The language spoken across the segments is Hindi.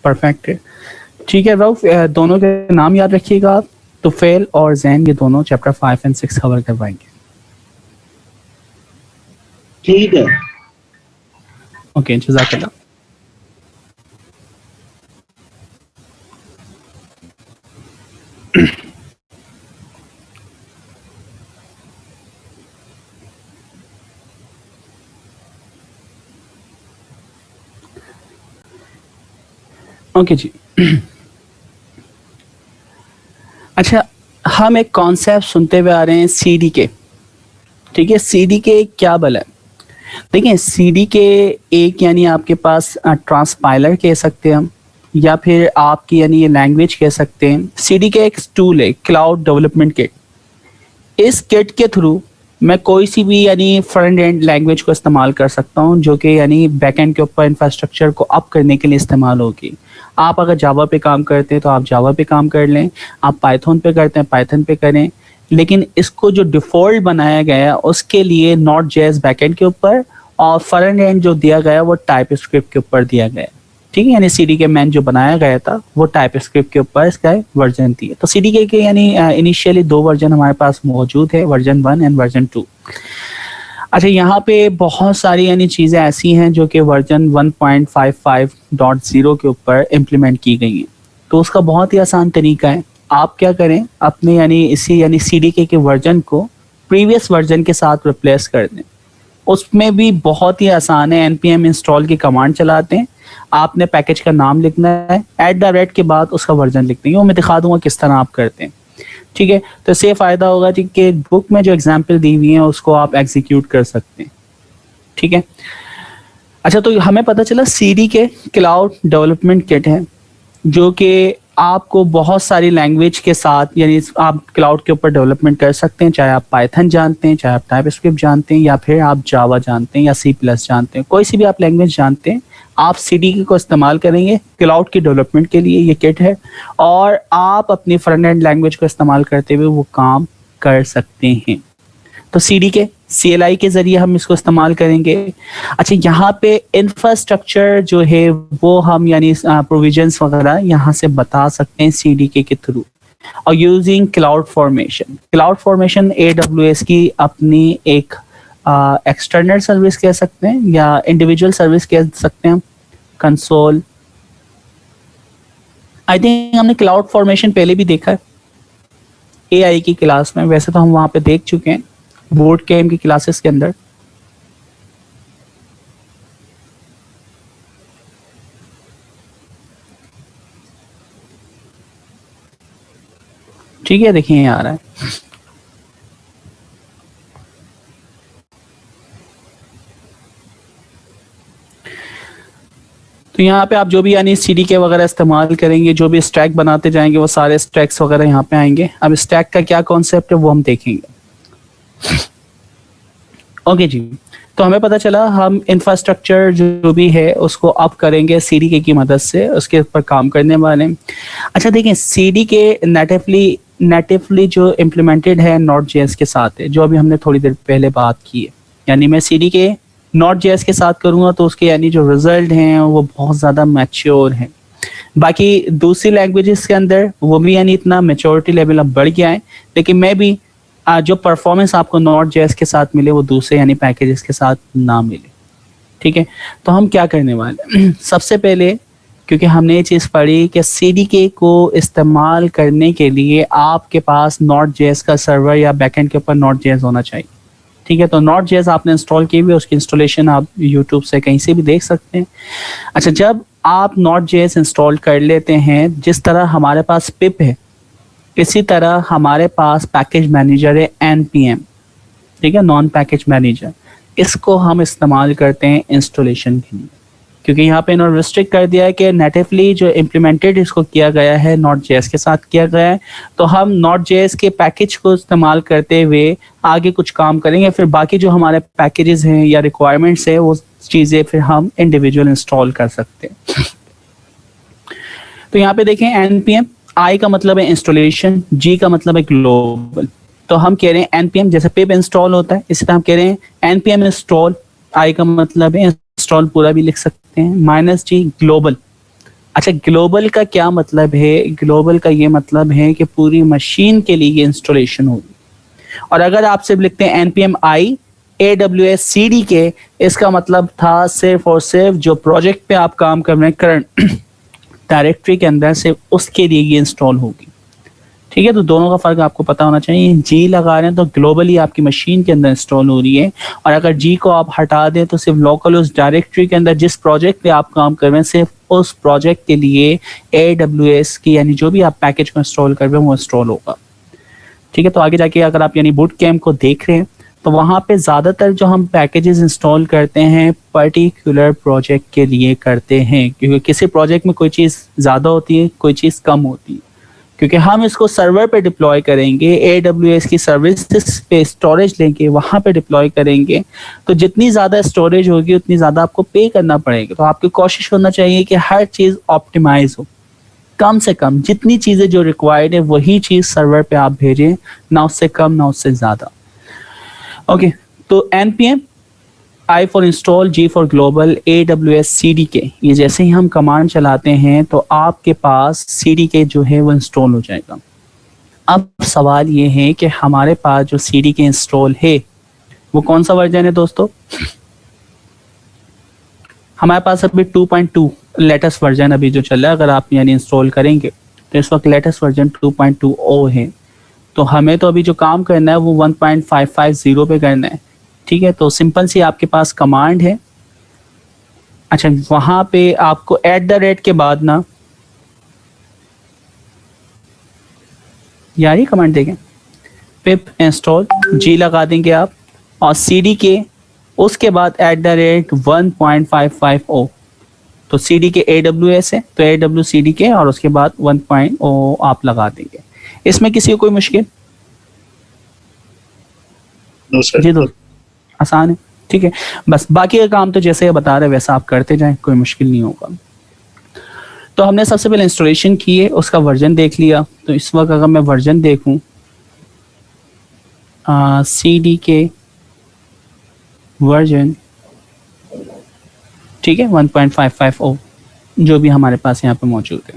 परफेक्ट है। ठीक है रऊफ, दोनों के नाम याद रखिएगा आप, तुफैल और जैन, ये दोनों चैप्टर 5 एंड 6 कवर करवाएंगे। ठीक है। ओके, जज़ाकल्लाह। ओके जी। अच्छा, हम एक कॉन्सेप्ट सुनते हुए आ रहे हैं सीडी के। ठीक है, सीडी के क्या बल है? देखिए, सीडी के एक यानी आपके पास ट्रांसपाइलर कह सकते हैं हम, या फिर आपकी यानी ये लैंग्वेज कह सकते हैं। सीडी के एक टूल है, क्लाउड डेवलपमेंट किट। इस किट के थ्रू मैं कोई सी भी यानी फ्रंट एंड लैंग्वेज को इस्तेमाल कर सकता हूँ, जो कि यानी बैक एंड के ऊपर इंफ्रास्ट्रक्चर को अप करने के लिए इस्तेमाल होगी। आप अगर जावा पे काम करते हैं तो आप जावा पे काम कर लें, आप पाइथन पे करते हैं पाइथन पे करें, लेकिन इसको जो डिफ़ॉल्ट बनाया गया उसके लिए नॉट जेएस बैकएंड के ऊपर और फ्रंट एंड जो दिया गया वो टाइप स्क्रिप्ट के ऊपर दिया गया। ठीक है, यानी सीडी के मैन जो बनाया गया था वो टाइप स्क्रिप्ट के ऊपर इसका वर्जन थी। तो सीडी के यानी इनिशियली 2 वर्जन हमारे पास मौजूद है, वर्जन 1 एंड वर्जन 2। अच्छा, यहाँ पे बहुत सारी यानी चीज़ें ऐसी हैं जो कि वर्जन 1.55.0 के ऊपर इम्प्लीमेंट की गई हैं। तो उसका बहुत ही आसान तरीका है, आप क्या करें, अपने यानी इसी यानी सीडीके के वर्जन को प्रीवियस वर्जन के साथ रिप्लेस कर दें। उसमें भी बहुत ही आसान है, npm इंस्टॉल की कमांड चलाते हैं, आपने पैकेज का नाम लिखना है, @ के बाद उसका वर्जन लिखते हैं। वो मैं दिखा दूंगा किस तरह आप करते हैं। ठीक है, तो इससे फ़ायदा होगा कि बुक में जो एग्जाम्पल दी हुई है उसको आप एग्जीक्यूट कर सकते हैं। ठीक है, अच्छा, तो हमें पता चला सीडी के क्लाउड डेवलपमेंट किट है, जो कि आपको बहुत सारी लैंग्वेज के साथ यानी आप क्लाउड के ऊपर डेवलपमेंट कर सकते हैं, चाहे आप पाइथन जानते हैं, चाहे आप टाइपस्क्रिप्ट जानते हैं, या फिर आप जावा जानते हैं या सी प्लस जानते हैं, कोई सी भी आप लैंग्वेज जानते हैं, आप सीडीके को इस्तेमाल करेंगे क्लाउड की डेवलपमेंट के लिए। ये किट है और आप अपनी फ्रंट एंड लैंग्वेज को इस्तेमाल करते हुए वो काम कर सकते हैं। तो सीडीके CLI के जरिए हम इसको इस्तेमाल करेंगे। अच्छा, यहाँ पे इंफ्रास्ट्रक्चर जो है वो हम यानी प्रोविजंस वगैरह यहाँ से बता सकते हैं सीडीके के थ्रू। और using cloud formation, cloud formation AWS की अपनी एक एक्सटर्नल सर्विस कह सकते हैं या इंडिविजुअल सर्विस कह सकते हैं हम, कंसोल। आई थिंक हमने क्लाउड फॉर्मेशन पहले भी देखा है AI की क्लास में, वैसे तो हम वहाँ पे देख चुके हैं बोर्ड कैम की क्लासेस के अंदर। ठीक है, देखिए यहाँ आ रहा है। तो यहाँ पे आप जो भी यानी सीडीके वगैरह इस्तेमाल करेंगे, जो भी स्टैक बनाते जाएंगे वो सारे स्टैक्स वगैरह यहाँ पे आएंगे। अब स्टैक का क्या कॉन्सेप्ट है वो हम देखेंगे। ओके जी, तो हमें पता चला हम इंफ्रास्ट्रक्चर जो भी है उसको अप करेंगे सीडीके की मदद से, उसके ऊपर काम करने वाले। अच्छा, देखें, सीडीके नेटिवली जो इम्प्लीमेंटेड है नॉट जेएस के साथ है, जो अभी हमने थोड़ी देर पहले बात की है। यानी मैं सीडीके नॉट जेएस के साथ करूँगा तो उसके यानी जो रिजल्ट हैं वो बहुत ज़्यादा मैच्योर हैं। बाकी दूसरी लैंग्वेजेस के अंदर वो भी यानी इतना मेच्योरिटी लेवल अब बढ़ गया है, लेकिन मैं भी जो परफॉर्मेंस आपको नॉट जेएस के साथ मिले वो दूसरे यानी पैकेजेस के साथ ना मिले। ठीक है, तो हम क्या करने वाले सबसे पहले, क्योंकि हमने ये चीज़ पढ़ी कि सीडीके को इस्तेमाल करने के लिए आपके पास नॉट जेएस का सर्वर या बैकएंड के ऊपर नॉट जेएस होना चाहिए। ठीक है, तो नॉट जेएस आपने इंस्टॉल की हुई, उसकी इंस्टॉलेशन आप यूट्यूब से कहीं से भी देख सकते हैं। अच्छा, जब आप नॉट जेएस इंस्टॉल कर लेते हैं, जिस तरह हमारे पास पिप है इसी तरह हमारे पास पैकेज मैनेजर है npm। ठीक है, नॉन पैकेज मैनेजर, इसको हम इस्तेमाल करते हैं इंस्टॉलेशन के लिए, क्योंकि यहाँ पे इन्होंने रिस्ट्रिक्ट कर दिया है कि नेटिवली जो इम्प्लीमेंटेड इसको किया गया है नॉट जेएस के साथ किया गया है, तो हम नॉट जेएस के पैकेज को इस्तेमाल करते हुए आगे कुछ काम करेंगे, फिर बाकी जो हमारे पैकेजेस हैं या रिक्वायरमेंट्स है वो चीज़ें फिर हम इंडिविजुअल इंस्टॉल कर सकते हैं। तो यहाँ पे देखें, npm, I का मतलब है इंस्टॉलेशन, G का मतलब है ग्लोबल। तो हम कह रहे हैं npm, जैसे पिप इंस्टॉल होता है इसी तरह हम कह रहे हैं npm इंस्टॉल, I का मतलब है इंस्टॉल पूरा भी लिख सकते हैं, -G ग्लोबल। अच्छा, ग्लोबल का क्या मतलब है? ग्लोबल का ये मतलब है कि पूरी मशीन के लिए ये इंस्टॉलेशन होगी। और अगर आप सिर्फ लिखते हैं npm i AWS CDK, इसका मतलब था सिर्फ और सिर्फ जो प्रोजेक्ट पे आप काम कर रहे हैं करंट डायरेक्टरी के अंदर से, उसके लिए ये इंस्टॉल होगी। ठीक है, तो दोनों का फर्क आपको पता होना चाहिए। जी लगा रहे हैं तो ग्लोबली आपकी मशीन के अंदर इंस्टॉल हो रही है, और अगर जी को आप हटा दें तो सिर्फ लोकल उस डायरेक्टरी के अंदर जिस प्रोजेक्ट पे आप काम कर रहे हैं, सिर्फ उस प्रोजेक्ट के लिए AWS की यानी जो भी आप पैकेज को इंस्टॉल कर रहे हैं वो इंस्टॉल होगा। ठीक है, तो आगे जाके अगर आप यानी बूट कैम्प को देख रहे हैं तो वहाँ पे ज़्यादातर जो हम पैकेजेस इंस्टॉल करते हैं पर्टिकुलर प्रोजेक्ट के लिए करते हैं, क्योंकि किसी प्रोजेक्ट में कोई चीज़ ज़्यादा होती है, कोई चीज़ कम होती है। क्योंकि हम इसको सर्वर पे डिप्लॉय करेंगे, AWS की सर्विसेज पे स्टोरेज लेंगे, वहाँ पे डिप्लॉय करेंगे, तो जितनी ज़्यादा स्टोरेज होगी उतनी ज़्यादा आपको पे करना पड़ेगा। तो आपकी कोशिश होना चाहिए कि हर चीज़ ऑप्टिमाइज हो, कम से कम जितनी चीज़ें जो रिक्वायर्ड है वही चीज़ सर्वर पे आप भेजें, ना उससे कम ना उससे ज़्यादा। ओके, तो npm I for install, G for global, AWS CDK, ये जैसे ही हम कमांड चलाते हैं तो आपके पास CDK जो है वो इंस्टॉल हो जाएगा। अब सवाल ये है कि हमारे पास जो CDK इंस्टॉल है वो कौन सा वर्जन है दोस्तों? हमारे पास अभी 2.2 लेटेस्ट वर्जन अभी जो चल रहा है। अगर आप यानी इंस्टॉल करेंगे तो इस वक्त लेटेस्ट वर्जन 2.20 है। तो हमें तो अभी जो काम करना है वो 1.550 पे करना है। ठीक है, तो सिंपल सी आपके पास कमांड है। अच्छा, वहां पे आपको @ के बाद ना, यार ये कमांड देखें, पिप इंस्टॉल जी लगा देंगे आप, और CDK उसके बाद @1.550। तो CDK AWS है तो AWS CDK और उसके बाद 1.0 आप लगा देंगे। इसमें किसी को कोई मुश्किल? जी दोस्त, आसान है। ठीक है, बस बाकी का काम तो जैसे बता रहे वैसा आप करते जाएं, कोई मुश्किल नहीं होगा। तो हमने सबसे पहले इंस्टॉलेशन की है, उसका वर्जन देख लिया। तो इस वक्त अगर मैं वर्जन देखूं, CDK वर्जन, ठीक है, 1.550 जो भी हमारे पास यहाँ पे मौजूद है।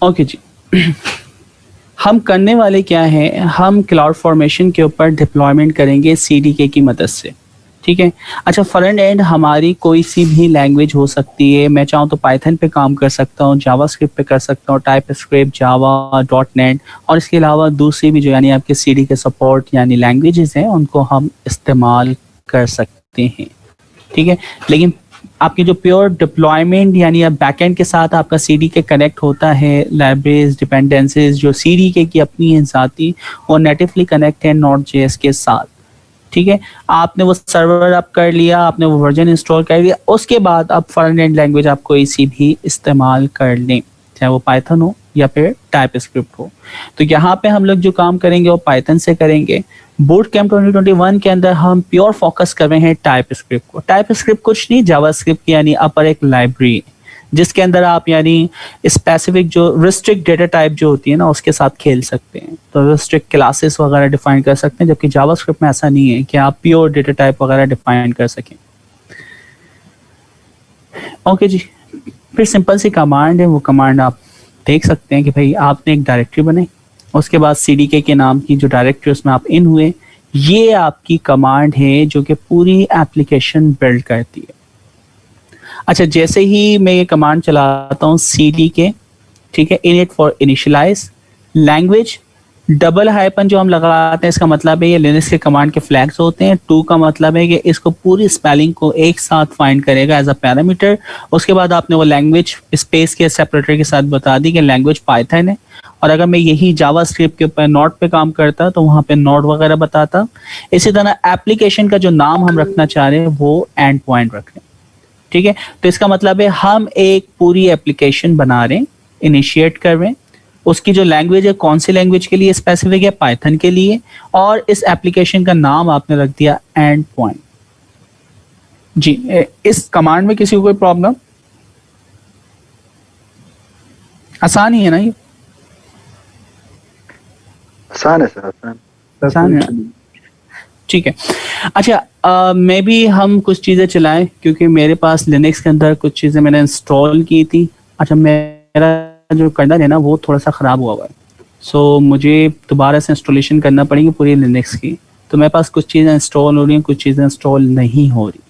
ओके जी, हम करने वाले क्या है, हम क्लाउड फॉर्मेशन के ऊपर डिप्लॉयमेंट करेंगे CDK की मदद से। ठीक है, अच्छा, फ्रंट एंड हमारी कोई सी भी लैंग्वेज हो सकती है। मैं चाहूँ तो पाइथन पे काम कर सकता हूँ, जावास्क्रिप्ट पे कर सकता हूँ, टाइपस्क्रिप्ट, जावा, .NET, और इसके अलावा दूसरी भी जो यानी आपके CDK सपोर्ट यानी लैंग्वेजेस हैं उनको हम इस्तेमाल कर सकते हैं। ठीक है, लेकिन आपकी जो प्योर डिप्लॉयमेंट यानी अब बैकएंड के साथ आपका CDK कनेक्ट होता है, लाइब्रेरीज डिपेंडेंसीज जो CDK की अपनी हैं साथी, वो नेटिवली कनेक्ट है Node.js के साथ। ठीक है, आपने वो सर्वर अप कर लिया, आपने वो वर्जन इंस्टॉल कर लिया, उसके बाद आप फ्रंट एंड लैंग्वेज आप कोई सी भी इस्तेमाल कर लें, चाहे वो पाइथन हो या फिर टाइपस्क्रिप्ट हो। तो यहाँ पे हम लोग जो काम करेंगे वो पाइथन से करेंगे। बूट कैंप 2021 के अंदर हम प्योर फोकस कर रहे हैं टाइपस्क्रिप्ट को। टाइपस्क्रिप्ट कुछ नहीं, जावास्क्रिप्ट यानी अपर एक लाइब्रेरी जिसके अंदर आप यानी स्पेसिफिक जो रिस्ट्रिक्ट डेटा टाइप जो होती है ना उसके साथ खेल सकते हैं। तो रिस्ट्रिक्ट क्लासेस वगैरह डिफाइन कर सकते हैं, जबकि जावास्क्रिप्ट में ऐसा नहीं है कि आप प्योर डेटा टाइप वगैरह डिफाइन कर सकें। ओके जी, फिर सिंपल सी कमांड है, वो कमांड आप देख सकते हैं कि भाई आपने एक डायरेक्टरी बनाई, उसके बाद CDK के नाम की जो डायरेक्टरी उसमें आप इन हुए, ये आपकी कमांड है जो कि पूरी एप्लीकेशन बिल्ड करती है। अच्छा, जैसे ही मैं ये कमांड चलाता हूँ CDK, ठीक है, init for initialize language, double hyphen जो हम लगाते हैं इसका मतलब है ये लिनक्स के कमांड के फ्लैग्स होते हैं। टू का मतलब है कि इसको पूरी स्पेलिंग को एक साथ फाइंड करेगा एज अ पैरामीटर। उसके बाद आपने वो लैंग्वेज स्पेस के सेपरेटर के साथ बता दी कि लैंग्वेज पाइथन है, और अगर मैं यही जावा स्क्रिप्ट के ऊपर नोट पे काम करता तो वहां पे नोट वगैरह बताता। इसी तरह एप्लीकेशन का जो नाम हम रखना चाह रहे हैं वो एंड पॉइंट रख रहे हैं। ठीक है, तो इसका मतलब है हम एक पूरी एप्लीकेशन बना रहे हैं, इनिशिएट कर रहे हैं। उसकी जो लैंग्वेज है कौन सी लैंग्वेज के लिए स्पेसिफिक है, पाइथन के लिए, और इस एप्लीकेशन का नाम आपने रख दिया एंड पॉइंट। जी, इस कमांड में किसी को कोई प्रॉब्लम? आसान ही है ना ये? आसान है सर, आसान। आसान है ना? ठीक है। अच्छा, मे बी हम कुछ चीज़ें चलाएं, क्योंकि मेरे पास लिनक्स के अंदर कुछ चीज़ें मैंने इंस्टॉल की थी। अच्छा, मेरा जो कर्नल है ना वो थोड़ा सा ख़राब हुआ हुआ है, सो मुझे दोबारा से इंस्टॉलेशन करना पड़ेगी पूरी लिनक्स की। तो मेरे पास कुछ चीज़ें इंस्टॉल हो रही हैं, कुछ चीज़ें इंस्टॉल नहीं हो रही।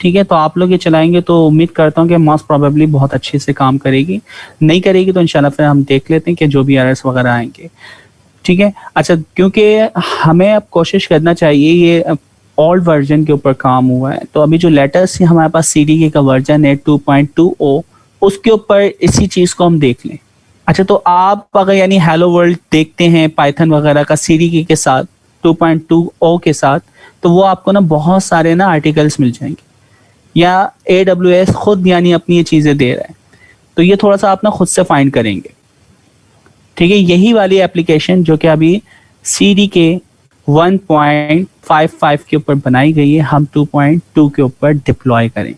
ठीक है, तो आप लोग ये चलाएंगे तो उम्मीद करता हूँ कि मोस्ट प्रोबेबली बहुत अच्छे से काम करेगी। नहीं करेगी तो इंशाल्लाह फिर हम देख लेते हैं कि जो भी एरर्स वगैरह आएंगे। ठीक है। अच्छा, क्योंकि हमें अब कोशिश करना चाहिए, ये ओल्ड वर्जन के ऊपर काम हुआ है, तो अभी जो लेटेस्ट हमारे पास सीडीके का वर्जन है 2.20, उसके ऊपर इसी चीज़ को हम देख लें। अच्छा, तो आप अगर यानी हेलो वर्ल्ड देखते हैं पाइथन वगैरह का सीडीके के साथ 2.20 के साथ, तो वो आपको ना बहुत सारे ना आर्टिकल्स मिल जाएंगे, या AWS खुद यानी अपनी ये चीज़ें दे रहा है, तो ये थोड़ा सा आप ना खुद से फाइंड करेंगे। ठीक है, यही वाली एप्लीकेशन जो कि अभी CD के 1.55 के ऊपर बनाई गई है, हम 2.2 के ऊपर डिप्लॉय करें।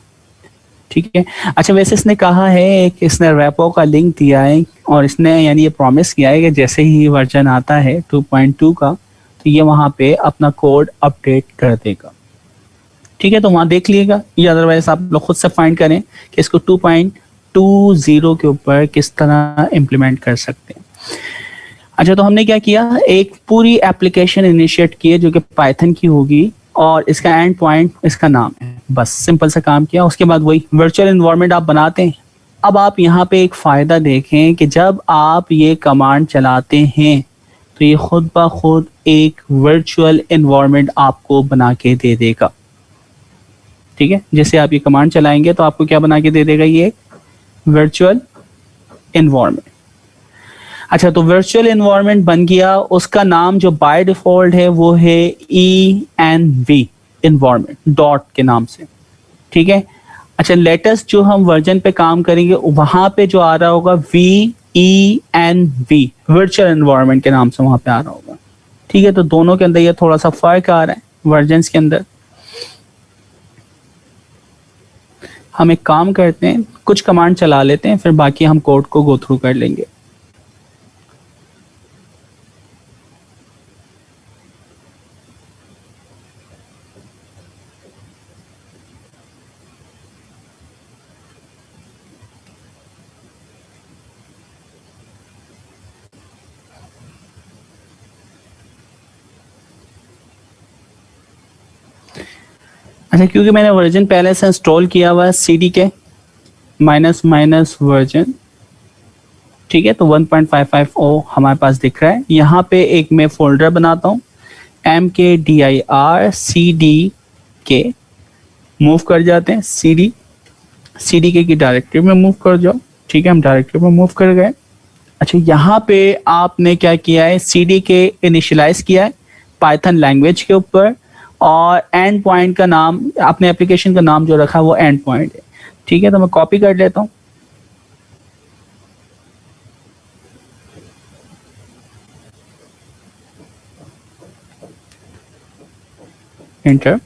ठीक है। अच्छा, वैसे इसने कहा है कि इसने रेपो का लिंक दिया है, और इसने यानी ये प्रॉमिस किया है कि जैसे ही वर्जन आता है 2.2 का, तो ये वहाँ पे अपना कोड अपडेट कर देगा। ठीक है, तो वहाँ देख लीजिएगा, या अदरवाइज आप लोग खुद से फाइंड करें कि इसको 2.20 के ऊपर किस तरह इम्प्लीमेंट कर सकते हैं। अच्छा, तो हमने क्या किया, एक पूरी एप्लीकेशन इनिशिएट की है जो कि पाइथन की होगी, और इसका एंड पॉइंट इसका नाम है, बस सिंपल सा काम किया। उसके बाद वही वर्चुअल एनवायरनमेंट आप बनाते हैं। अब आप यहाँ पे एक फ़ायदा देखें कि जब आप ये कमांड चलाते हैं तो ये खुद ब खुद एक वर्चुअल एनवायरनमेंट आपको बना के दे देगा। ठीक है, जैसे आप ये कमांड चलाएंगे तो आपको क्या बना के दे देगा, ये वर्चुअल एनवायरनमेंट। अच्छा, तो वर्चुअल एनवायरनमेंट बन गया, उसका नाम जो बाय डिफॉल्ट है वो है ENV एनवायरनमेंट डॉट के नाम से। ठीक है। अच्छा, लेटेस्ट जो हम वर्जन पे काम करेंगे वहां पे जो आ रहा होगा VENV वर्चुअल एनवायरनमेंट के नाम से वहां पे आ रहा होगा। ठीक है, तो दोनों के अंदर ये थोड़ा सा फर्क आ रहा है वर्जन के अंदर। हम एक काम करते हैं, कुछ कमांड चला लेते हैं, फिर बाकी हम कोड को गो थ्रू कर लेंगे। अच्छा, क्योंकि मैंने वर्जन पहले से इंस्टॉल किया हुआ है CD के माइनस वर्जन। ठीक है, तो 1.55 हमारे पास दिख रहा है। यहाँ पे एक मैं फोल्डर बनाता हूँ, MKDIR CD के, मूव कर जाते हैं CD के की डायरेक्टरी में मूव कर जाओ। ठीक है, हम डायरेक्टरी में मूव कर गए। अच्छा, यहाँ पे आपने क्या किया है, CD के इनिशियलाइज किया है पाइथन लैंग्वेज के ऊपर, और एंड पॉइंट का नाम, अपने एप्लीकेशन का नाम जो रखा है वो एंड पॉइंट है। ठीक है, तो मैं कॉपी कर लेता हूँ, एंटर।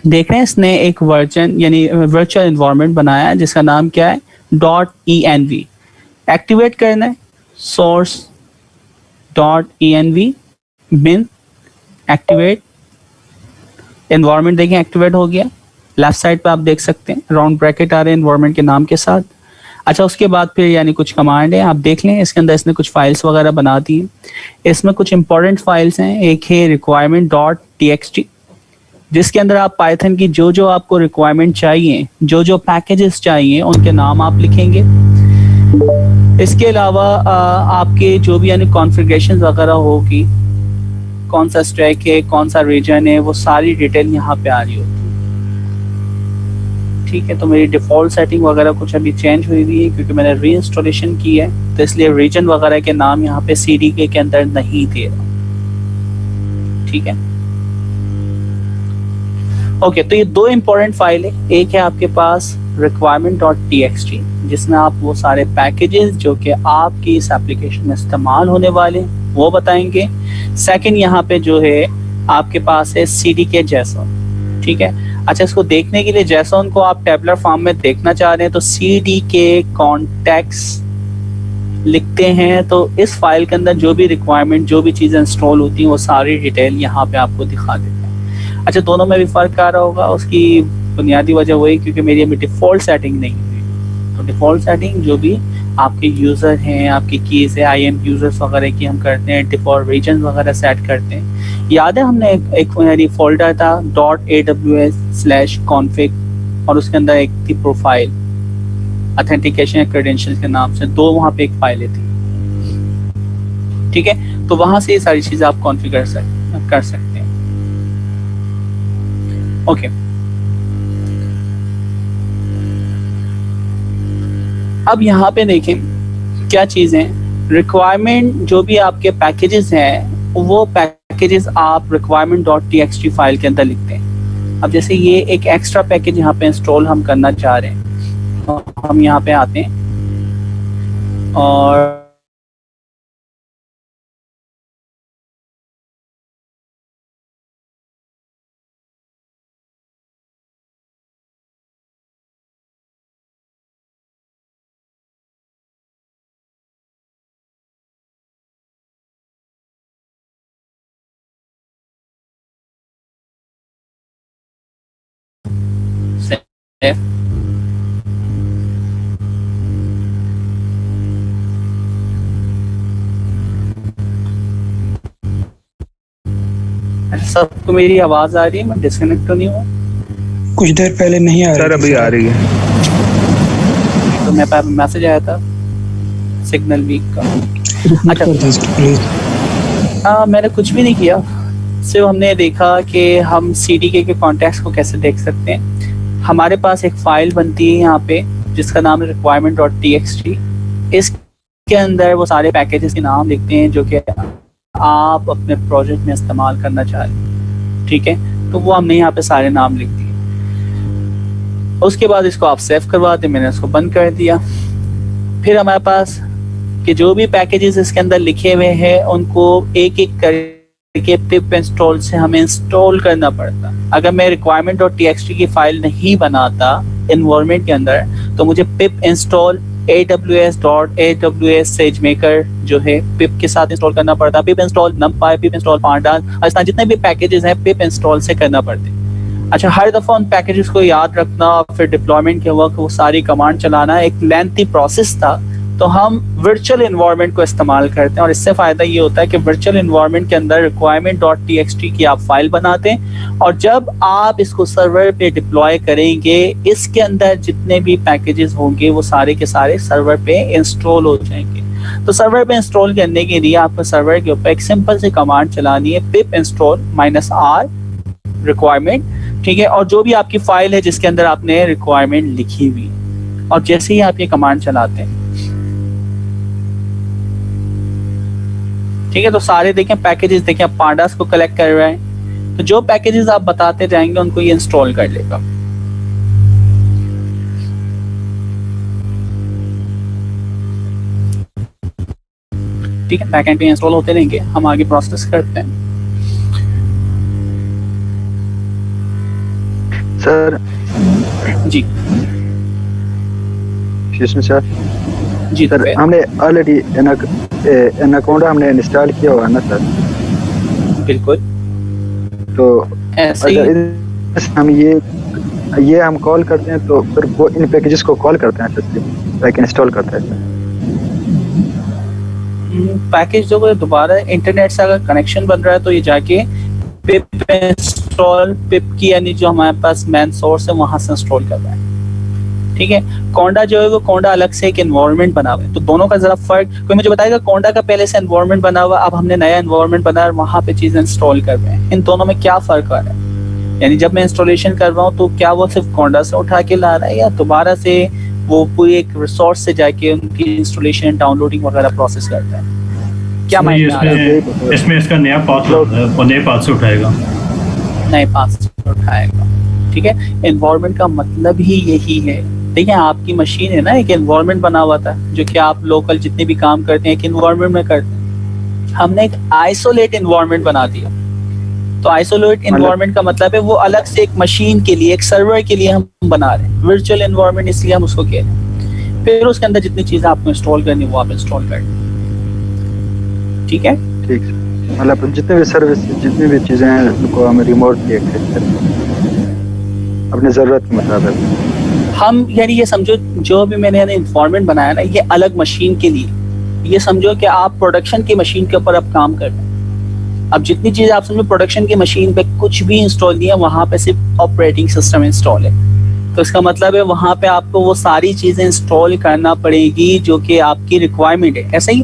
देख रहे हैं इसने एक वर्जन यानी वर्चुअल एनवायरनमेंट बनाया है जिसका नाम क्या है, .env। एक्टिवेट करना है, source .env bin activate environment. देखें एक्टिवेट हो गया, लेफ्ट साइड पे आप देख सकते हैं राउंड ब्रैकेट आ रहे हैं एनवायरनमेंट के नाम के साथ। अच्छा, उसके बाद फिर यानी कुछ कमांड है, आप देख लें इसके अंदर इसने कुछ फाइल्स वगैरह बना दी हैं। इसमें कुछ इंपॉर्टेंट फाइल्स हैं, एक है requirement.txt, जिसके अंदर आप पाइथन की जो जो आपको रिक्वायरमेंट चाहिए, जो जो पैकेजेस चाहिए उनके नाम आप लिखेंगे। इसके अलावा आपके जो भी यानी कॉन्फ़िगरेशन वगैरह होगी, कौन सा स्टैक है, कौन सा रीजन है, वो सारी डिटेल यहाँ पे आ रही होती है। ठीक है, तो मेरी डिफ़ॉल्ट सेटिंग वगैरह कुछ अभी चेंज हुई हुई है क्योंकि मैंने री इंस्टॉलेशन की है, तो इसलिए रीजन वगैरह के नाम यहाँ पे CDK के अंदर नहीं दे रहा। ठीक है, ओके, तो ये दो इंपॉर्टेंट फाइल है। एक है आपके पास requirement.txt जिसमें आप वो सारे पैकेजेस जो कि आपकी इस एप्लीकेशन में इस्तेमाल होने वाले वो बताएंगे। सेकंड यहाँ पे जो है आपके पास है CDK JSON। ठीक है, अच्छा, इसको देखने के लिए JSON को आप टेबलर फॉर्म में देखना चाह रहे हैं तो CDK context लिखते हैं तो इस फाइल के अंदर जो भी रिक्वायरमेंट, जो भी चीज़ें इंस्टॉल होती हैं वो सारी डिटेल यहाँ पे आपको दिखा देते हैं। अच्छा, दोनों में भी फ़र्क आ रहा होगा, उसकी बुनियादी वजह वही क्योंकि मेरी अभी डिफ़ॉल्ट सेटिंग नहीं हुई। तो डिफ़ॉल्ट सेटिंग जो भी आपके यूज़र हैं, आपकी कीज़ है, IAM यूज़र्स वगैरह की हम करते हैं, डिफ़ॉल्ट रीजन वगैरह सेट करते हैं। याद है हमने एक मेरी फोल्डर था .aws/config और उसके अंदर एक थी प्रोफाइल ऑथेंटिकेशन या क्रेडेंशियल के नाम से, 2 वहाँ पे एक फाइलें थी। ठीक है, तो वहां से ये सारी चीजें आप कॉन्फ़िगर कर सकते हैं। ओके, अब यहाँ पे देखें क्या चीजें, रिक्वायरमेंट जो भी आपके पैकेजेस हैं वो पैकेजेस आप requirement.txt फाइल के अंदर लिखते हैं। अब जैसे ये एक एक्स्ट्रा पैकेज यहाँ पे इंस्टॉल हम करना चाह रहे हैं, तो हम यहाँ पे आते हैं और सबको मेरी आवाज आ रही है? मैं डिस्कनेक्ट तो नहीं हुआ? कुछ देर पहले नहीं आ रही सर, अभी आ रही है। तो मेरे पास मैसेज आया था सिग्नल वीक का। अच्छा, मैंने कुछ भी नहीं किया, सिर्फ हमने देखा कि हम CDK के कॉन्टेक्स्ट को कैसे देख सकते हैं। हमारे पास एक फाइल बनती है यहाँ पे जिसका नाम है requirement.txt। इसके अंदर वो सारे पैकेजेस के नाम लिखते हैं जो कि आप अपने प्रोजेक्ट में इस्तेमाल करना चाह रहे हैं। ठीक है, तो वो हमने यहाँ पे सारे नाम लिख दिए। उसके बाद इसको आप सेव करवा दें, मैंने इसको बंद कर दिया। फिर हमारे पास कि जो भी पैकेजेस इसके अंदर लिखे हुए हैं उनको एक एक करके पिप इंस्टॉल से हमें इंस्टॉल करना पड़ता। अगर मैं requirement.txt की फाइल नहीं बनाता एनवायरनमेंट के अंदर तो मुझे पिप इंस्टॉल aws SageMaker जो है पिप के साथ इंस्टॉल करना पड़ता, पिप इंस्टॉल numpy, पिप इंस्टॉल pandas, और इस तरह जितने भी पैकेजेस हैं पिप इंस्टॉल से करना पड़ते। अच्छा, हर दफा उन पैकेजेस को याद रखना और फिर डिप्लॉयमेंट के वक्त वो सारी कमांड चलाना एक लेंथी प्रोसेस था। तो हम वर्चुअल एनवायरनमेंट को इस्तेमाल करते हैं और इससे फायदा ये होता है कि वर्चुअल एनवायरनमेंट के अंदर requirement.txt की आप फाइल बनाते हैं और जब आप इसको सर्वर पे डिप्लॉय करेंगे इसके अंदर जितने भी पैकेजेस होंगे वो सारे के सारे सर्वर पे इंस्टॉल हो जाएंगे। तो सर्वर पे इंस्टॉल करने के लिए आपको सर्वर के ऊपर एक सिंपल सी कमांड चलानी है, पिप इंस्टॉल -r रिक्वायरमेंट। ठीक है, और जो भी आपकी फाइल है जिसके अंदर आपने रिक्वायरमेंट लिखी हुई, और जैसे ही आप ये कमांड चलाते हैं, ठीक है, तो सारे देखें पैकेजेस देखें, आप पांडास को कलेक्ट कर रहे हैं, तो जो पैकेजेस आप बताते जाएंगे उनको ये इंस्टॉल कर लेगा। ठीक है, बैकएंड पे इंस्टॉल होते रहेंगे, हम आगे प्रोसेस करते हैं। सर जी सर जी सर, हमने ऑलरेडी एन अकाउंट हमने इंस्टॉल किया हुआ है ना सर? बिल्कुल, तो ऐसे ही अगर हम ये हम कॉल करते हैं तो फिर वो इन पैकेजेस को कॉल करते हैं सर, लाइक इंस्टॉल करता है सर। पैकेज जो है दोबारा इंटरनेट से अगर कनेक्शन बन रहा है तो ये जाके पिप इंस्टॉल, पिप की यानी जो हमारे पास मैन सोर्स है वहां से इंस्टॉल कर रहा है। ठीक है, कोंडा जो है वो कोंडा अलग से एक एनवायरनमेंट बना हुआ है, तो दोनों का जरा फर्क कोई मुझे बताएगा? कोंडा का पहले से एनवायरनमेंट बना हुआ, अब हमने नया एनवायरनमेंट बना वहां पे चीजें इंस्टॉल कर रहे हैं, इन दोनों में क्या फर्क आ रहा है? यानी जब मैं इंस्टॉलेशन कर रहा हूँ तो क्या वो सिर्फ कोंडा से उठा के ला रहा है या दोबारा से वो पूरी एक रिसोर्स से जाके उनकी इंस्टॉलेशन, डाउनलोडिंग वगैरह प्रोसेस करता है? क्या माइंड में आ रहा है? इसमें इसका नया पाथ और नए पाथ से उठाएगा, नए पाथ से उठाएगा। ठीक है, एनवायरनमेंट का मतलब ही यही है। देखिए, आपकी मशीन है ना, एक एनवायरनमेंट बना हुआ था जो कि आप लोकल जितने भी काम करते हैं एक एनवायरनमेंट में करते हैं। हमने एक आइसोलेट एनवायरनमेंट बना दिया। तो आइसोलेट एनवायरनमेंट का मतलब है वो अलग से एक मशीन के लिए, एक सर्वर के लिए हम बना रहे हैं। वर्चुअल एनवायरनमेंट इसलिए हम उसको कह रहे हैं। फिर उसके अंदर जितनी चीजें आपको इंस्टॉल करनी वो आप इंस्टॉल कर लें। ठीक है, ठीक है। मतलब जितने भी सर्विस, जितनी भी चीज़ें हैं उनको हम रिमोटली एक्सेस करते हैं अपनी ज़रूरत के मुताबिक। हम यानी ये समझो जो भी मैंने इन्वायरमेंट बनाया ना, ये अलग मशीन के लिए, ये समझो कि आप प्रोडक्शन की मशीन के ऊपर अब काम कर रहे हैं। अब जितनी चीजें आप समझो प्रोडक्शन की मशीन पे कुछ भी इंस्टॉल नहीं है, वहां पे सिर्फ ऑपरेटिंग सिस्टम इंस्टॉल है। तो इसका मतलब है वहां पे आपको वो सारी चीजें इंस्टॉल करना पड़ेगी जो कि आपकी रिक्वायरमेंट है, ऐसा ही।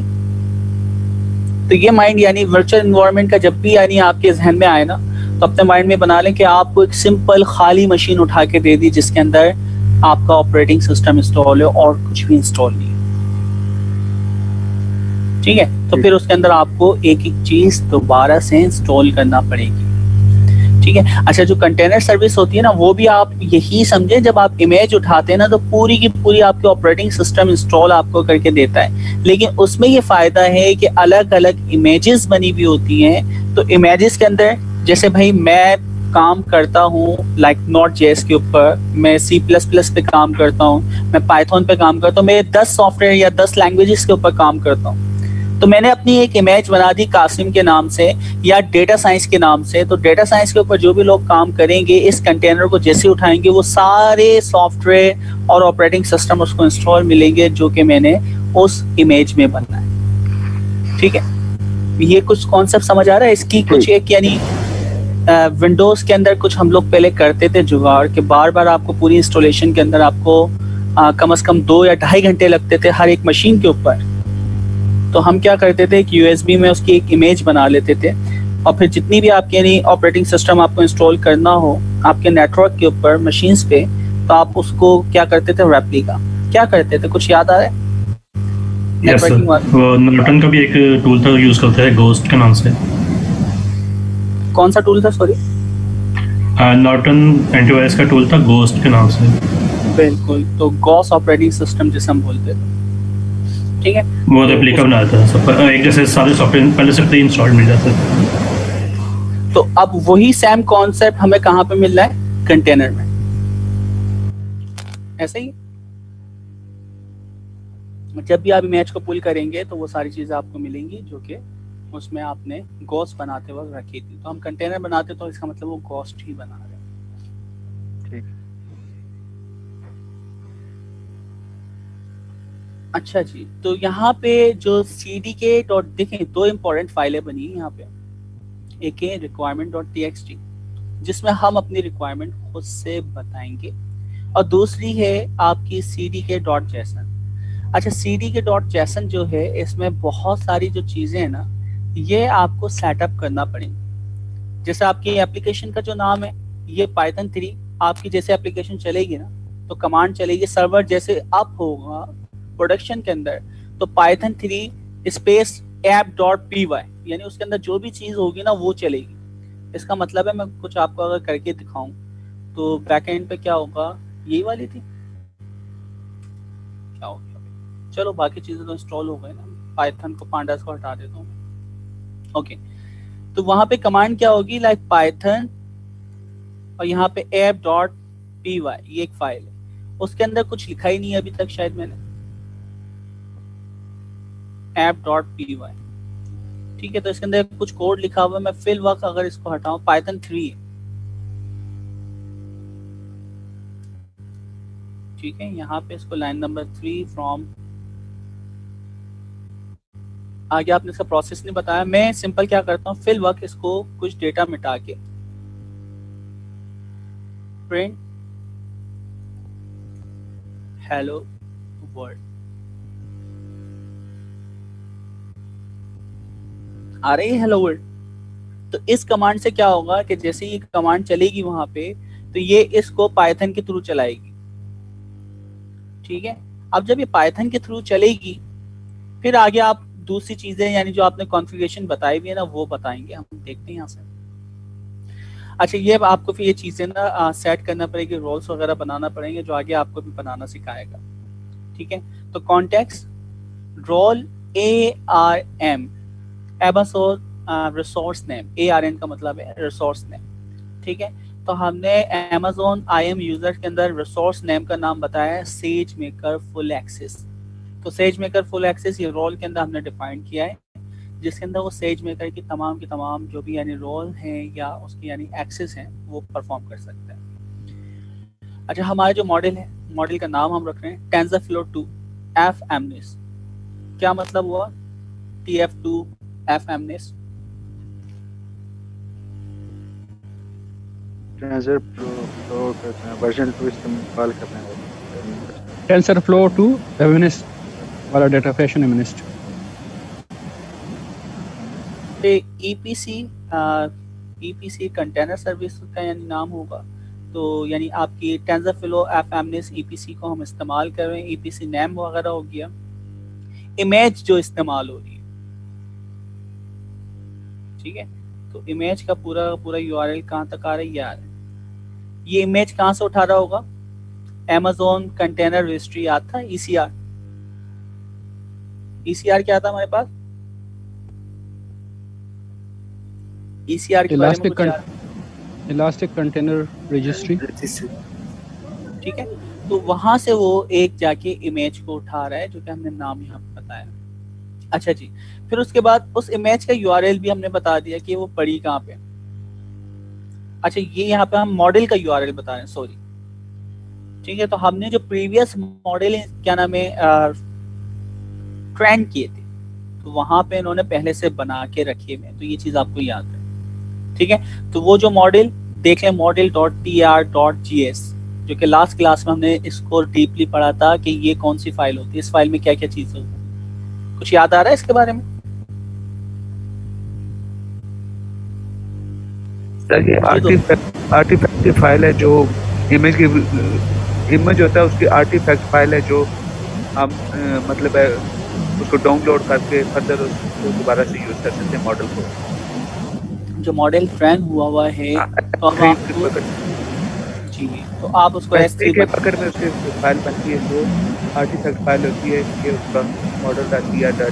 तो ये माइंड यानी वर्चुअल एनवायरनमेंट का जब भी यानी आपके जहन में आए ना, तो अपने माइंड में बना लें कि आपको एक सिंपल खाली मशीन उठा के दे दी जिसके अंदर आपका ऑपरेटिंग सिस्टम इंस्टॉल है और कुछ भी इंस्टॉल नहीं है। ठीक है, तो फिर उसके अंदर आपको एक एक चीज दोबारा से इंस्टॉल करना पड़ेगी। ठीक है, अच्छा जो कंटेनर सर्विस होती है ना, वो भी आप यही समझे, जब आप इमेज उठाते हैं ना तो पूरी की पूरी आपके ऑपरेटिंग सिस्टम इंस्टॉल आपको करके देता है। लेकिन उसमें ये फायदा है कि अलग अलग इमेजेस बनी हुई होती हैं। तो इमेजेस के अंदर जैसे भाई मैं काम करता हूँ लाइक Node.js के ऊपर, मैं C++ पे काम करता हूँ, मैं Python पे काम करता हूँ, मैं 10 सॉफ्टवेयर या 10 लैंग्वेजेस के ऊपर काम करता हूँ। तो मैंने अपनी एक इमेज बना दी कासिम के नाम से या डेटा साइंस के नाम से। तो डेटा साइंस के ऊपर जो भी लोग काम करेंगे इस कंटेनर को जैसे उठाएंगे वो सारे सॉफ्टवेयर और ऑपरेटिंग सिस्टम उसको इंस्टॉल मिलेंगे जो कि मैंने उस इमेज में बनाया। ठीक है, ये कुछ कॉन्सेप्ट समझ आ रहा है इसकी? कुछ एक यानी विंडोज के अंदर कुछ हम लोग पहले करते थे जुगाड़ के बार बार आपको पूरी इंस्टॉलेशन के अंदर आपको कम से कम 2 या 2.5 घंटे लगते थे हर एक मशीन के ऊपर। तो हम क्या करते थे कि यूएसबी में उसकी एक इमेज बना लेते थे और फिर जितनी भी आपके यानी ऑपरेटिंग सिस्टम आपको इंस्टॉल करना हो आपके नेटवर्क के ऊपर मशीन्स पे, तो आप उसको क्या करते थे, रेप्लिका क्या करते थे, कुछ याद आ रहा है? यस सर, वो नॉर्टन का भी एक टूल था यूज करते हैं गोस्ट के नाम से। कौन सा टूल था, सॉरी? नॉर्टन एंटीवायरस का टूल था गोस्ट के नाम से। बिल्कुल, तो गॉस ऑपरेटिंग सिस्टम जिसे हम बोलते थे। ठीक है, वो रेप्लिका बनाया था सब एक जैसे सारे सॉफ्टवेयर पहले से प्री इंस्टॉल्ड मिल जाते थे। तो अब वही सेम कॉन्सेप्ट हमें कहाँ पे मिल रहा है, कंटेनर में। ऐसे ही जब भी आप इमेज को पुल करेंगे तो वो सारी चीजें आपको मिलेंगी जो कि उसमें आपने गोस्ट बनाते वक्त रखी थी। तो हम कंटेनर बनाते तो इसका मतलब वो गोस्ट ही बना रहे हैं। ठीक। अच्छा जी, तो यहाँ पे जो cdk डॉट देखें 2 इंपॉर्टेंट फाइलें बनी यहाँ पे। एक है requirement.txt जिसमें हम अपनी रिक्वायरमेंट खुद से बताएंगे और दूसरी है आपकी cdk.json। अच्छा, cdk.json जो है इसमें बहुत सारी जो चीजें हैं ना ये आपको सेटअप करना पड़ेंगी। जैसे आपकी एप्लीकेशन का जो नाम है ये Python 3, आपकी जैसे एप्लीकेशन चलेगी ना तो कमांड चलेगी, सर्वर जैसे अप होगा प्रोडक्शन के अंदर तो Python 3 स्पेस app.py यानी उसके अंदर जो भी चीज होगी ना वो चलेगी। इसका मतलब है मैं कुछ आपको अगर करके दिखाऊं तो बैकएंड पे क्या होगा, यही वाली थी क्या हो गया, चलो बाकी चीजें तो इंस्टॉल हो गए ना, पाइथन को पांडास को हटा देता हूँ। ओके, तो वहां पे कमांड क्या होगी, लाइक पाइथन और यहाँ पे app.py ये एक फाइल है, उसके अंदर कुछ लिखा ही नहीं है अभी तक शायद मैंने, app.py। ठीक है, तो इसके अंदर कुछ कोड लिखा हुआ है, मैं फिल वक्त अगर इसको हटाऊं Python 3 है। ठीक है, यहाँ पे इसको लाइन नंबर 3 फ्रॉम आगे आपने इसका प्रोसेस नहीं बताया। मैं सिंपल क्या करता हूँ, फिल वक्त इसको कुछ डेटा मिटा के प्रिंट हेलो वर्ल्ड आ रही है हेलो वर्ल्ड। तो इस कमांड से क्या होगा कि जैसे ये कमांड चलेगी वहां पे तो ये इसको पाइथन के थ्रू चलाएगी। ठीक है, अब जब ये पाइथन के थ्रू चलेगी फिर आगे आप दूसरी चीजें यानी जो आपने कॉन्फ़िगरेशन बताई हुई है ना वो बताएंगे, हम देखते हैं यहाँ से। अच्छा, ये आपको फिर ये चीजें ना सेट करना पड़ेगी, रोल्स वगैरह बनाना पड़ेंगे जो आगे आपको भी बनाना सिखाएगा। ठीक है, तो कॉन्टेक्स्ट रोल ARM एबस और रिसोर्स नेम, ARN का मतलब है रिसोर्स नेम। ठीक है, तो हमने Amazon IAM यूजर के अंदर रिसोर्स नेम का नाम बताया है SageMaker फुल एक्सेस। तो SageMaker फुल एक्सेस ये रोल के अंदर हमने डिफाइन किया है, जिसके अंदर वो SageMaker की तमाम जो भी यानी रोल हैं या उसकी यानी एक्सेस हैं वो परफॉर्म कर सकता है। अच्छा, हमारा जो मॉडल है, मॉडल का नाम हम रख रहे हैं TensorFlow 2 F-Amnis। क्या मतलब हुआ TF2 F-Amnis? TensorFlow करते हैं, वर्जन 2 इस्तेमाल करना है। TensorFlow 2 एमनिस्ट वाला data fashion एमनिस्ट। EPC container service का यानी नाम होगा। तो यानी आपकी TensorFlow F-Amnis EPC को हम इस्तेमाल कर रहे हैं, EPC नेम वगैरह हो गया। इमेज जो इस्तेमाल हो रही है, ठीक है, तो इमेज का पूरा URL कहाँ तक आ रहा है यार? ये इमेज कहाँ से उठा रहा होगा? Amazon कंटेनर रजिस्ट्री याद था, ECR क्या था हमारे पास? ECR के बारे में कुछ याद? इलास्टिक कंटेनर रजिस्ट्री, ठीक है। तो वहां से वो एक जाके इमेज को उठा रहा है, जो कि हमने नाम यहाँ बताया। अच्छा जी, फिर उसके बाद उस इमेज का URL भी हमने बता दिया कि वो पड़ी कहाँ पे। अच्छा, ये यहाँ पे हम मॉडल का URL बता रहे हैं, सॉरी, ठीक है। तो हमने जो प्रीवियस मॉडल क्या नाम है ट्रेंड किए थे, तो वहां पे इन्होंने पहले से बना के रखे हुए, तो ये चीज आपको याद है, ठीक है। तो वो जो मॉडल देख लें, model.tr.gs, जो कि लास्ट क्लास में हमने इसको डीपली पढ़ा था कि ये कौन सी फाइल होती है, इस फाइल में क्या क्या चीज होती है। कुछ याद आ रहा है इसके बारे में? सर ये आर्टिफैक्ट की फाइल है, जो इमेज होता है उसकी आर्टिफैक्ट फाइल है, जो हम मतलब है उसको डाउनलोड करके फर्दर उसको दोबारा से यूज कर सकते हैं मॉडल को। जो मॉडल ट्रेन हुआ है तो अब आपको जी, तो आप उसको S3 के पकड़ में उसकी फाइल बनती है, जो आर्टिफैक्ट फाइल होती है, ये उसका model.tr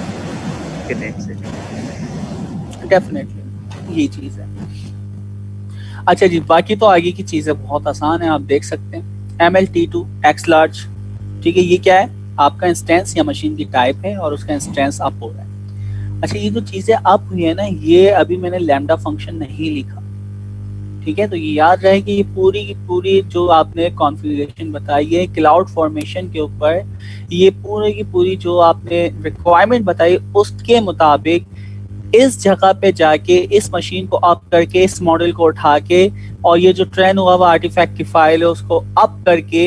के नेम से। डेफिनेटली ये चीज है। अच्छा जी, बाकी तो आगे की चीजें बहुत आसान है, आप देख सकते हैं। MLT2 xlarge, ठीक है, ये क्या है? आपका इंस्टेंस या मशीन की टाइप है और उसका इंस्टेंस अप हो रहा है। अच्छा, ये जो चीजें अप हुई है ना, ये अभी मैंने लैम्डा फंक्शन नहीं लिखा, ठीक है। तो ये याद रहे कि ये पूरी की पूरी जो आपने कॉन्फ़िगरेशन बताई है क्लाउड फॉर्मेशन के ऊपर, ये पूरी की पूरी जो आपने रिक्वायरमेंट बताई उसके मुताबिक इस जगह पे जाके इस मशीन को अप करके इस मॉडल को उठा के और ये जो ट्रेन हुआ हुआ आर्टिफैक्ट की फाइल है उसको अप करके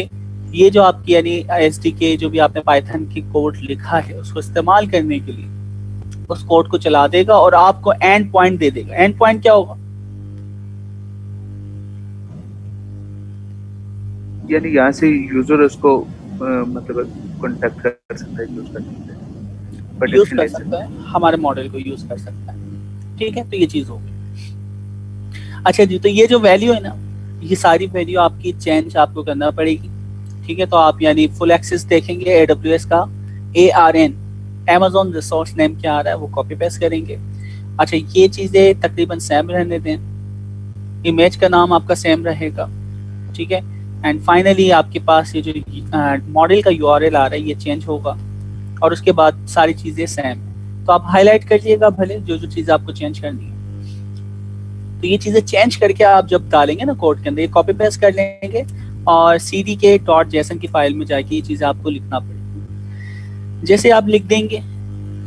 ये जो आपकी यानी SDK जो भी आपने पाइथन की कोड लिखा है उसको इस्तेमाल करने के लिए उस कोड को चला देगा और आपको एंड पॉइंट दे देगा। एंड पॉइंट क्या होगा? यानी यहाँ से यूजर उसको मतलब कांटेक्ट कर सकता है, यूज कर सकता है, हमारे मॉडल को यूज कर सकता है, ठीक है। तो ये चीज होगी। अच्छा जी, तो ये जो वैल्यू है ना, ये सारी वैल्यू आपकी चेंज आपको करना पड़ेगी, ठीक है। तो आप यानी फुल एक्सेस देखेंगे AWS का ARN Amazon रिसोर्स नेम क्या आ रहा है वो कॉपी पेस्ट करेंगे। अच्छा, ये चीजें तकरीबन सेम रहने दें, इमेज का नाम आपका सेम रहेगा, ठीक है। एंड फाइनली आपके पास ये जो मॉडल का URL आ रहा है ये चेंज होगा और उसके बाद सारी चीजें सेम है। तो आप हाईलाइट करिएगा भले जो जो चीज आपको चेंज करनी है। तो ये चीजें चेंज करके आप जब डालेंगे ना कोड के अंदर, ये कॉपी पेस्ट कर लेंगे और cdk.json की फाइल में जाके ये चीजें आपको लिखना पड़ेगी। जैसे आप लिख देंगे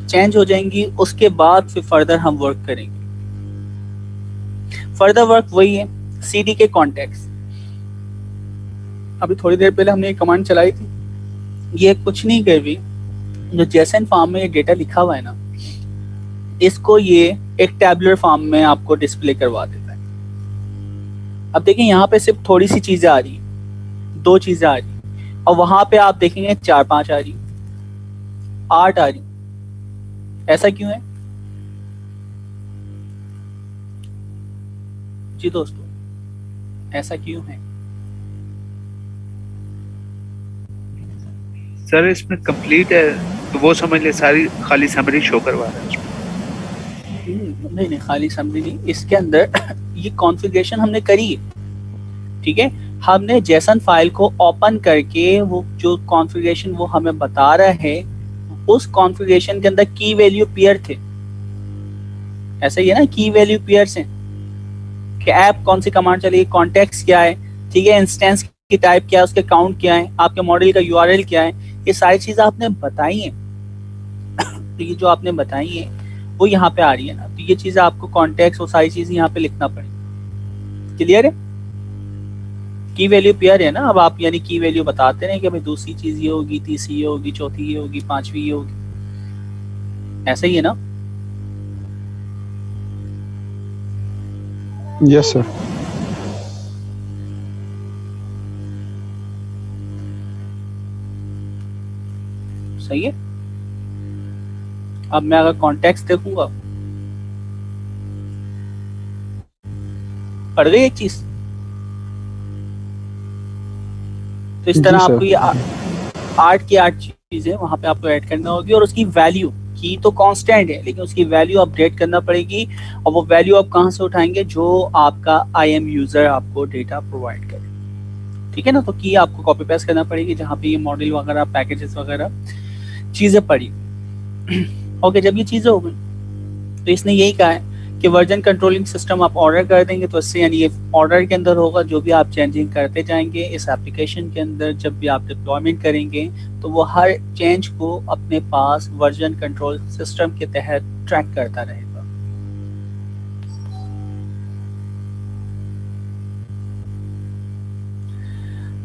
चेंज हो जाएंगी, उसके बाद फिर फर्दर हम वर्क करेंगे। फर्दर वर्क वही है cdk कॉन्टेक्स्ट। अभी थोड़ी देर पहले हमने एक कमांड चलाई थी, ये कुछ नहीं कर रही, जो जेसन फॉर्म में ये डेटा लिखा हुआ है ना, इसको ये एक टैबुलर फॉर्म में आपको डिस्प्ले करवा देता है। अब देखिए यहाँ पे सिर्फ थोड़ी सी चीजें आ रही, 2 चीजें आ रही, और वहां पे आप देखेंगे 4-5 आ रही, 8 आ रही। ऐसा क्यों है जी दोस्तों? ऐसा क्यों है? सर इसमें कंप्लीट है तो वो समझ ले सारी खाली समरी शो करवा रहा है। नहीं खाली समरी नहीं, इसके अंदर ये कॉन्फ़िगरेशन हमने करी है, ठीक है, हमने जेसन फाइल को ओपन करके वो जो कॉन्फ़िगरेशन वो हमें बता रहा है, उस कॉन्फ़िगरेशन के अंदर की वैल्यू पेयर थे, ऐसा ही है ना, की वैल्यू पेयर्स हैं कि ऐप कौन सी कमांड चलेगी, कॉन्टेक्स्ट क्या है, ठीक है, इंस्टेंस की टाइप क्या है, उसके काउंट क्या है, आपके मॉडल का यूआरएल क्या है, ये सारी चीजें आपने बताई हैं। तो ये जो आपने बताई है वो यहाँ पे आ रही है ना, तो ये चीजें आपको कॉन्टेक्स्ट वो सारी चीजें यहाँ पे लिखना पड़ेगी। क्लियर है? की वैल्यू पेयर है ना, अब आप यानी की वैल्यू बताते रहे कि भाई दूसरी चीज ये होगी, तीसरी ये होगी, चौथी ये होगी, पांचवी ये होगी, ऐसा ही है ना? Yes, sir. सही है। अब मैं अगर कॉन्टेक्स्ट देखूंगा, पड़ गई एक चीज। तो इस तरह जी, सर। आपको ये 8 की 8 चीजें वहां पे आपको ऐड करना होगी, और उसकी वैल्यू की तो कांस्टेंट है, लेकिन उसकी वैल्यू अपडेट करना पड़ेगी। और वो वैल्यू आप कहाँ से उठाएंगे? जो आपका IAM यूजर आपको डेटा प्रोवाइड करे, ठीक है ना? तो की आपको कॉपी पेस्ट करना पड़ेगी जहाँ पे ये मॉडल वगैरह, पैकेजेस वगैरह चीजें पड़ी। ओके, जब ये चीजें हो गई तो इसने यही कहा है कि वर्जन कंट्रोलिंग सिस्टम आप ऑर्डर कर देंगे, तो इससे यानी ये ऑर्डर के अंदर होगा, जो भी आप चेंजिंग करते जाएंगे इस एप्लीकेशन के अंदर, जब भी आप डिप्लॉयमेंट करेंगे तो वो हर चेंज को अपने पास वर्जन कंट्रोल सिस्टम के तहत ट्रैक करता रहेगा।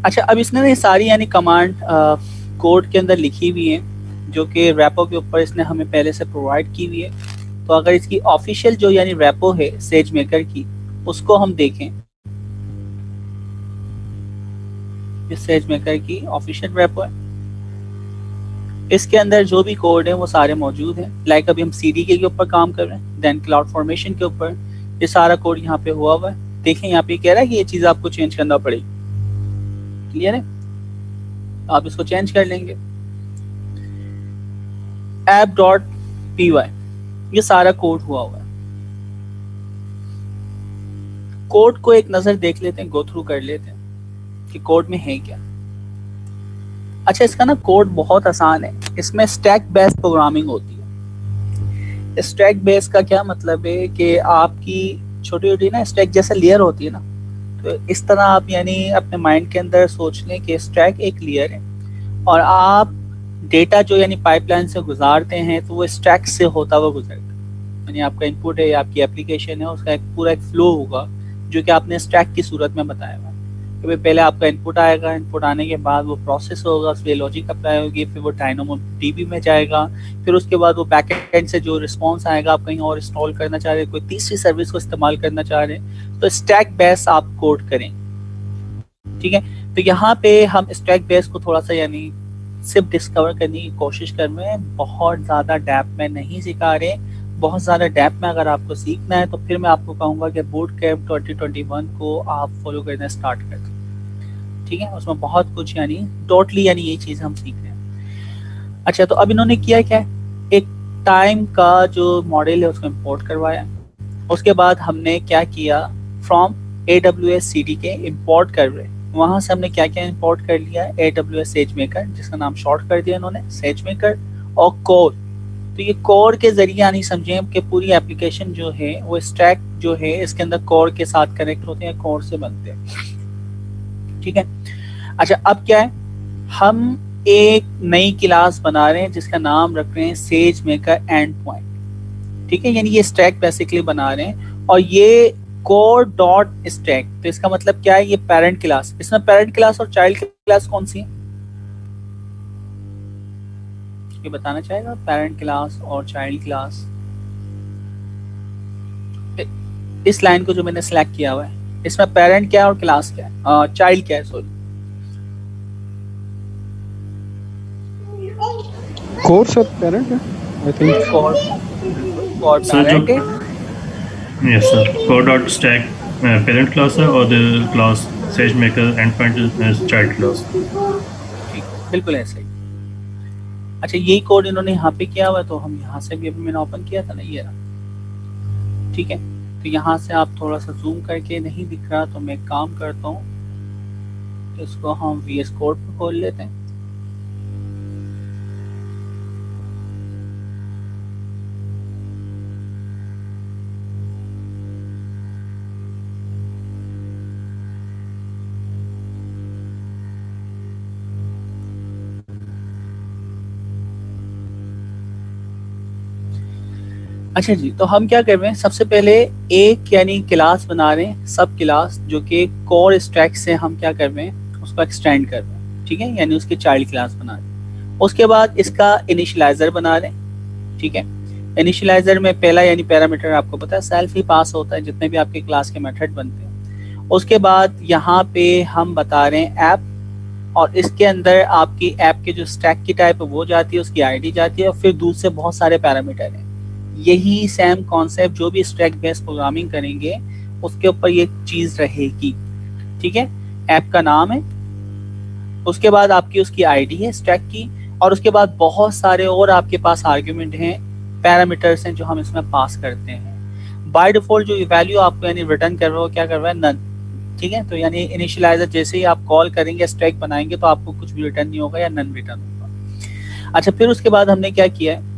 अच्छा, अब इसने ये सारी यानी कमांड कोड के अंदर लिखी हुई है, जो कि रैपो के ऊपर इसने हमें पहले से प्रोवाइड की हुई है। तो अगर इसकी ऑफिशियल जो यानी रैपो है सेजमेकर की, उसको हम देखें, इस सेजमेकर की ऑफिशियल रैपो है, इसके अंदर जो भी कोड है वो सारे मौजूद हैं। लाइक अभी हम CDK के ऊपर काम कर रहे हैं, देन क्लाउड फॉर्मेशन के ऊपर ये सारा कोड यहाँ पे हुआ हुआ है। देखें यहाँ पे कह रहा है कि ये चीज आपको चेंज करना पड़ेगी। क्लियर है? आप इसको चेंज कर लेंगे। app.py ये सारा कोड हुआ हुआ है। कोड को एक नजर देख लेते हैं, गो थ्रू कर लेते हैं कि कोड में है क्या। अच्छा, इसका ना कोड बहुत आसान है, इसमें स्टैक बेस्ड प्रोग्रामिंग होती है। स्टैक बेस्ड का क्या मतलब है कि आपकी छोटी छोटी ना स्टैक जैसे लेयर होती है ना, तो इस तरह आप यानी अपने माइंड के अंदर सोच लें कि स्टैक एक लेयर है, और आप डेटा जो यानी पाइपलाइन से गुजारते हैं तो वो स्टैक से होता हुआ गुजरता है। यानी आपका इनपुट है या आपकी एप्लीकेशन है, उसका एक पूरा एक फ्लो होगा जो कि आपने स्टैक की सूरत में बताया हुआ है कि भाई पहले आपका इनपुट आएगा, इनपुट आने के बाद वो प्रोसेस होगा, उस पर लॉजिक अप्लाई होगी, फिर वो DynamoDB में जाएगा, फिर उसके बाद वो बैकएंड से जो रिस्पॉन्स आएगा, आप कहीं और इंस्टॉल करना चाह रहे हैं, कोई तीसरी सर्विस को इस्तेमाल करना चाह रहे हैं, तो स्टैक बेस आप कोड करें। ठीक है, तो यहाँ पे हम स्टैक बेस को थोड़ा सा यानी सिर्फ डिस्कवर करने की कोशिश कर रहे हैं, बहुत ज़्यादा डेप्थ में नहीं सिखा रहे। बहुत ज़्यादा डेप्थ में अगर आपको सीखना है तो फिर मैं आपको कहूँगा कि बूट कैंप 2021 को आप फॉलो करना स्टार्ट कर दें। ठीक है, उसमें बहुत कुछ यानी टोटली यानी ये चीज़ हम सीख रहे हैं। अच्छा, तो अब इन्होंने किया क्या, एक टाइम का जो मॉडल है उसको इम्पोर्ट करवाया। उसके बाद हमने क्या किया, फ्रॉम AWS CDK इम्पोर्ट कर रहे, वहां से हमने क्या क्या इंपोर्ट कर लिया, AWS SageMaker जिसका नाम शॉर्ट कर दिया इन्होंने SageMaker, और कोर। तो ये कोर के जरिए यानी समझें कि पूरी एप्लीकेशन जो है वो स्टैक जो है इसके अंदर कोर के साथ कनेक्ट होते हैं, कोर से बनते हैं। ठीक है, अच्छा अब क्या है, हम एक नई क्लास बना रहे हैं जिसका नाम रख रहे हैं SageMaker Endpoint। ठीक है, यानी ये स्टैक बेसिकली बना रहे हैं, और ये core.stack, तो इसका मतलब क्या है, ये पेरेंट क्लास। इसमें पेरेंट क्लास और चाइल्ड क्लास कौन सी है, ये बताना चाहेगा? पेरेंट क्लास और चाइल्ड क्लास, इस लाइन को जो मैंने सिलेक्ट किया हुआ है, इसमें पेरेंट क्या है और क्लास क्या है, चाइल्ड क्या है, सॉरी। कोर सर पेरेंट है, आई थिंक। कोर पेरेंट है, Yes, sir. Core.stack parent class है, और the class SageMaker Endpoint is child class. बिल्कुल ऐसे ही। अच्छा, यही कोड इन्होंने यहाँ पे किया हुआ है, तो हम यहाँ से भी अभी मैंने ओपन किया था ना, ये रहा। ठीक है, तो यहाँ से आप थोड़ा सा जूम करके, नहीं दिख रहा तो मैं काम करता हूँ, इसको हम VS कोड पे खोल लेते हैं। अच्छा जी, तो हम क्या कर रहे हैं, सबसे पहले एक यानी क्लास बना रहे हैं, सब क्लास, जो कि कोर स्टैक से हम क्या कर रहे हैं, उसको एक्सटेंड कर रहे हैं, ठीक है, यानी उसकी चाइल्ड क्लास बना रहे हैं। उसके बाद इसका इनिशियलाइजर बना रहे हैं, ठीक है। इनिशियलाइजर में पहला यानी पैरामीटर आपको पता है सेल्फ ही पास होता है जितने भी आपके क्लास के मेथड बनते हैं। उसके बाद यहाँ पे हम बता रहे हैं ऐप, और इसके अंदर आपकी ऐप के जो स्टैक की टाइप है वो जाती है, उसकी आईडी जाती है, और फिर दूसरे बहुत सारे पैरामीटर हैं। यही सेम कॉन्सेप्ट जो भी स्टैक बेस्ड प्रोग्रामिंग करेंगे उसके ऊपर ये चीज रहेगी, ठीक है। ऐप का नाम है, उसके बाद आपकी उसकी आईडी है स्टैक की, और उसके बाद बहुत सारे और आपके पास आर्ग्यूमेंट हैं, पैरामीटर्स हैं जो हम इसमें पास करते हैं। बाय डिफॉल्ट जो वैल्यू आपको यानी रिटर्न कर रहा हो, क्या कर रहा है, नन, ठीक है। तो यानी इनिशियलाइजर जैसे ही आप कॉल करेंगे, स्टैक बनाएंगे, तो आपको कुछ भी रिटर्न नहीं होगा या नन रिटर्न होगा। अच्छा, फिर उसके बाद हमने क्या किया है,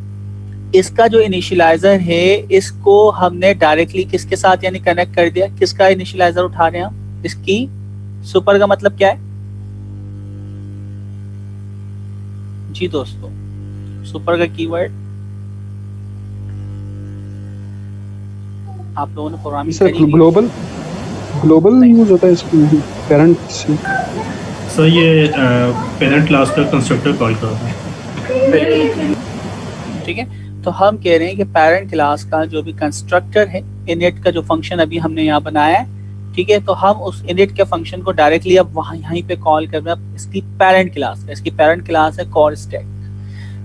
इसका जो इनिशियलाइजर है इसको हमने डायरेक्टली किसके साथ यानी कनेक्ट कर दिया। किसका इनिशियलाइजर उठा रहे हैं हम, इसकी सुपर का मतलब क्या है जी दोस्तों, सुपर का कीवर्ड आप लोगों ने प्रोग्रामिंग सर करी हुई है। ग्लोबल यूज होता है इसमें पेरेंट से। सर ये पेरेंट क्लास का कंस्ट्रक्टर कॉल कर रहा है। ठीक है, तो हम कह रहे हैं कि पेरेंट क्लास का जो भी कंस्ट्रक्टर है, इनिट का जो फंक्शन अभी हमने यहाँ बनाया है, ठीक है, तो हम उस इनिट के फंक्शन को डायरेक्टली अब वहाँ यहीं पे कॉल कर रहे हैं इसकी पेरेंट क्लास का। इसकी पेरेंट क्लास है कोर स्टैक,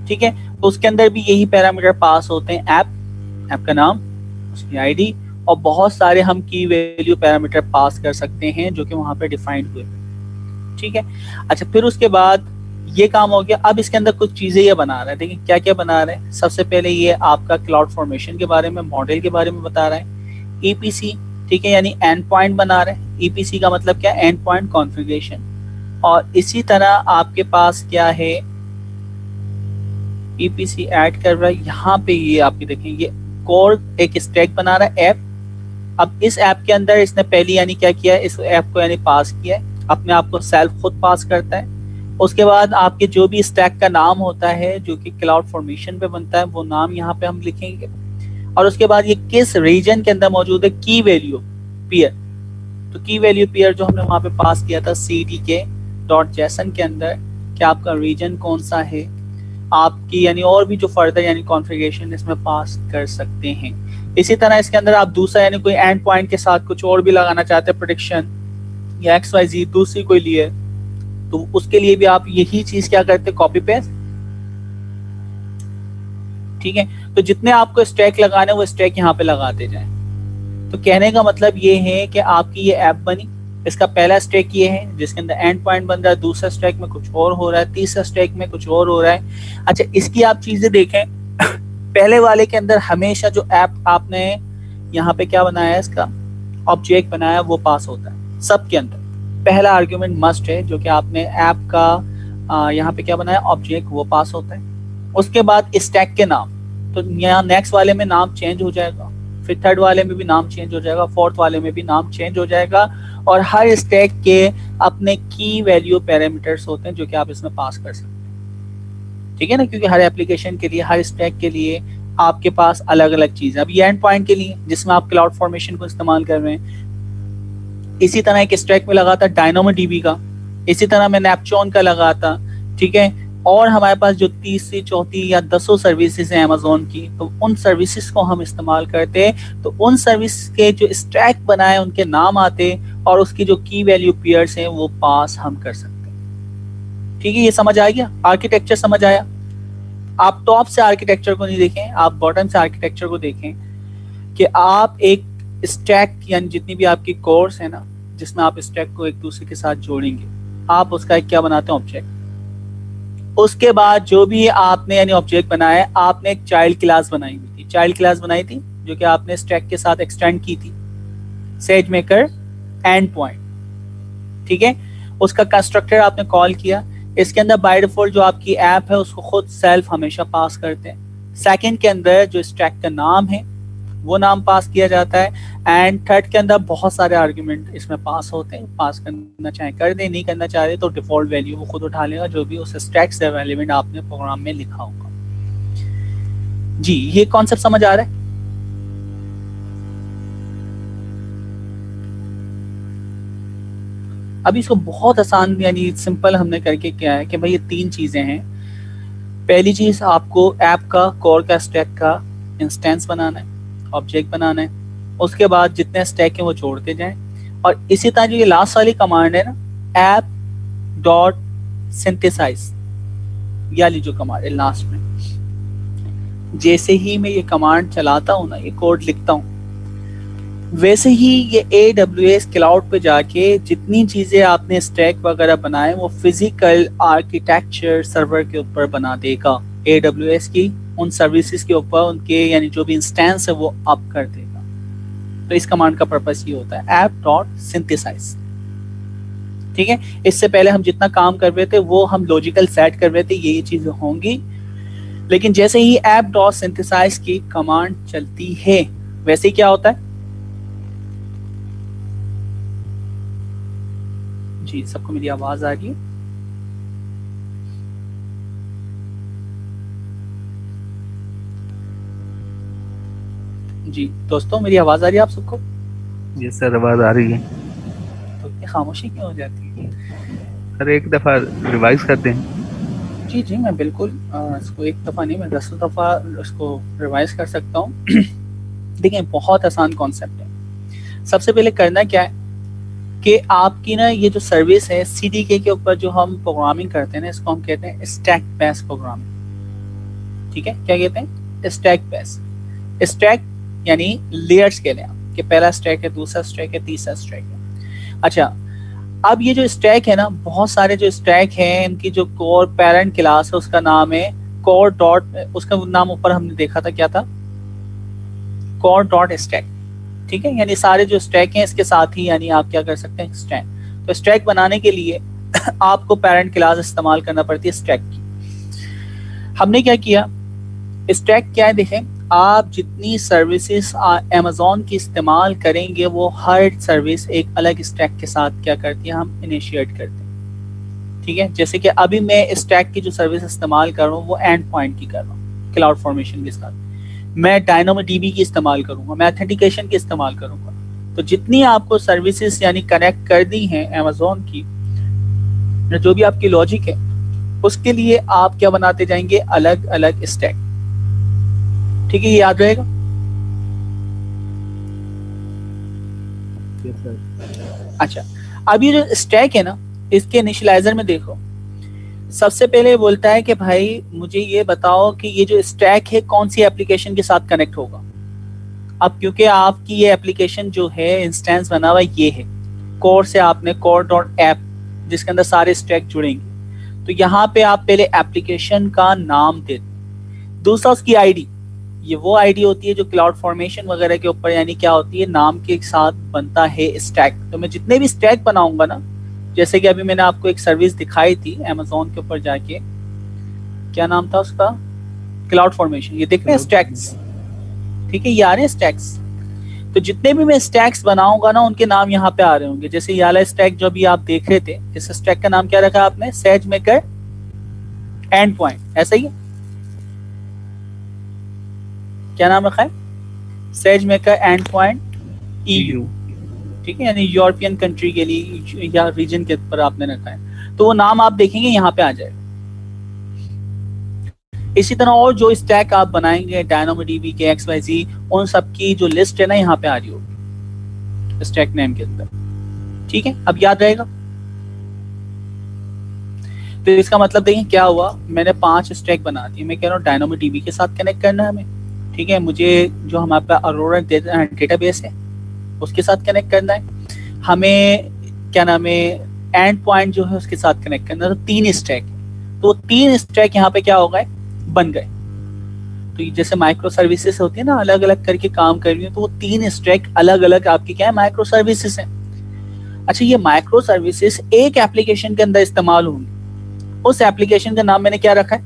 ठीक है। तो उसके अंदर भी यही पैरामीटर पास होते हैं, ऐप का नाम, उसकी आईडी, और बहुत सारे हम की वैल्यू पैरामीटर पास कर सकते हैं जो कि वहाँ पे डिफाइंड हुए, ठीक है। अच्छा, फिर उसके बाद ये काम हो गया। अब इसके अंदर कुछ चीजें ये बना रहा है, देखिए क्या क्या बना रहा है। सबसे पहले ये आपका क्लाउड फॉर्मेशन के बारे में, मॉडल के बारे में बता रहा है। ईपीसी, ठीक है, यानी एंड पॉइंट बना रहा है। ईपीसी का मतलब क्या, एंड पॉइंट कॉन्फ़िगरेशन। और इसी तरह आपके पास क्या है, ईपीसी ऐड कर रहा है यहाँ पे, ये आपकी देखें, ये कोर एक स्टैक बना रहा है ऐप। अब इस ऐप के अंदर इसने पहली यानी क्या किया है, इस ऐप को यानी पास किया है, अपने आप को सेल्फ खुद पास करता है। उसके बाद आपके जो भी स्टैक का नाम होता है जो कि क्लाउड फॉर्मेशन पे बनता है, वो नाम यहाँ पे हम लिखेंगे। और उसके बाद ये किस रीजन के अंदर मौजूद है, की वैल्यू पेयर। तो की वैल्यू पेयर जो हमने वहां पे पास किया था cdk.json के अंदर, कि आपका रीजन कौन सा है, आपकी यानी और भी जो फर्दर यानी कॉन्फ़िगरेशन इसमें पास कर सकते हैं। इसी तरह इसके अंदर आप दूसरा यानी कोई एंड पॉइंट के साथ कुछ और भी लगाना चाहते हैं, प्रेडिक्शन या XYZ दूसरी कोई लिए, तो उसके लिए भी आप यही चीज क्या करते, कॉपी पेस्ट, ठीक है। तो जितने आपको स्टैक लगाने वो स्टैक यहाँ पे लगाते जाएं। तो कहने का मतलब ये है कि आपकी ये ऐप बनी, इसका पहला स्टैक ये है जिसके अंदर एंड पॉइंट बन रहा है, दूसरा स्टैक में कुछ और हो रहा है, तीसरा स्टैक में कुछ और हो रहा है। अच्छा, इसकी आप चीजें देखें, पहले वाले के अंदर हमेशा जो ऐप आपने यहाँ पे क्या बनाया है, इसका ऑब्जेक्ट बनाया, वो पास होता है सबके अंदर। पहला आर्ग्यूमेंट मस्ट है जो कि आपने ऐप का यहाँ पे क्या बनाया, ऑब्जेक्ट, वो पास होता है। उसके बाद स्टैक के नाम, तो यहाँ नेक्स्ट वाले में नाम चेंज हो जाएगा, फिर थर्ड वाले में भी नाम चेंज हो जाएगा, फोर्थ वाले में भी नाम चेंज हो जाएगा। और हर स्टैक के अपने की वैल्यू पैरामीटर्स होते हैं जो कि आप इसमें पास कर सकते हैं, ठीक है ना, क्योंकि हर एप्लीकेशन के लिए, हर स्टैक के लिए आपके पास अलग अलग चीज है। अब ये एंड पॉइंट के लिए जिसमें आप क्लाउड फॉर्मेशन को इस्तेमाल कर रहे हैं, इसी तरह एक स्टैक में लगा था डायनामोडीबी का, इसी तरह मैं नैपचॉन का लगा था, ठीक है। और हमारे पास जो तीसरी, चौथी या 10 सर्विसेज हैं अमेज़न की, तो उन सर्विसेज को हम इस्तेमाल करते हैं। तो उन सर्विस के जो स्टैक बनाए उनके नाम आते, और उसकी जो की वैल्यू पेयर्स हैं वो पास हम कर सकते हैं, ठीक है। ये समझ आ गया, आर्किटेक्चर समझ आया। आप टॉप से आर्किटेक्चर को नहीं देखें, आप बॉटम से आर्किटेक्चर को देखें, कि आप एक स्टैक यानी जितनी भी आपकी कोर्स है ना, जिसमें आप स्टैक को एक दूसरे के साथ जोड़ेंगे, आप उसका एक क्या बनाते हैं, ऑब्जेक्ट। उसके बाद जो भी आपने यानी ऑब्जेक्ट बनाया है, आपने एक चाइल्ड क्लास बनाई हुई थी, चाइल्ड क्लास बनाई थी जो कि आपने स्टैक के साथ एक्सटेंड की थी, सेज मेकर एंड पॉइंट, ठीक है। उसका कंस्ट्रक्टर आपने कॉल किया, इसके अंदर बाय डिफॉल्ट जो आपकी ऐप है उसको खुद सेल्फ हमेशा पास करते हैं। सेकंड के अंदर जो स्टैक का नाम है वो नाम पास किया जाता है, एंड थर्ड के अंदर बहुत सारे आर्गुमेंट इसमें पास होते हैं। पास करना चाहे कर दे, नहीं करना चाह रहे तो डिफॉल्ट वैल्यू वो खुद उठा लेगा जो भी उस स्टैक से एलिमेंट आपने प्रोग्राम में लिखा होगा। जी, ये कॉन्सेप्ट समझ आ रहा है? अभी इसको बहुत आसान यानी सिंपल हमने करके क्या है कि भाई ये तीन चीजें हैं। पहली चीज, आपको ऐप का कोर का स्टैक का इंस्टेंस बनाना है, ऑब्जेक्ट बनाना है। उसके बाद जितने स्टैक हैं वो जोड़ते जाएं, और इसी तरह जो ये लास्ट वाली कमांड है ना, ऐप डॉट सिंथेसाइज, वाली जो कमांड है लास्ट में, जैसे ही मैं ये कमांड चलाता हूँ ना, ये कोड लिखता हूँ, वैसे ही ये AWS क्लाउड पे जाके जितनी चीजें आपने स्टैक वगैरह बनाए वो फिजिकल आर्किटेक्चर सर्वर के ऊपर बना देगा। AWS की उन सर्विसेज के ऊपर उनके यानी जो भी इंस्टेंस है वो अप कर देगा। तो इस कमांड का पर्पस ये होता है ऐप डॉट सिंथेसाइज। ठीक है, इससे पहले हम जितना काम कर रहे थे वो हम लॉजिकल सेट कर रहे थे, ये चीजें होंगी, लेकिन जैसे ही ऐप डॉट सिंथेसाइज की कमांड चलती है वैसे ही क्या होता है। जी, सबको मेरी आवाज आ रही है? जी दोस्तों, मेरी आवाज आ रही है आप सबको? जी सर, आवाज आ रही है। तो ये खामोशी क्यों हो जाती है? सर एक दफा रिवाइज करते हैं। जी जी, मैं बिल्कुल इसको एक दफा नहीं, मैं 10 दफा इसको रिवाइज कर सकता हूँ। देखिए, बहुत आसान कॉन्सेप्ट है। सबसे पहले करना क्या है कि आपकी ना ये जो सर्विस है CDK के ऊपर जो हम प्रोग्रामिंग करते हैं ना, इसको हम कहते हैं स्टैक बेस्ड प्रोग्रामिंग। ठीक है, क्या कहते हैं? Stack based. स्टैक यानी लेयर्स के लिए कि पहला स्टैक है, दूसरा स्टैक है, तीसरा स्टैक है। अच्छा, अब ये जो स्टैक है ना, बहुत सारे जो स्टैक हैं इनकी जो कोर पेरेंट क्लास है उसका नाम है कोर डॉट, उसका नाम ऊपर हमने देखा था क्या था, कोर डॉट स्टैक। ठीक है, यानी सारे जो स्टैक हैं इसके साथ ही यानी आप क्या कर सकते हैं, स्टैक। तो स्टैक बनाने के लिए आपको पेरेंट क्लास इस्तेमाल करना पड़ती है स्टैक की। हमने क्या किया, स्टैक क्या है देखें, आप जितनी सर्विसेज अमेज़न की इस्तेमाल करेंगे वो हर सर्विस एक अलग स्टैक के साथ क्या करती है, हम इनिशिएट करते हैं। ठीक है, जैसे कि अभी मैं स्टैक की जो सर्विस इस्तेमाल कर रहा हूँ वो एंड पॉइंट की कर रहा हूँ क्लाउड फॉर्मेशन के साथ। मैं DynamoDB की इस्तेमाल करूंगा, मैं ऑथेंटिकेशन की इस्तेमाल करूंगा। तो जितनी आपको सर्विसेज यानी कनेक्ट कर दी हैं अमेज़न की, जो भी आपकी लॉजिक है उसके लिए आप क्या बनाते जाएंगे, अलग अलग स्टैक। ठीक है, ये याद रहेगा? Yes sir. अच्छा, अब ये जो स्टैक है ना, इसके इनिशियलाइजर में देखो, सबसे पहले बोलता है कि भाई मुझे ये बताओ कि ये जो स्टैक है कौन सी एप्लीकेशन के साथ कनेक्ट होगा। अब क्योंकि आपकी ये एप्लीकेशन जो है इंस्टेंस बना हुआ ये है, कोर से आपने कोर डॉट ऐप जिसके अंदर सारे स्टैक जुड़ेंगे, तो यहाँ पे आप पहले एप्लीकेशन का नाम दे दें। दूसरा उसकी आईडी, ये वो आईडी होती है जो क्लाउड फॉर्मेशन वगैरह के ऊपर यानी क्या होती है, नाम के साथ बनता है स्टैक। तो मैं जितने भी स्टैक बनाऊंगा ना, जैसे कि अभी मैंने आपको एक सर्विस दिखाई थी अमेज़न के ऊपर जाके, क्या नाम था उसका, क्लाउड फॉर्मेशन, ये देख रहे हैं स्टैक्स। ठीक है, ये आ रहे हैं स्टैक्स। तो जितने भी मैं स्टैक्स बनाऊंगा ना उनके नाम यहाँ पे आ रहे होंगे। जैसे ये वाला स्टैक जो अभी आप देख रहे थे, इस स्टैक का नाम क्या रखा आपने, SageMaker एंड पॉइंट, ऐसा ही है, क्या नाम रखा है, SageMaker एंड पॉइंट EU। ठीक है, यानी यूरोपियन कंट्री के लिए या रीजन के ऊपर आपने रखा है, तो वो नाम आप देखेंगे यहाँ पे आ जाएगा। इसी तरह और जो स्टैक आप बनाएंगे DynamoDB के XYZ, उन सब की जो लिस्ट है ना यहाँ पे आ रही होगी स्टैक नेम के अंदर। ठीक है, अब याद रहेगा? तो इसका मतलब देखिए क्या हुआ, मैंने 5 स्टैक बना दिए। मैं कह रहा हूँ DynamoDB के साथ कनेक्ट करना है हमें। ठीक है, मुझे जो हमारे पास अरोरा डेटाबेस है उसके साथ कनेक्ट करना है, हमें क्या नाम है, एंड पॉइंट जो है उसके साथ कनेक्ट करना है। तो 3 स्टैक, तो 3 स्टैक यहाँ पे क्या हो गए, बन गए। तो जैसे माइक्रो सर्विसेज होती है ना, अलग अलग करके काम कर रही है, तो वो 3 स्टैक अलग अलग आपकी क्या है, माइक्रो सर्विसेज हैं। अच्छा, ये माइक्रो सर्विसेज एक एप्लीकेशन के अंदर इस्तेमाल होंगी। उस एप्लीकेशन का नाम मैंने क्या रखा है,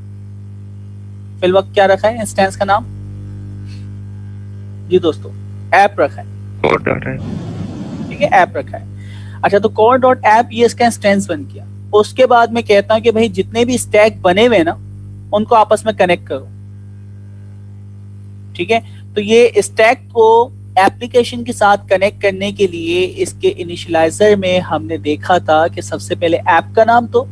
फिलवक्त क्या रखा है, इंस्टेंस का नाम जी दोस्तों ऐप रखा है, कोड डॉट है। ठीक है, ऐप रखा है। अच्छा, तो कोर डॉट ऐप ये इसका इंस्टेंस बन गया। उसके बाद मैं कहता हूं कि भाई जितने भी स्टैक बने हुए ना उनको आपस में कनेक्ट करो। ठीक है, तो ये स्टैक को एप्लीकेशन के साथ कनेक्ट करने के लिए इसके इनिशियलाइजर में हमने देखा था कि सबसे पहले ऐप का नाम दो,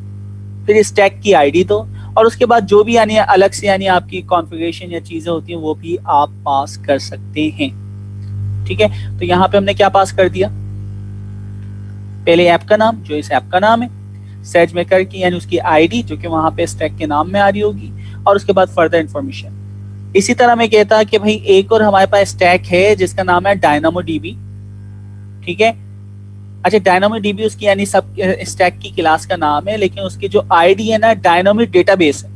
फिर स्टैक की आईडी दो, और उसके बाद जो भी यानी अलग से यानी आपकी कॉन्फ़िगरेशन या चीजें होती हैं वो भी आप पास कर सकते हैं। ठीक है, तो यहाँ पे हमने क्या पास कर दिया, पहले ऐप का नाम जो इस ऐप का नाम है, सेजमेकर की यानी उसकी आईडी जो कि वहां पे स्टैक के नाम में आ रही होगी, और उसके बाद फर्दर इंफॉर्मेशन। इसी तरह मैं कहता कि भाई एक और हमारे पास स्टैक है जिसका नाम है डायनामो डीबी। ठीक है, अच्छा डायनामो डीबी उसकी यानी सब स्टैक की क्लास का नाम है, लेकिन उसकी जो आईडी है ना डायनामिक डेटाबेस है।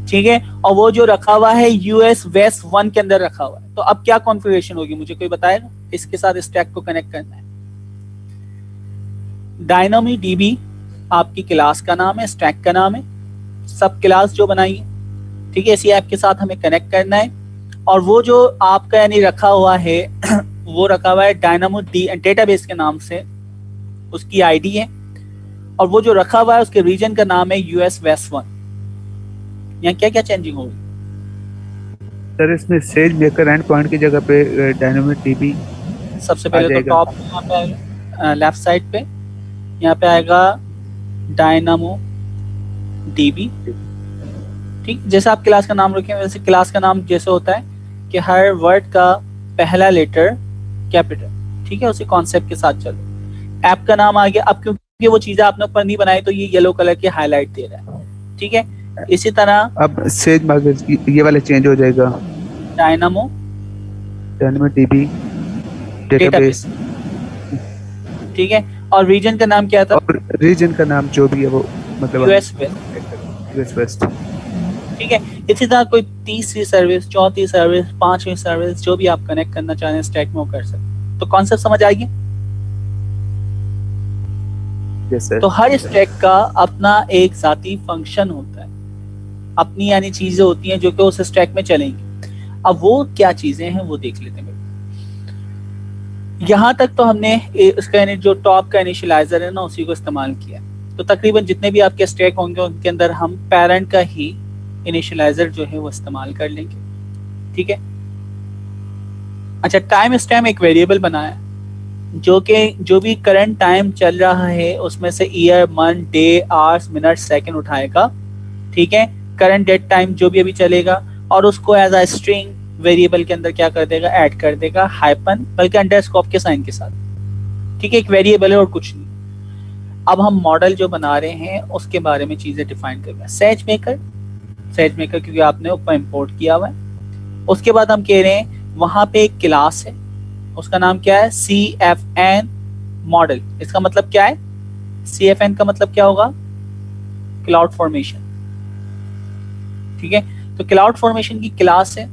ठीक है, और वो जो रखा हुआ है यूएस वेस्ट 1 के अंदर रखा हुआ है। तो अब क्या कॉन्फ़िगरेशन होगी, मुझे कोई बताएगा, इसके साथ स्टैक को कनेक्ट करना है। डायनामिक डीबी आपकी क्लास का नाम है, स्टैक का नाम है, सब क्लास जो बनाई है। ठीक है, इसी ऐप के साथ हमें कनेक्ट करना है, और वो जो आपका यानी रखा हुआ है वो रखा हुआ है डायनामो डेटाबेस के नाम से, उसकी आईडी है, और वो जो रखा हुआ है उसके रीजन का नाम है यूएस वेस्ट 1। यहाँ क्या क्या चेंजिंग होगी सर? इसमें सेज मेकर एंड पॉइंट की जगह पे डायनामिक डीबी सबसे पहले तो टॉप यहाँ पे आएगा, लेफ्ट साइड पे यहाँ पे आएगा डायनामो डीबी। ठीक, जैसे आप क्लास का नाम रखें वैसे क्लास का नाम जैसे होता है कि हर वर्ड का पहला लेटर कैपिटल। ठीक है, उसी कॉन्सेप्ट के साथ चलो। ऐप का नाम आ गया, अब क्योंकि वो चीजें आपने ऊपर नहीं बनाई तो ये येलो कलर की हाईलाइट दे रहा है। ठीक है, इसी तरह अब सेज मार्केट ये वाला चेंज हो जाएगा, डायनामो डीबी डेटाबेस। ठीक है, और रीजन का नाम क्या था, और रीजन का नाम जो भी है वो मतलब यूएस वेस्ट। US waste. ठीक है, इसी तरह कोई तीसरी सर्विस, चौथी सर्विस, पांचवी सर्विस जो भी आप कनेक्ट करना चाहें स्टैक में वो कर सकते। तो कॉन्सेप्ट समझ आ गया? Yes sir. तो हर स्टैक का अपना एक जाती फंक्शन होता है, अपनी यानी चीजें होती हैं जो कि उस स्टैक में चलेंगी। अब वो क्या चीजें हैं वो देख लेते हैं। यहाँ तक तो हमने इसका यानी जो टॉप का इनिशियलाइजर है ना उसी को इस्तेमाल किया। तो तकरीबन जितने भी आपके स्टैक होंगे उनके अंदर हम पेरेंट का ही इनिशियलाइजर जो है वो इस्तेमाल कर लेंगे। ठीक है, अच्छा टाइम स्टैम्प एक वेरिएबल बनाया जो कि जो भी करंट टाइम चल रहा है उसमें से year, month, day, hours, minute, second उठाएगा। ठीक है, करंट डेट टाइम जो भी अभी चलेगा, और उसको एज अ स्ट्रिंग वेरिएबल के अंदर क्या कर देगा, ऐड कर देगा हाइपन बल्कि अंडरस्कोर के साइन के साथ। ठीक है, एक वेरिएबल है और कुछ नहीं। अब हम मॉडल जो बना रहे हैं उसके बारे में चीजें डिफाइन कर रहे हैं। सेज मेकर क्योंकि आपने ऊपर इंपोर्ट किया हुआ है। उसके बाद हम कह रहे हैं वहां पे एक क्लास है, उसका नाम क्या है, CFN मॉडल। इसका मतलब क्या है, CFN का मतलब क्या होगा, क्लाउड फॉर्मेशन। ठीक है, तो क्लाउड फॉर्मेशन की क्लास है।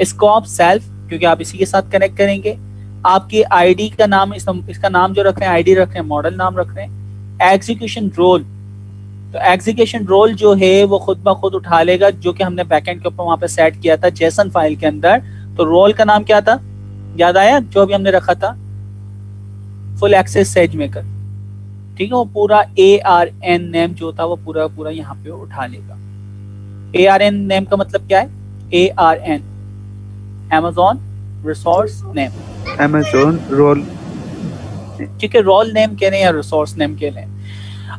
स्कोप सेल्फ क्योंकि आप इसी के साथ कनेक्ट करेंगे। आपकी आईडी का नाम, इसका नाम जो रख रहे हैं आईडी रख रहे हैं, मॉडल नाम रख रहे हैं। एग्जीक्यूशन रोल, तो एग्जीक्यूशन रोल जो है वो खुद ब खुद उठा लेगा जो कि हमने बैकएंड के ऊपर वहां पे सेट किया था जेसन फाइल के अंदर। तो रोल का नाम क्या था, याद आया, जो भी हमने रखा था, फुल एक्सेस सेज मेकर। ठीक है, वो पूरा ARN नेम जो था वो पूरा पूरा यहाँ पे उठा लेगा। ARN नेम का मतलब क्या है, ARN Amazon resource name, Amazon role. ठीक है, रोल नेम कह रहे हैं या रिसोर्स नेम कह रहे हैं।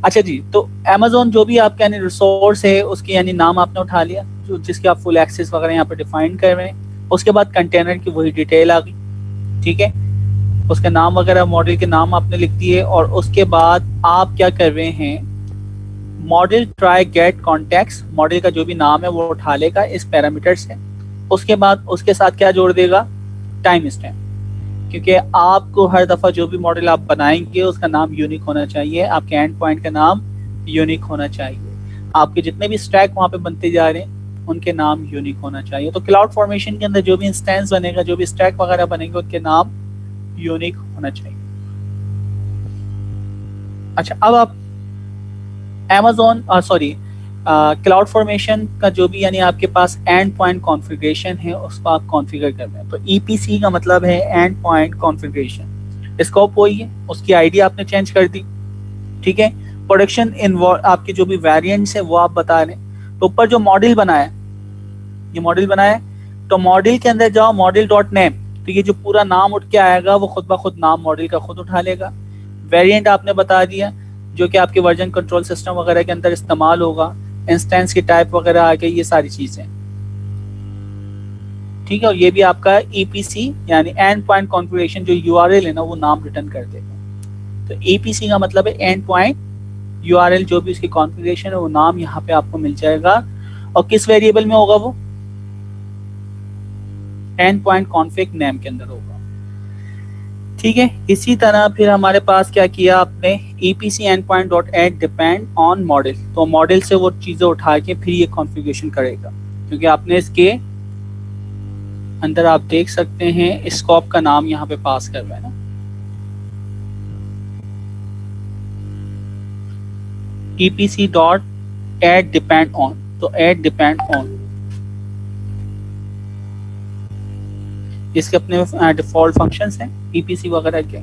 अच्छा जी, तो Amazon जो भी आपका यानी रिसोर्स है उसकी यानी नाम आपने उठा लिया जो जिसके आप फुल एक्सेस वगैरह यहाँ पे डिफाइन कर रहे हैं। उसके बाद कंटेनर की वही डिटेल आ गई। ठीक है, उसका नाम वगैरह मॉडल के नाम आपने लिख दिए, और उसके बाद आप क्या कर रहे हैं, model try get context, model का जो भी नाम है वो उठा लेगा इस पैरामीटर से। उसके बाद उसके साथ क्या जोड़ देगा, टाइम स्टैम्प, क्योंकि आपको हर दफा जो भी मॉडल आप बनाएंगे उसका नाम यूनिक होना चाहिए, आपके एंड पॉइंट का नाम यूनिक होना चाहिए। आपके जितने भी स्टैक वहां पे बनते जा रहे हैं उनके नाम यूनिक होना चाहिए। तो क्लाउड फॉर्मेशन के अंदर जो भी इंस्टेंस बनेगा, जो भी स्टैक वगैरह बनेंगे, उनके नाम यूनिक होना चाहिए। अच्छा, अब आप Amazon सॉरी क्लाउड फॉर्मेशन का जो भी यानी आपके पास एंड पॉइंट कॉन्फ़िगरेशन है उसको आप कॉन्फ़िगर कर रहे हैं। तो EPC का मतलब है एंड पॉइंट कॉन्फ़िगरेशन। स्कोप वही है, उसकी आईडी आपने चेंज कर दी, ठीक है। प्रोडक्शन इन्वॉल्व आपके जो भी वेरिएंट्स है वो आप बता रहे हैं। तो ऊपर जो मॉडल बनाया, ये मॉडल बनाया है, तो मॉडल के अंदर जाओ, मॉडल डॉट नेम, तो ये जो पूरा नाम उठ के आएगा वो खुद ब खुद नाम मॉडल का खुद उठा लेगा। वेरिएंट आपने बता दिया जो कि आपके वर्जन कंट्रोल सिस्टम वगैरह के अंदर इस्तेमाल होगा, इंस्टेंस की टाइप वगैरह आ गई, ये सारी चीजें, ठीक है। और ये भी आपका EPC यानी एंड पॉइंट कॉन्फ़िगरेशन जो URL है ना वो नाम रिटर्न कर देगा। तो EPC का मतलब है एंड पॉइंट URL, जो भी उसकी कॉन्फ़िगरेशन है वो नाम यहाँ पे आपको मिल जाएगा। और किस वेरिएबल में होगा वो? एंड पॉइंट कॉन्फ़िग नेम के अंदर होगा, ठीक है। इसी तरह फिर हमारे पास क्या किया आपने, EPC endpoint dot add depend on model, तो मॉडल से वो चीजें उठा के फिर ये कॉन्फ़िगरेशन करेगा, क्योंकि आपने इसके अंदर आप देख सकते हैं स्कोप का नाम यहाँ पे पास कर रहा है ना, EPC dot add depend on, तो एड डिपेंड ऑन इसके अपने डिफॉल्ट फंक्शंस हैं EPC वगैरह के,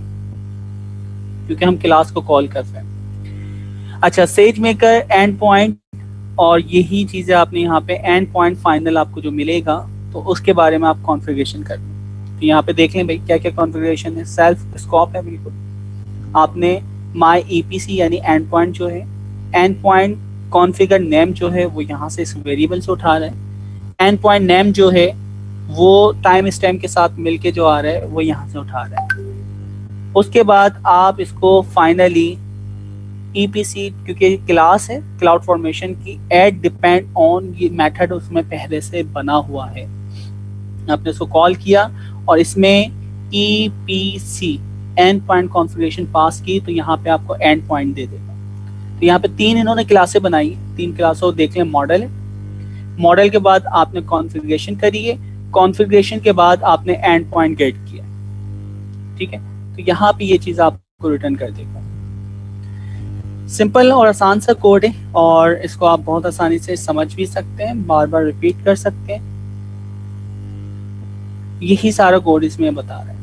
क्योंकि हम क्लास को कॉल कर रहे हैं। अच्छा, सेज मेकर एंड पॉइंट, और यही चीजें आपने यहाँ पे एंड पॉइंट फाइनल आपको जो मिलेगा तो उसके बारे में आप कॉन्फ़िगरेशन कर लें। तो यहाँ पे देख लें भाई क्या क्या कॉन्फ़िगरेशन है। सेल्फ स्कोप है, बिल्कुल आपने माई EPC यानी एंड पॉइंट जो है, एंड पॉइंट कॉन्फ़िगर नेम जो है वो यहाँ से इस वेरिएबल से उठा रहा है, एंड पॉइंट नेम जो है वो टाइम स्टैम्प के साथ मिलके जो आ रहा है वो यहाँ से उठा रहा है। उसके बाद आप इसको फाइनली EPC, क्योंकि क्लास है क्लाउड फॉर्मेशन की, एड डिपेंड ऑन ये मेथड उसमें पहले से बना हुआ है, आपने इसको कॉल किया और इसमें EPC एंड पॉइंट कॉन्फ़िगरेशन पास की, तो यहाँ पे आपको एंड पॉइंट दे देगा। तो यहाँ पे 3 इन्होंने क्लासें बनाई, 3 क्लासों देख लें। मॉडल है, मॉडल के बाद आपने कॉन्फ़िगरेशन करी है, कॉन्फ़िगरेशन के बाद आपने एंड पॉइंट गेट किया, ठीक है। तो यहाँ पे ये चीज़ आपको रिटर्न कर देगा। सिंपल और आसान सा कोड है और इसको आप बहुत आसानी से समझ भी सकते हैं, बार बार रिपीट कर सकते हैं। यही सारा कोड इसमें बता रहा है।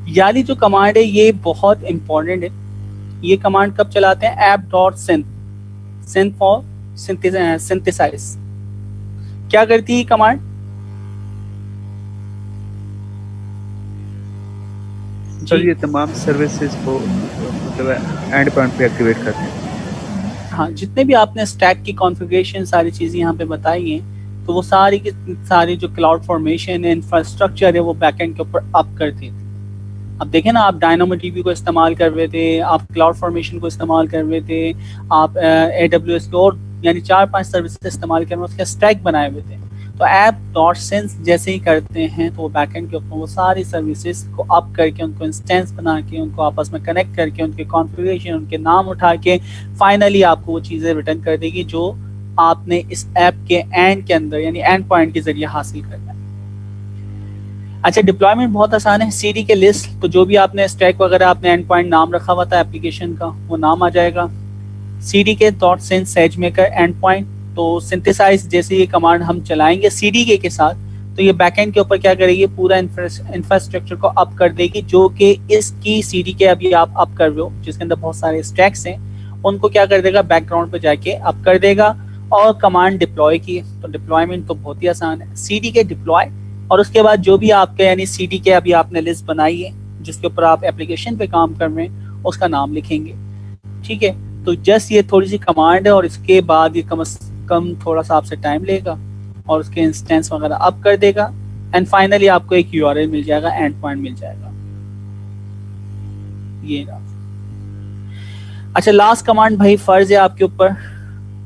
यानी जो कमांड है ये बहुत इंपॉर्टेंट है। ये कमांड कब चलाते हैं? App dot synth for synthesize. क्या करती है कमांड? सर ये तमाम सर्विसेज को मतलब एंड पॉइंट पे एक्टिवेट करते हैं। हाँ, जितने भी आपने स्टैक की कॉन्फ़िगरेशन सारी चीज़ें यहाँ पे बताई हैं, तो वो सारी की सारी जो क्लाउड फॉर्मेशन है, इंफ्रास्ट्रक्चर है, वो बैकएंड के ऊपर अप करती थी। अब देखें ना, आप DynamoDB को इस्तेमाल कर रहे थे, आप क्लाउड फॉर्मेशन को इस्तेमाल कर रहे थे, आप AWS को, और यानी 4-5 सर्विसेज इस्तेमाल कर रहे हैं, उसके स्टैक बनाए हुए थे। तो ऐप डॉट सिंथ जैसे ही करते हैं तो वो बैकएंड के ऊपर वो सारी सर्विसेज को अप करके, उनको इंस्टेंस बना के, उनको आपस में कनेक्ट करके, उनके कॉन्फ़िगरेशन, उनके नाम उठा के फाइनली आपको वो चीज़ें रिटर्न कर देगी जो आपने इस ऐप के एंड के अंदर यानी एंड पॉइंट के जरिए हासिल करना है। अच्छा, डिप्लॉयमेंट बहुत आसान है। CD के लिस्ट, तो जो भी आपने स्टैक वगैरह आपने एंड पॉइंट नाम रखा हुआ था एप्लीकेशन का, वो नाम आ जाएगा। CD के डॉट सिंथ सेजमेकर एंड पॉइंट, तो सिंथेसाइज जैसे ये कमांड हम चलाएंगे CDK के साथ, तो ये बैकएंड के ऊपर क्या करेगी, पूरा इंफ्रास्ट्रक्चर को अप कर देगी, जो कि इसकी CDK अभी आप अप कर रहे हो जिसके अंदर बहुत सारे स्टैक्स हैं, उनको क्या कर देगा, बैकग्राउंड पे जाके अप कर देगा। और कमांड डिप्लॉय की, तो डिप्लॉयमेंट तो बहुत ही आसान है, CDK डिप्लॉय, और उसके बाद जो भी आपके यानी CDK अभी आपने लिस्ट बनाई है जिसके ऊपर आप एप्लीकेशन पे काम कर रहे हैं उसका नाम लिखेंगे, ठीक है। तो जस्ट ये थोड़ी सी कमांड है और इसके बाद ये कम से कम थोड़ा सा आपसे टाइम लेगा और उसके इंस्टेंस वगैरह अप कर देगा एंड फाइनली आपको एक URL मिल जाएगा, एंड पॉइंट मिल जाएगा, ये ना। अच्छा, लास्ट कमांड भाई फर्ज है आपके ऊपर,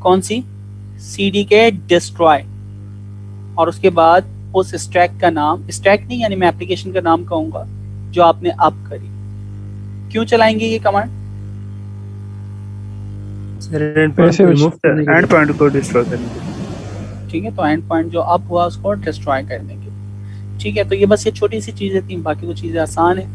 कौन सी? CDK डिस्ट्रॉय, और उसके बाद उस स्टैक का नाम, स्टैक नहीं यानी मैं एप्लीकेशन का नाम कहूंगा जो आपने अप करी। क्यों चलाएंगे ये कमांड? एंड पॉइंट ऐसे को रिमूव करने के एंड लिए। पॉइंट को डिस्ट्रॉय करने के लिए। ठीक है, तो एंड पॉइंट जो अप हुआ उसको डिस्ट्रॉय करने के लिए। ठीक है, तो ये बस ये छोटी सी चीजें थी, बाकी तो चीजें आसान है।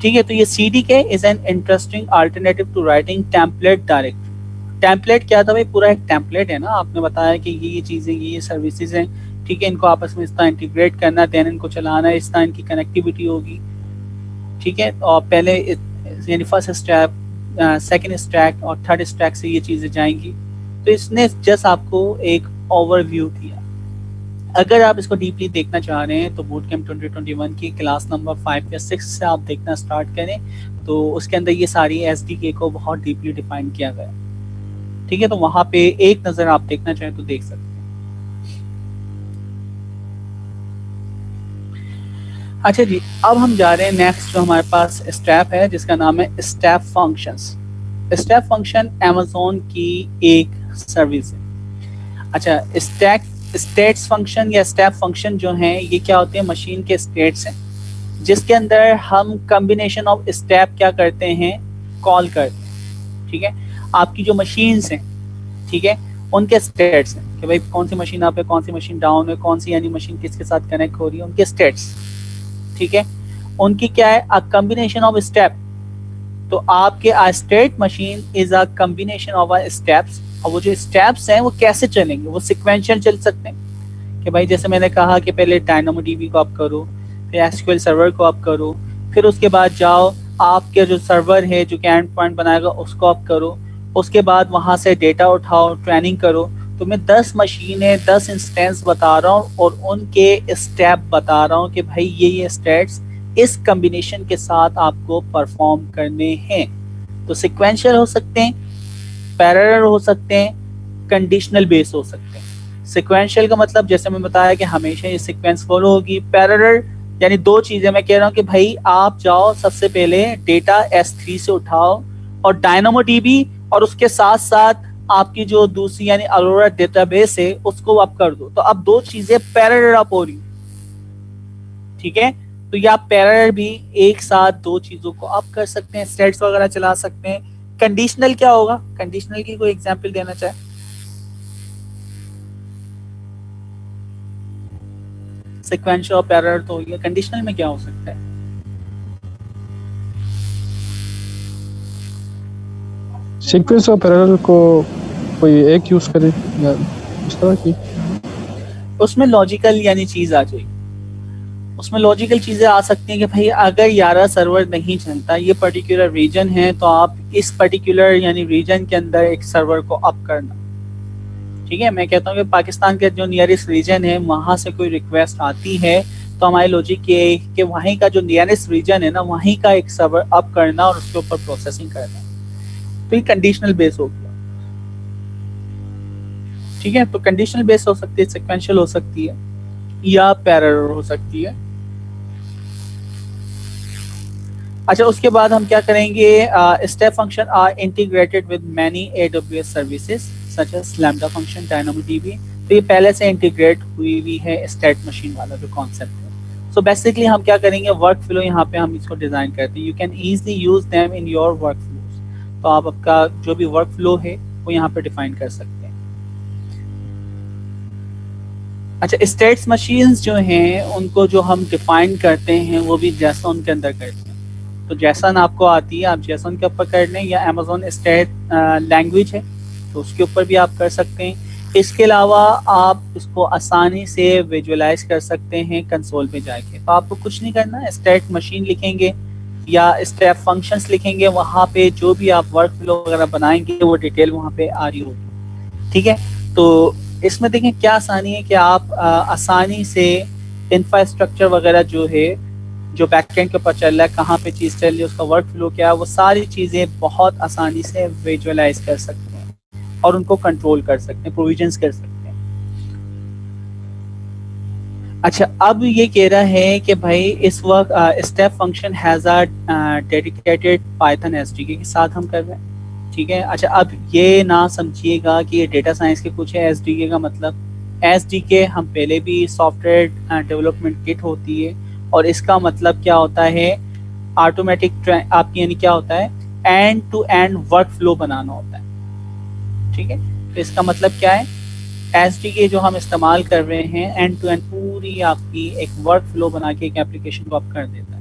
ठीक है, तो ये CDK is an interesting alternative to writing template directory. Template क्या था भाई? पूरा एक टेम्पलेट है ना, आपने बताया कि ये चीजें, ये सर्विसेज हैं, ठीक है, इनको आपस में इस तरह इंटीग्रेट करना, देन इनको चलाना, इस तरह इनकी कनेक्टिविटी होगी। ठीक है, और पहले यानी फर्स्ट स्टेप, सेकंड स्टैक और थर्ड स्टैक से ये चीजें जाएंगी। तो इसने जस्ट आपको एक ओवरव्यू दिया। अगर आप इसको डीपली देखना चाह रहे हैं तो बूट कैंप 2021 की क्लास नंबर 5 या 6 से आप देखना स्टार्ट करें, तो उसके अंदर ये सारी SDK को बहुत डीपली डिफाइन किया गया। ठीक है, तो वहां पे एक नजर आप देखना चाहें तो देख सकते हैं। अच्छा जी, अब हम जा रहे हैं नेक्स्ट, जो हमारे पास स्टेप है जिसका नाम है step functions. Step function Amazon की एक सर्विस है। अच्छा, स्टेट्स फंक्शन या स्टेप फंक्शन जो हैं ये क्या होते हैं? मशीन के स्टेट्स हैं, जिसके अंदर हम कॉम्बिनेशन ऑफ स्टेप क्या करते हैं? कॉल करते हैं। ठीक है, आपकी जो मशीन्स हैं, ठीक है, उनके स्टेट्स हैं कि भाई कौन सी मशीन आप है, कौन सी मशीन डाउन है, कौन सी यानी मशीन किसके साथ कनेक्ट हो रही है, उनके स्टेट्स। ठीक है, उनकी क्या है? A combination of step. तो आपके a state machine is a combination of a steps, और वो जो स्टेप्स हैं वो कैसे चलेंगे? वो सिक्वेंशियल चल सकते हैं कि भाई जैसे मैंने कहा कि पहले DynamoDB को आप करो, फिर SQL सर्वर को आप करो, फिर उसके बाद जाओ आपके जो सर्वर है जो कि एंड पॉइंट बनाएगा उसको आप करो, उसके बाद वहां से डेटा उठाओ, ट्रेनिंग करो। तो मैं 10 मशीनें, 10 इंस्टेंस बता रहा हूँ और उनके स्टेप बता रहा हूँ कि भाई ये स्टेट्स इस कॉम्बिनेशन के साथ आपको परफॉर्म करने हैं। तो सिक्वेंशियल हो सकते हैं, पैरेलल हो सकते हैं, कंडीशनल बेस हो सकते हैं। सिक्वेंशियल का मतलब जैसे मैं बताया कि हमेशा ये सीक्वेंस फॉलो होगी। पैरेलल यानी दो चीजें मैं कह रहा हूँ कि भाई आप जाओ सबसे पहले डेटा S3 से उठाओ और DynamoDB, और उसके साथ साथ आपकी जो दूसरी यानी अरोरा डेटाबेस है उसको आप कर दो। तो अब दो चीजें पैरेलल अप हो रही। ठीक है, तो ये आप पैरेलल भी एक साथ दो चीजों को आप कर सकते हैं, स्टेट्स वगैरह चला सकते हैं। कंडीशनल क्या होगा? कंडीशनल की कोई एग्जांपल देना चाहे? सीक्वेंशियल और पैरेलल तो हो गया, कंडीशनल में क्या हो सकता है? सीक्वेंस और पैरेलल को कोई एक यूज करे या इस तरह की? उसमें लॉजिकल यानी चीज आ जाएगी। उसमें लॉजिकल चीजें आ सकती हैं कि भाई अगर 11 सर्वर नहीं चलता, ये पर्टिकुलर रीजन है, तो आप इस पर्टिकुलर यानी रीजन के अंदर एक सर्वर को अप करना। ठीक है, मैं कहता हूँ कि पाकिस्तान के जो नियरेस्ट रीजन है वहां से कोई रिक्वेस्ट आती है तो हमारी लॉजिक ये है कि वहीं का जो नियरेस्ट रीजन है ना, वहीं का एक सर्वर अप करना और उसके ऊपर प्रोसेसिंग करना। तो ये कंडीशनल बेस हो गया। ठीक है, तो कंडीशनल बेस हो सकती है, सिक्वेंशियल हो सकती है, या पैरेलल हो सकती है। अच्छा, उसके बाद हम क्या करेंगे? Step function are integrated with many AWS services such as lambda function, DynamoDB। तो ये पहले से इंटीग्रेट हुई हुई है स्टेट मशीन वाला जो कॉन्सेप्ट है। सो बेसिकली हम क्या करेंगे? वर्क फ्लो यहाँ पे हम इसको डिजाइन करते हैं। You can easily use them in your work flows. तो आप आपका जो भी वर्क फ्लो है वो यहाँ पे डिफाइन कर सकते हैं। अच्छा, स्टेट्स मशीन्स जो हैं उनको जो हम डिफाइन करते हैं वो भी JSON के अंदर करते हैं। तो JSON आपको आती है, आप JSON के ऊपर कर लें, या Amazon स्टेट लैंग्वेज है तो उसके ऊपर भी आप कर सकते हैं। इसके अलावा आप इसको आसानी से विजुअलाइज कर सकते हैं कंसोल पे जाके। तो आपको कुछ नहीं करना, स्टेट मशीन लिखेंगे या स्टेप फंक्शंस लिखेंगे, वहाँ पे जो भी आप वर्क फ्लो वगैरह बनाएंगे वो डिटेल वहाँ पे आ रही होगी। ठीक है, तो इसमें देखें क्या आसानी है कि आप आसानी से इंफ्रास्ट्रक्चर वगैरह जो है, जो बैकएंड के ऊपर चल रहा है, कहाँ पे चीज़ चल रही है, उसका वर्क फ्लो क्या है, वो सारी चीज़ें बहुत आसानी से विजुअलाइज कर सकते हैं और उनको कंट्रोल कर सकते हैं, प्रोविजंस कर सकते हैं। अच्छा, अब ये कह रहा है कि भाई इस वक्त step function has a dedicated Python SDK के साथ हम कर रहे हैं। ठीक है, अच्छा, अब ये ना समझिएगा कि ये डेटा साइंस के कुछ है। SDK का मतलब, SDK हम पहले भी सॉफ्टवेयर डेवलपमेंट किट होती है, और इसका मतलब क्या होता है? ऑटोमेटिक आपकी यानी क्या होता है? End to end work flow बनाना होता है, ठीक है। तो इसका मतलब क्या है, एसडीके जो हम इस्तेमाल कर रहे हैं एंड टू एंड पूरी आपकी एक वर्क फ्लो बना के एक एप्लीकेशन को आप कर देता है।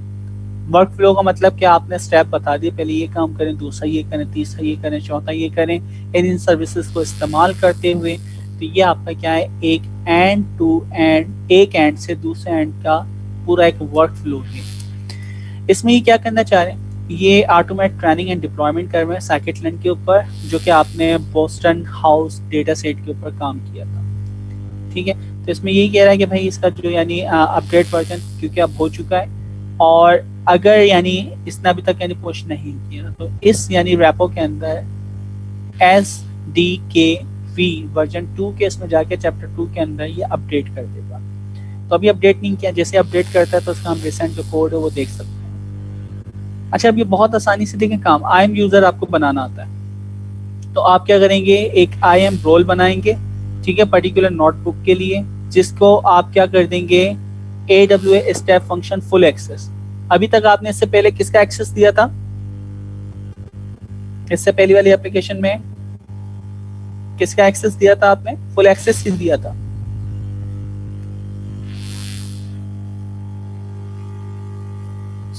वर्क फ्लो का मतलब क्या, आपने स्टेप बता दिए, पहले ये काम करें, दूसरा ये करें, तीसरा ये करें, चौथा ये करें, इन सर्विसेज को इस्तेमाल करते हुए। तो ये आपका क्या है, एक एंड टू एंड, एक एंड से दूसरे एंड का पूरा एक वर्क फ्लो है। इसमें ये क्या करना चाह रहे हैं, ये ऑटोमेट ट्रेनिंग एंड डिप्लॉयमेंट कर रहे हैं साइकिट-लेन के ऊपर, जो कि आपने बोस्टन हाउस डेटा सेट के ऊपर काम किया था, ठीक है। तो इसमें यही कह रहा है कि भाई इसका जो यानी अपडेट वर्जन क्योंकि अब हो चुका है, और अगर यानी इसने अभी तक यानी पुश नहीं किया तो इस यानी रैपो के अंदर SDKV वर्जन 2 के इसमें जाके चैप्टर 2 के अंदर ये अपडेट कर देगा। तो अभी अपडेट नहीं किया, जैसे अपडेट करता है तो उसका हम रिसेंट जो कोड है वो देख सकते हैं। अच्छा, अब ये बहुत आसानी से देखें काम, आई एम यूजर आपको बनाना आता है, तो आप क्या करेंगे, एक आई एम रोल बनाएंगे, ठीक है, पर्टिकुलर नोटबुक के लिए, जिसको आप क्या कर देंगे, AWS step function full access. अभी तक आपने इससे पहले किसका एक्सेस दिया था, इससे पहली वाली एप्लीकेशन में किसका एक्सेस दिया था आपने, फुल एक्सेस ही दिया था।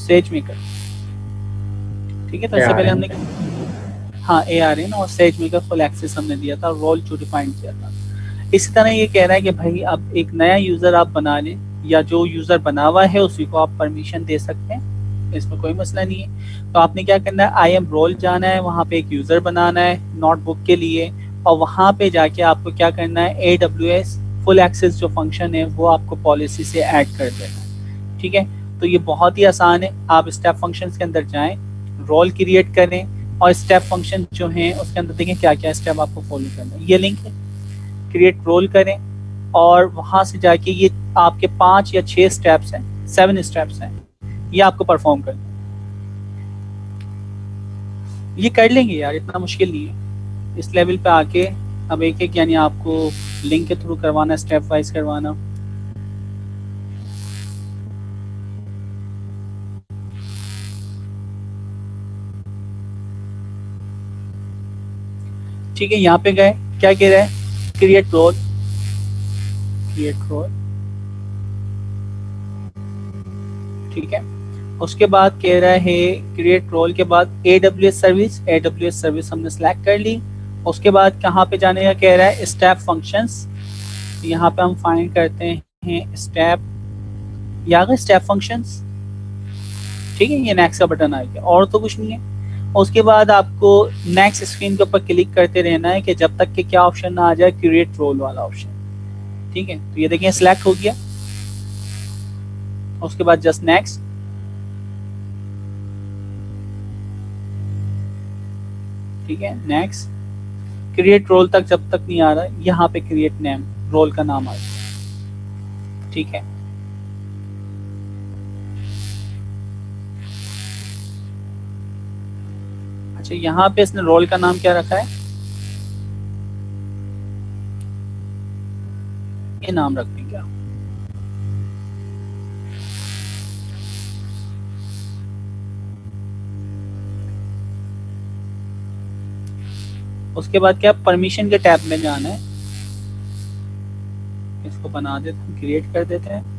SageMaker, ठीक है। तो इससे पहले हमने हाँ ARN और SageMaker फुल एक्सेस हमने दिया था, रोल जो डिफाइन किया था। इसी तरह ये कह रहा है कि भाई अब एक नया यूजर आप बना लें, या जो यूजर बना हुआ है उसी को आप परमिशन दे सकते हैं, इसमें कोई मसला नहीं है। तो आपने क्या करना है, आई एम रोल जाना है, वहाँ पे एक यूजर बनाना है नोटबुक के लिए, और वहाँ पे जाके आपको क्या करना है, AWS फुल एक्सेस जो फंक्शन है वो आपको पॉलिसी से ऐड कर देना है, ठीक है। तो ये बहुत ही आसान है, आप स्टेप फंक्शंस के अंदर जाएं, रोल क्रिएट करें, और स्टेप फंक्शन जो हैं उसके अंदर देखें क्या क्या स्टेप आपको फॉलो करना है। ये लिंक है, क्रिएट रोल करें, और वहाँ से जाके ये आपके 5 या 6 स्टेप्स हैं, 7 स्टेप्स हैं, ये आपको परफॉर्म करना है। ये कर लेंगे यार, इतना मुश्किल नहीं है। इस लेवल पे आके अब एक एक यानी आपको लिंक के थ्रू करवाना, स्टेप वाइज करवाना। ठीक है, यहाँ पे गए, क्या कह रहा है, क्रिएट रोल, क्रिएट रोल, ठीक है। उसके बाद कह रहा है क्रिएट रोल के बाद AWS सर्विस, AWS सर्विस हमने सेलेक्ट कर ली। उसके बाद कहाँ पे जाने का कह रहा है, स्टेप फंक्शंस, यहाँ पे हम फाइंड करते हैं स्टेप, यहाँ गए स्टेप फंक्शंस, ठीक है। ये नेक्स्ट का बटन आ गया, और तो कुछ नहीं है। उसके बाद आपको नेक्स्ट स्क्रीन के ऊपर क्लिक करते रहना है कि जब तक कि क्या ऑप्शन ना आ जाए, क्रिएट रोल वाला ऑप्शन, ठीक है। तो ये देखिए सिलेक्ट हो गया, उसके बाद जस्ट नेक्स्ट, ठीक है, नेक्स्ट। क्रिएट रोल तक जब तक नहीं आ रहा, यहाँ पे क्रिएट नेम, रोल का नाम आ जाए, ठीक है। अच्छा, यहाँ पे इसने रोल का नाम क्या रखा है, ये नाम रख दें क्या, उसके बाद क्या, परमिशन के टैब में जाना है, इसको बना देते हैं, क्रिएट कर देते हैं।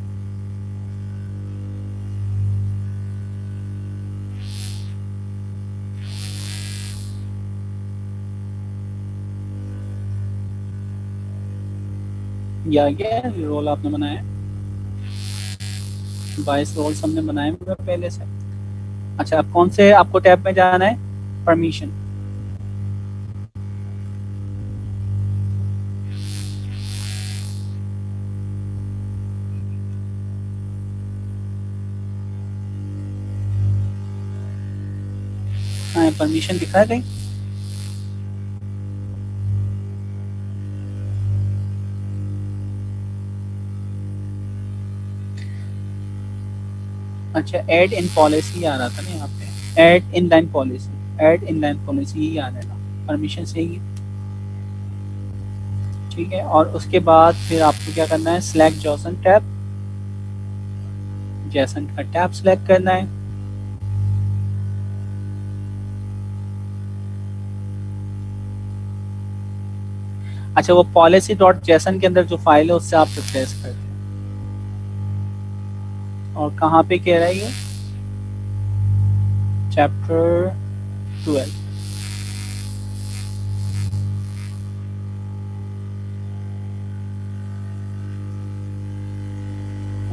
ये आ गया रोल आपने बनाया, 22 रोल्स हमने बनाए हुए पहले से। अच्छा, अब कौन से आपको टैब में जाना है, परमिशन, हाँ परमिशन दिखा है कहीं, अच्छा ऐड इन पॉलिसी आ रहा था ना यहाँ पे, add in line policy, add in line policy यही आ रहा है ना, परमिशन से ही, ठीक है। और उसके बाद फिर आपको क्या करना है, सिलेक्ट जॉसन टैब, जैसन का टैब सिलेक्ट करना है। अच्छा, वो पॉलिसी डॉट जेसन के अंदर जो फाइल है उससे आप रिप्लेस कर दें। और कहाँ पे कह रहा है ये? चैप्टर 12।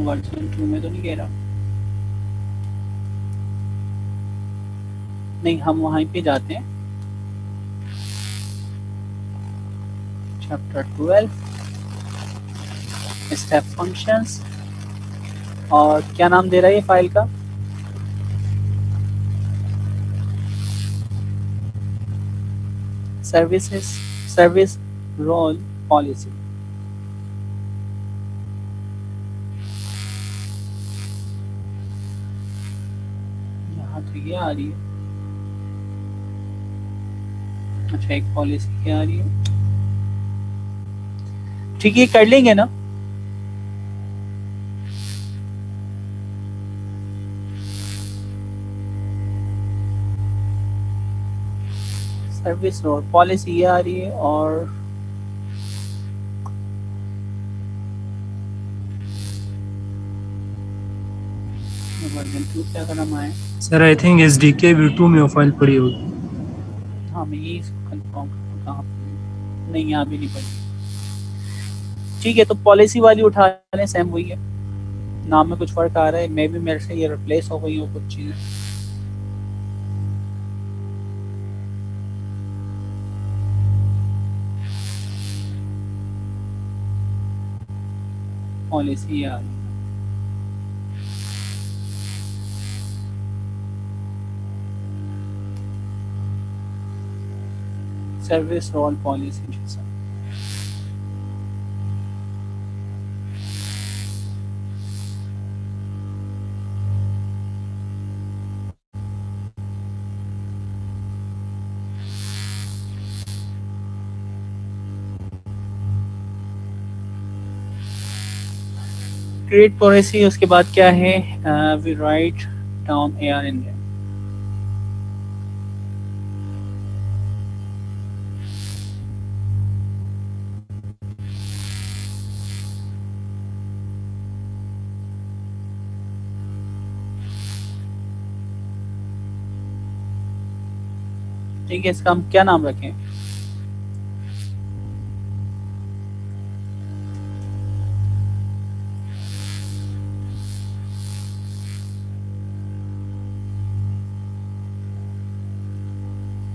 वर्जन 2 में तो नहीं कह रहा, नहीं, हम वहीं पे जाते हैं। चैप्टर 12 स्टेप फंक्शंस, और क्या नाम दे रहा है ये फाइल का? Services, service role policy. यहाँ तो ये आ रही है। अच्छा, एक पॉलिसी क्या आ रही है? ठीक है, कर लेंगे ना? सर्विस रोल पॉलिसी ये आ रही है, और वर्जन 2 क्या करना है? Sir I think SDK V2 में वो फाइल पड़ी होगी। हाँ, मैं यही कंफर्म करूँ कहाँ पे? नहीं, यहाँ भी नहीं पड़ी। ठीक है, तो पॉलिसी वाली उठा लें, सेम वही है, नाम में कुछ फर्क आ रहा है। मे भी मेरे से ये रिप्लेस हो गई हो कुछ चीज़ें। पॉलिसी आ रही है। सर्विस रोल पॉलिसी जैसा। क्रिएट पॉलिसी, उसके बाद क्या है? We write down AR in there। ठीक है, इसका हम क्या नाम रखें?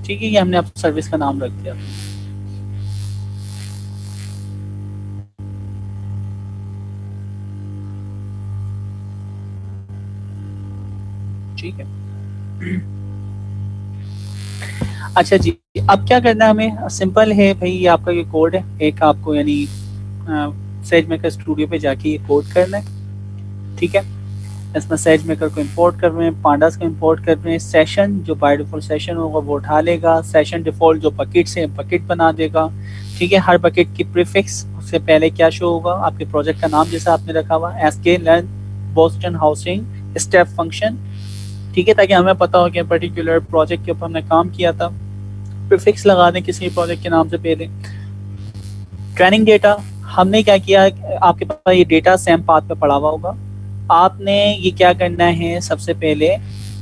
ठीक है, ये हमने अब सर्विस का नाम रख दिया। ठीक है। अच्छा जी, अब क्या करना है हमें? सिंपल है भाई, ये आपका ये कोड है, एक आपको यानी सेजमेकर स्टूडियो पे जाके ये कोड करना है। ठीक है, इसमें सेजमेकर को इंपोर्ट कर रहे हैं, पांडास को इंपोर्ट कर रहे हैं। सेशन जो बाय डिफॉल्ट सेशन होगा वो उठा लेगा। सेशन डिफॉल्ट जो बकेट से बकेट बना देगा। ठीक है, हर बकेट की प्रीफिक्स उससे पहले क्या शो होगा? आपके प्रोजेक्ट का नाम जैसा आपने रखा हुआ SK learn Boston housing step function. ठीक है, ताकि हमें पता हो कि पर्टिकुलर प्रोजेक्ट के ऊपर हमने काम किया था। प्रीफिक्स लगा दें किसी प्रोजेक्ट के नाम से पहले। ट्रेनिंग डेटा, हमने क्या किया, आपके पास ये डेटा सेम पाथ पे पड़ा हुआ होगा। आपने ये क्या करना है, सबसे पहले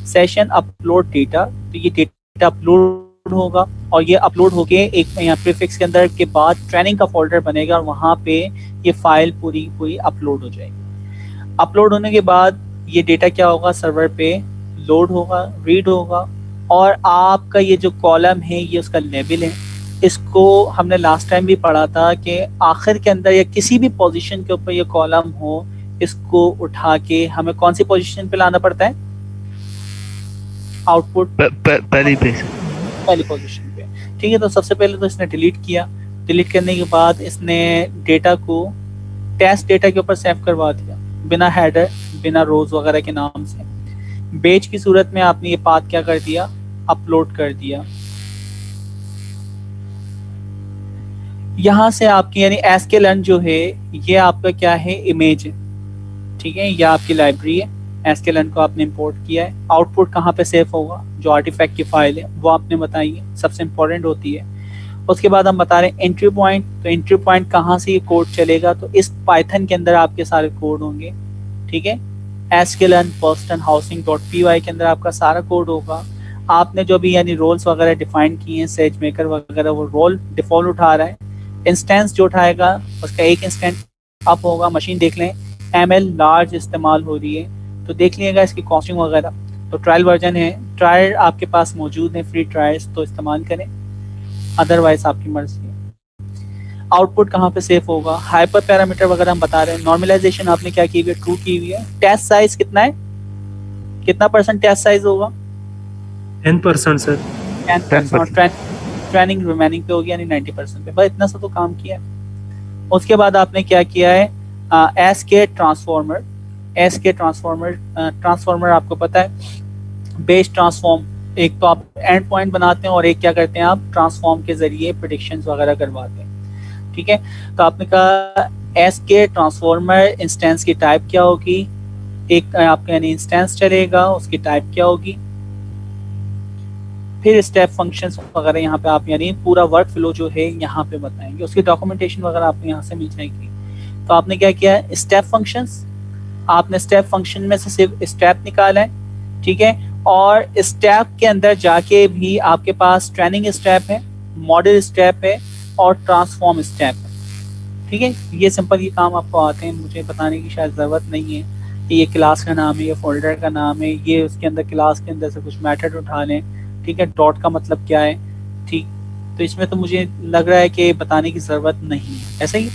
सेशन अपलोड डेटा, तो ये डेटा अपलोड होगा और ये अपलोड होके एक यहाँ प्रीफिक्स के अंदर के बाद ट्रेनिंग का फोल्डर बनेगा और वहाँ पे ये फाइल पूरी पूरी अपलोड हो जाएगी। अपलोड होने के बाद ये डेटा क्या होगा, सर्वर पे लोड होगा, रीड होगा, और आपका ये जो कॉलम है ये उसका लेबल है। इसको हमने लास्ट टाइम भी पढ़ा था कि आखिर के अंदर या किसी भी पोजीशन के ऊपर ये कॉलम हो, इसको उठा के हमें कौन सी पोजीशन पे लाना पड़ता है? आउटपुट पहली पोजीशन पे। ठीक है, तो सबसे पहले तो इसने डिलीट किया। डिलीट करने के बाद इसने डेटा को टेस्ट डेटा के ऊपर सेव करवा दिया, बिना हेडर, बिना रोज वगैरह के नाम से। बेच की सूरत में आपने ये पाथ क्या कर दिया, अपलोड कर दिया। यहाँ से आपकी यानी एसक्यूएल जो है ये आपका क्या है, इमेज है। ठीक है, यह आपकी लाइब्रेरी है, एसक्यूएल को आपने इंपोर्ट किया है। आउटपुट कहाँ पे सेव होगा, जो आर्टिफैक्ट की फाइल है वो आपने बताई है, सबसे इंपॉर्टेंट होती है। उसके बाद हम बता रहे हैं एंट्री पॉइंट, तो एंट्री पॉइंट कहाँ से ये कोड चलेगा, तो इस पाइथन के अंदर आपके सारे कोड होंगे, ठीक है। Sklearn person housing dot py के अंदर आपका सारा कोड होगा। आपने जो भी यानी रोल्स वगैरह डिफाइन किए हैं, सेज मेकर वगैरह, वो रोल डिफॉल्ट उठा रहा है। इंस्टेंस जो उठाएगा उसका एक इंस्टेंस अप होगा। मशीन देख लें ml लार्ज इस्तेमाल हो रही है, तो देख लीजिएगा इसकी कॉस्टिंग वगैरह। तो ट्रायल वर्जन है, ट्रायल आपके पास मौजूद है, फ्री ट्रायल्स तो इस्तेमाल करें, अदरवाइज आपकी मर्जी है। आउटपुट कहाँ पे सेव होगा, हाइपर पैरामीटर वगैरह हम बता रहे हैं। नॉर्मलाइजेशन आपने क्या की हुई है, ट्रू की हुई है। टेस्ट साइज कितना है, कितना % टेस्ट साइज होगा, 10% सर। 10%। ट्रेनिंग रिमेनिंग पे होगी यानी 90% पे। बस इतना सा तो काम किया है। उसके बाद आपने क्या किया है, एस के ट्रांसफॉर्मर। एस के ट्रांसफॉर्मर आपको पता है बेस ट्रांसफॉर्म, एक तो आप एंड पॉइंट बनाते हैं और एक क्या करते हैं आप ट्रांसफॉर्म के जरिए प्रेडिक्शंस वगैरह करवाते हैं, ठीक है। तो आपने कहा एस के ट्रांसफॉर्मर इंस्टेंस की टाइप क्या होगी, एक आपका यानी इंस्टेंस चलेगा, उसकी टाइप क्या होगी। फिर स्टेप फंक्शंस वगैरह यहाँ पे आप यानी पूरा वर्क फ्लो जो है यहाँ पे बताएंगे, उसकी डॉक्यूमेंटेशन वगैरह आपको यहाँ से मिल जाएगी। तो आपने क्या किया, स्टेप फंक्शंस, आपने स्टेप फंक्शन में से सिर्फ स्टेप निकाला है, ठीक है। और स्टेप के अंदर जाके भी आपके पास ट्रेनिंग स्टेप है, मॉडल स्टेप है और ट्रांसफॉर्म स्टेप है, ठीक है। ये सिंपल ये काम आपको आते हैं, मुझे बताने की शायद ज़रूरत नहीं है कि ये क्लास का नाम है, ये फोल्डर का नाम है, ये उसके अंदर क्लास के अंदर से कुछ मेथड उठा लें, ठीक है। डॉट का मतलब क्या है, ठीक। तो इसमें तो मुझे लग रहा है कि बताने की ज़रूरत नहीं है, ऐसा ही।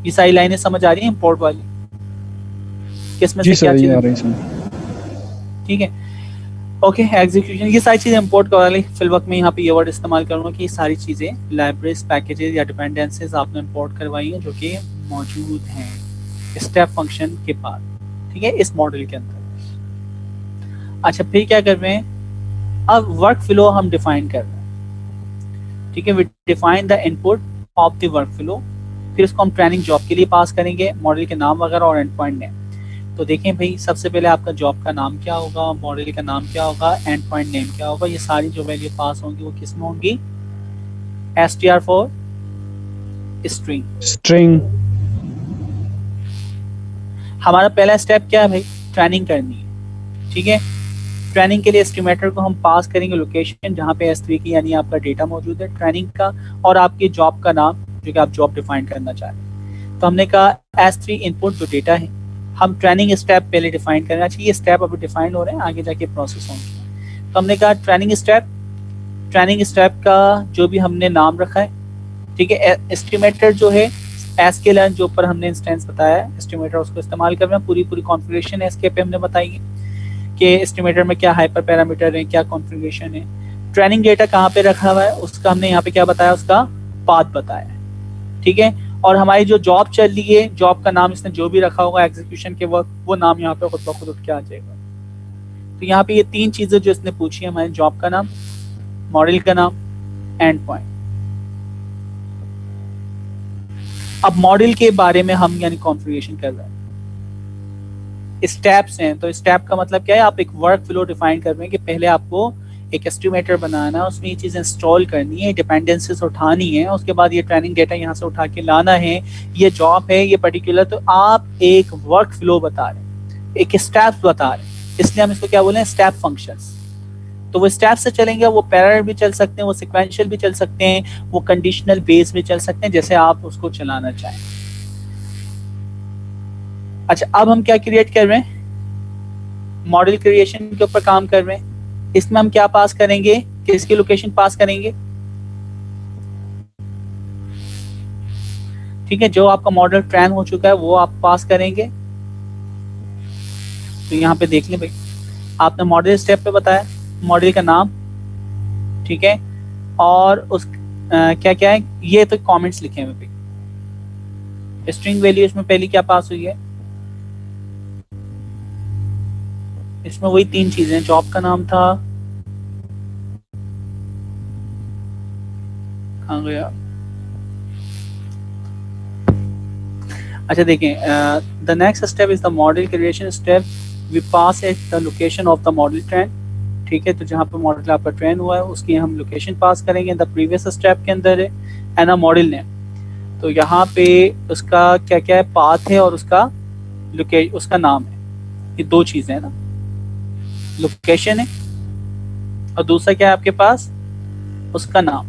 ये सारी लाइनें समझ आ रही हैं इंपोर्ट वाली, किसमें से क्या चीज़ आ रही है, ठीक है। ओके, एग्जीक्यूशन, ये सारी चीज़ें इंपोर्ट करवा ली। फिल वक्त में यहाँ पे ये वर्ड इस्तेमाल करूँगा कि ये सारी चीज़ें लाइब्रेरीज, पैकेजेस या डिपेंडेंसीज आपने इंपोर्ट करवाई हैं जो कि मौजूद हैं स्टेप फंक्शन के बाद, ठीक है, इस मॉडल के अंदर। अच्छा, फिर क्या कर रहे हैं, अब वर्क फ्लो हम डिफाइन कर रहे हैं, ठीक है। We define the input of the workflow, फिर इसको हम ट्रेनिंग जॉब के लिए पास करेंगे, मॉडल के नाम वगैरह और एंड पॉइंट नेम। तो देखें भाई, सबसे पहले आपका जॉब का नाम क्या होगा, मॉडल का नाम क्या होगा, एंड पॉइंट नेम क्या होगा। ये सारी जो वैल्यू पास होंगी वो किस में होंगी, str फॉर स्ट्रिंग। हमारा पहला स्टेप क्या है भाई, ट्रेनिंग करनी है, ठीक है। ट्रेनिंग के लिए एस्टिमेटर को हम पास करेंगे लोकेशन जहाँ पे S3 की यानी आपका डेटा मौजूद है ट्रेनिंग का, और आपकी जॉब का नाम जो कि आप जॉब डिफाइन करना चाह रहे हैं। तो हमने कहा S3 इनपुट जो डेटा है, हम ट्रेनिंग स्टेप पहले डिफाइन करना चाहिए। ये स्टेप अभी डिफाइन हो रहे हैं, आगे जाके प्रोसेस होंगे। तो हमने कहा ट्रेनिंग स्टेप का जो भी हमने नाम रखा है, ठीक है। एस्टिमेटर जो है एस्केलन जो ऊपर हमने इंस्टेंस बताया है, एस्टिमेटर उसको इस्तेमाल करना, पूरी कॉन्फ़िगरेशन एसके पे हमने बताई है कि एस्टिमेटर में क्या हाइपर पैरामीटर है, क्या कॉन्फ़िगरेशन है। ट्रेनिंग डेटा कहाँ पे रखा हुआ है उसका हमने यहाँ पे क्या बताया, उसका पाथ बताया है, ठीक है। और हमारी जो जॉब चल रही है, जॉब का नाम इसने जो भी रखा होगा एग्जीक्यूशन के वक्त, वो नाम यहाँ पे खुद ब खुद उठ के आ जाएगा। तो यहाँ पे ये तीन चीजें जो इसने पूछी है, हमारे जॉब का नाम, मॉडल का नाम, एंड पॉइंट। अब मॉडल के बारे में हम यानी कॉन्फ़िगरेशन कर रहे हैं, स्टेप्स हैं। तो स्टेप का मतलब क्या है, आप एक वर्क फ्लो डिफाइन कर रहे हैं कि पहले आपको एक एस्टिमेटर बनाना है, उसमें ये चीज़ इंस्टॉल करनी है, डिपेंडेंसीज उठानी है, उसके बाद ये ट्रेनिंग डेटा यहाँ से उठा के लाना है, ये जॉब है, ये पर्टिकुलर। तो आप एक वर्क फ्लो बता रहे हैं, एक स्टेप्स बता रहे हैं, इसलिए हम इसको क्या बोले हैं, स्टेप फंक्शंस। तो वो स्टेप से चलेंगे, वो पैरेलल भी चल सकते हैं, वो सिक्वेंशियल भी चल सकते हैं, वो कंडीशनल बेस भी चल सकते हैं, जैसे आप उसको चलाना चाहें। अच्छा, अब हम क्या क्रिएट कर रहे हैं, मॉडल क्रिएशन के ऊपर काम कर रहे हैं। इसमें हम क्या पास करेंगे, किसकी लोकेशन पास करेंगे, ठीक है। जो आपका मॉडल ट्रेन हो चुका है वो आप पास करेंगे। तो यहाँ पे देख लें भाई, आपने मॉडल स्टेप पे बताया, मॉडल का नाम, ठीक है, और उस क्या क्या है, ये तो कमेंट्स लिखे हैं भाई। स्ट्रिंग वैल्यू इसमें पहली क्या पास हुई है, इसमें वही तीन चीजें, जॉब का नाम था, कहाँ गया, अच्छा देखें, the next step is the model creation step. We pass at the location of the model train, ठीक है, तो जहाँ पे मॉडल आपका ट्रेन हुआ है उसकी हम लोकेशन पास करेंगे, द प्रीवियस स्टेप के अंदर है एंड अ मॉडल नेम। तो यहाँ पे उसका क्या क्या है, पाथ है और उसका उसका नाम है। ये दो चीजें हैं ना, लोकेशन है और दूसरा क्या है आपके पास, उसका नाम।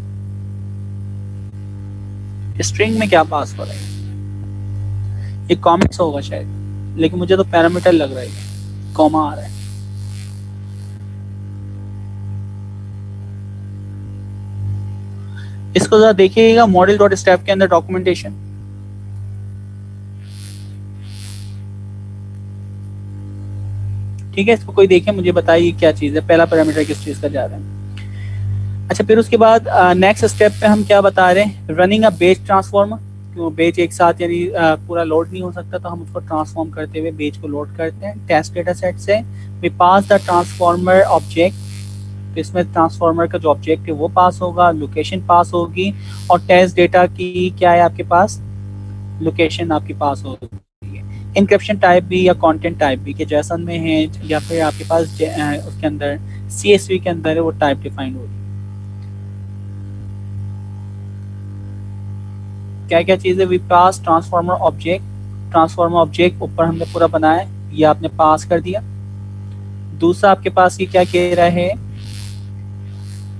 स्ट्रिंग में क्या पास हो रहा है, ये कॉमेंट्स होगा शायद, लेकिन मुझे तो पैरामीटर लग रहा है, कॉमा आ रहा है। इसको जरा देखिएगा मॉडल डॉट स्टेप के अंदर डॉक्यूमेंटेशन। ठीक है, इसको कोई देखे, मुझे बताइए क्या चीज है, पहला पैरामीटर किस चीज का जा रहा है। अच्छा, फिर उसके बाद नेक्स्ट स्टेप पे हम क्या बता रहे हैं, रनिंग अ बेज ट्रांसफॉर्मर। क्यों बेज एक साथ यानी पूरा लोड नहीं हो सकता, तो हम उसको ट्रांसफॉर्म करते हुए बेज को लोड करते हैं। टेस्ट डेटा सेट से we pass the transformer object, तो इसमें ट्रांसफॉर्मर का जो ऑब्जेक्ट है वो पास होगा, लोकेशन पास होगी और टेस्ट डेटा की क्या है आपके पास, लोकेशन आपकी पास होगी। इनक्रिप्शन टाइप भी या कंटेंट टाइप भी, कि जैसन में है या फिर आपके पास उसके अंदर CSV के अंदर है वो टाइप डिफाइन होगी। क्या क्या चीजें, वी पास ट्रांसफॉर्मर ऑब्जेक्ट ऊपर हमने पूरा बनाया, ये आपने पास कर दिया। दूसरा आपके पास ये क्या कह रहा है,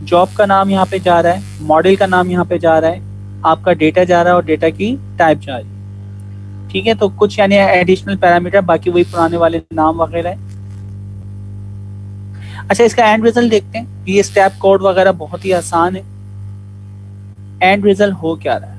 जॉब का नाम यहाँ पे जा रहा है, मॉडल का नाम यहाँ पे जा रहा है, आपका डेटा जा रहा है और डेटा की टाइप जा रही है। ठीक है, तो कुछ यानी एडिशनल पैरामीटर, बाकी वही पुराने वाले नाम वगैरह है। अच्छा, इसका एंड रिजल्ट देखते हैं। ये स्टेप कोड वगैरह बहुत ही आसान है। एंड रिजल्ट हो क्या रहा है,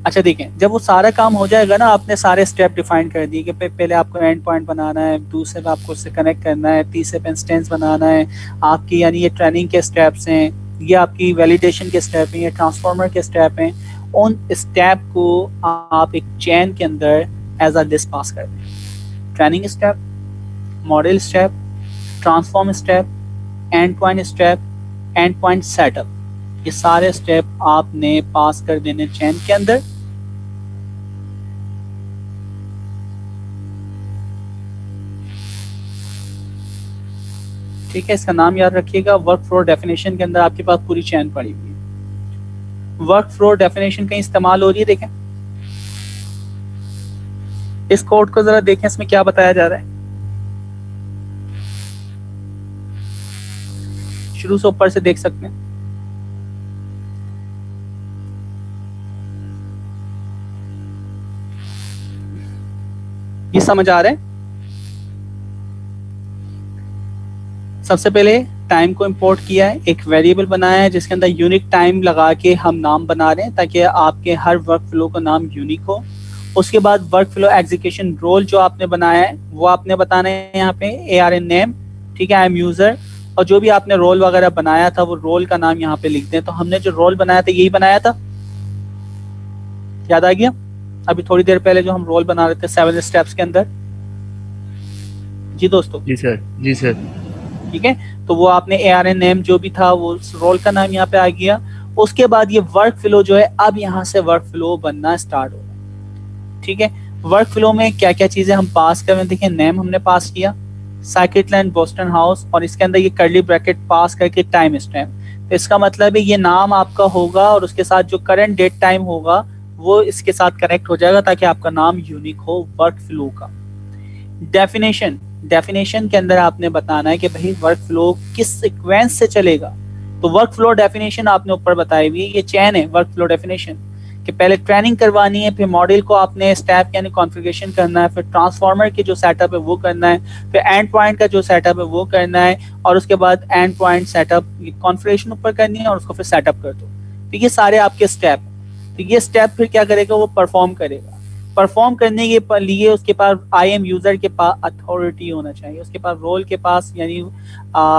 अच्छा देखें, जब वो सारा काम हो जाएगा ना, आपने सारे स्टेप डिफाइन कर दिए कि पहले आपको एंड पॉइंट बनाना है, दूसरे पे आपको उससे कनेक्ट करना है, तीसरे पे इंस्टेंस बनाना है आपकी, यानी ये ट्रेनिंग के स्टेप्स हैं, ये आपकी वैलिडेशन के स्टेप हैं, ये ट्रांसफॉर्मर के स्टेप हैं। उन स्टेप को आप एक चेन के अंदर एज अ लिस्ट पास कर दें। Training step, model step, transform step, and point setup, ये सारे स्टेप आपने पास कर देने चेन के अंदर। ठीक है, इसका नाम याद रखिएगा। वर्क फ्लो डेफिनेशन के अंदर आपके पास पूरी चेन पड़ी हुई है। वर्क फ्लो डेफिनेशन कहीं इस्तेमाल हो रही है, देखें इस कोड को जरा देखें, इसमें क्या बताया जा रहा है। शुरू से ऊपर से देख सकते हैं। ये समझ आ रहा है। सबसे पहले टाइम को इंपोर्ट किया है, एक वेरिएबल बनाया है जिसके अंदर यूनिक टाइम लगा के हम नाम बना रहे हैं ताकि आपके हर वर्क फ्लो का नाम यूनिक हो। उसके बाद वर्क फ्लो एग्जीक्यूशन रोल जो आपने बनाया है वो आपने बताना है यहाँ पे ARN नेम, ठीक है, आई एम यूजर, और जो भी आपने रोल वगैरह बनाया था वो रोल का नाम यहाँ पे लिख दें। तो हमने जो रोल बनाया था यही बनाया था, याद आ गया? अभी थोड़ी देर पहले जो हम रोल बना रहे थे 7 स्टेप्स के अंदर। जी दोस्तों, जी सर, जी सर। ठीक है, तो वो आपने ARN नेम जो भी था वो रोल का नाम यहाँ पे आ गया। उसके बाद ये वर्क फ्लो जो है, अब यहाँ से वर्क फ्लो बनना स्टार्ट हो रहा है। ठीक है, वर्क फ्लो में क्या क्या चीजें हम पास कर रहे हैं, देखिए नेम हमने पास किया, साइकिटलैंड बोस्टन हाउस, और इसके अंदर ये कर्ली ब्रैकेट पास करके टाइम स्टैम्प। तो इसका मतलब है ये नाम आपका होगा और उसके साथ जो करंट डेट टाइम होगा वो इसके साथ कनेक्ट हो जाएगा ताकि आपका नाम यूनिक हो वर्क फ्लो का। डेफिनेशन के अंदर आपने बताना है कि भाई वर्क फ्लो किस सीक्वेंस से चलेगा। तो वर्क फ्लो डेफिनेशन आपने ऊपर बताई हुई है, ये चेन है वर्क फ्लो डेफिनेशन, कि पहले ट्रेनिंग करवानी है, फिर मॉडल को आपने स्टेप यानी कॉन्फ़िगरेशन करना है, फिर ट्रांसफॉर्मर की जो सेटअप है वो करना है, फिर एंड पॉइंट का जो सेटअप है वो करना है, और उसके बाद एंड पॉइंट सेटअप कॉन्फ़िगरेशन ऊपर करनी है और उसको फिर सेटअप कर दो। तो ये सारे आपके स्टेप। तो ये स्टेप फिर क्या करेगा, वो परफॉर्म करेगा। परफॉर्म करने के लिए उसके पास आई एम यूजर के पास अथॉरिटी होना चाहिए, उसके पास रोल के पास यानी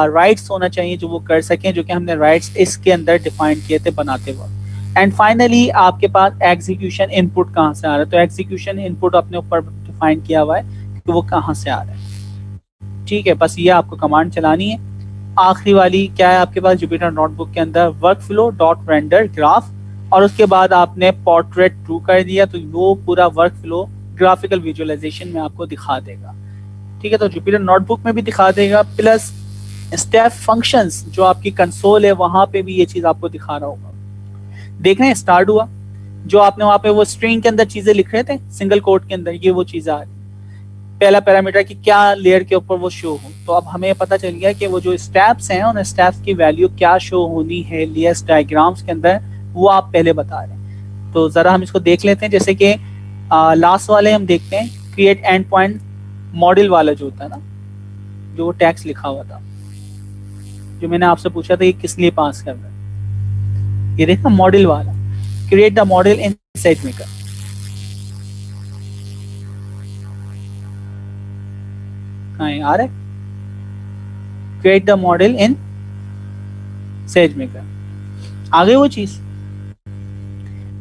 राइट्स होना चाहिए जो वो कर सकें, जो कि हमने राइट्स इसके अंदर डिफाइन किए थे बनाते वक्त। एंड फाइनली आपके पास एग्जीक्यूशन इनपुट कहाँ से आ रहा है, तो एग्जीक्यूशन इनपुट अपने ऊपर डिफाइन किया हुआ है कि वो कहाँ से आ रहा है। ठीक है, बस ये आपको कमांड चलानी है। आखिरी वाली क्या है आपके पास जुपिटर नोटबुक के अंदर, work flow dot render graph, और उसके बाद आपने पोर्ट्रेट ट्रू कर दिया तो वो पूरा वर्क फ्लो ग्राफिकल विजुअलाइजेशन में आपको दिखा देगा। ठीक है, तो जुपिटर नोटबुक में भी दिखा देगा, प्लस स्टेप फंक्शंस जो आपकी कंसोल है वहां पे भी ये चीज आपको दिखा रहा होगा। देख रहे हैं स्टार्ट हुआ, जो आपने वहां पे वो स्ट्रिंग के अंदर चीजें लिख रहे थे सिंगल कोट के अंदर, ये वो चीजें आ रही। पहला पैरामीटर कि क्या लेयर के ऊपर वो शो हो, तो अब हमें पता चल गया कि वो जो स्टेप्स हैं उन स्टेप्स की वैल्यू क्या शो होनी है लेयर्स डायग्राम्स के अंदर, वो आप पहले बता रहे हैं। तो जरा हम इसको देख लेते हैं, जैसे कि लास्ट वाले हम देखते हैं क्रिएट एंड पॉइंट मॉडल वाला जो होता है ना, जो वो टैक्स लिखा हुआ था, जो मैंने आपसे पूछा था ये किस लिए पास कर रहा है, ये देखा मॉडल वाला, create the model in SageMaker। हाँ आ रहा है, create the model in SageMaker, आ गई वो चीज।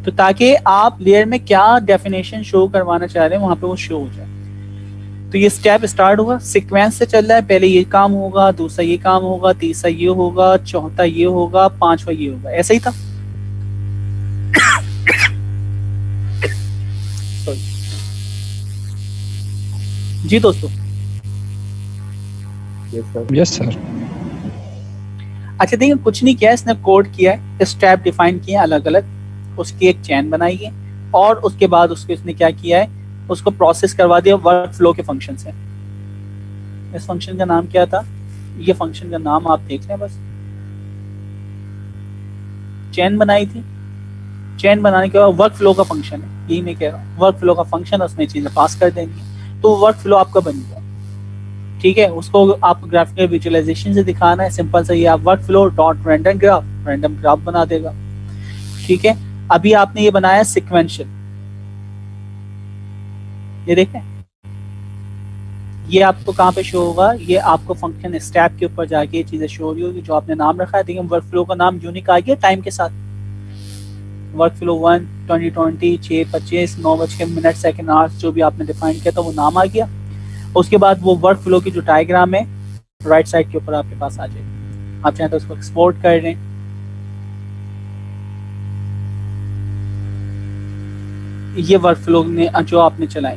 तो ताकि आप लेयर में क्या डेफिनेशन शो करवाना चाह रहे हैं वहां पे वो शो हो जाए। तो ये स्टेप स्टार्ट हुआ, सीक्वेंस से चल रहा है, पहले ये काम होगा, दूसरा ये काम होगा, तीसरा ये होगा, चौथा ये होगा, पांचवा ये होगा, ऐसा ही था। जी दोस्तों, यस सर। अच्छा देखिए, कुछ नहीं किया इसने, कोड किया है, स्टेप डिफाइन किए अलग अलग, उसकी एक चेन बनाई है, और उसके बाद उसको इसने क्या किया है, उसको प्रोसेस करवा दिया वर्क फ्लो के फंक्शन से। इस फंक्शन का नाम क्या था, ये फंक्शन का नाम आप देख लें बस, चेन बनाई थी, चेन बनाने के बाद वर्क फ्लो का फंक्शन है, यही मैं कह रहा हूँ, वर्क फ्लो का फंक्शन, उसमें चीजें पास कर देंगे तो वर्क फ्लो आपका बन गया। ठीक है, उसको आप ग्राफिकल विजुअलाइजेशन से दिखाना है, सिंपल सा ये आप work flow dot random graph बना देगा। ठीक है, अभी आपने ये बनाया सिक्वेंशियल, ये देखें, ये आपको कहाँ पे शो होगा, ये आपको फंक्शन स्टेप के ऊपर जाके ये चीजें शो हो रही होगी जो आपने नाम रखा है। देखिए वर्क फ्लो का नाम यूनिक आ गया टाइम के साथ, वर्क फ्लो 1 2020 6:25 9 सेकंड आवर्स जो भी आपने डिफाइन किया था वो नाम आ गया। उसके बाद वो वर्क फ्लो की जो डायग्राम है राइट साइड के ऊपर आपके पास आ जाएगी, आप चाहें तो उसको एक्सपोर्ट कर लें। ये वर्क फ्लो ने जो आपने चलाई,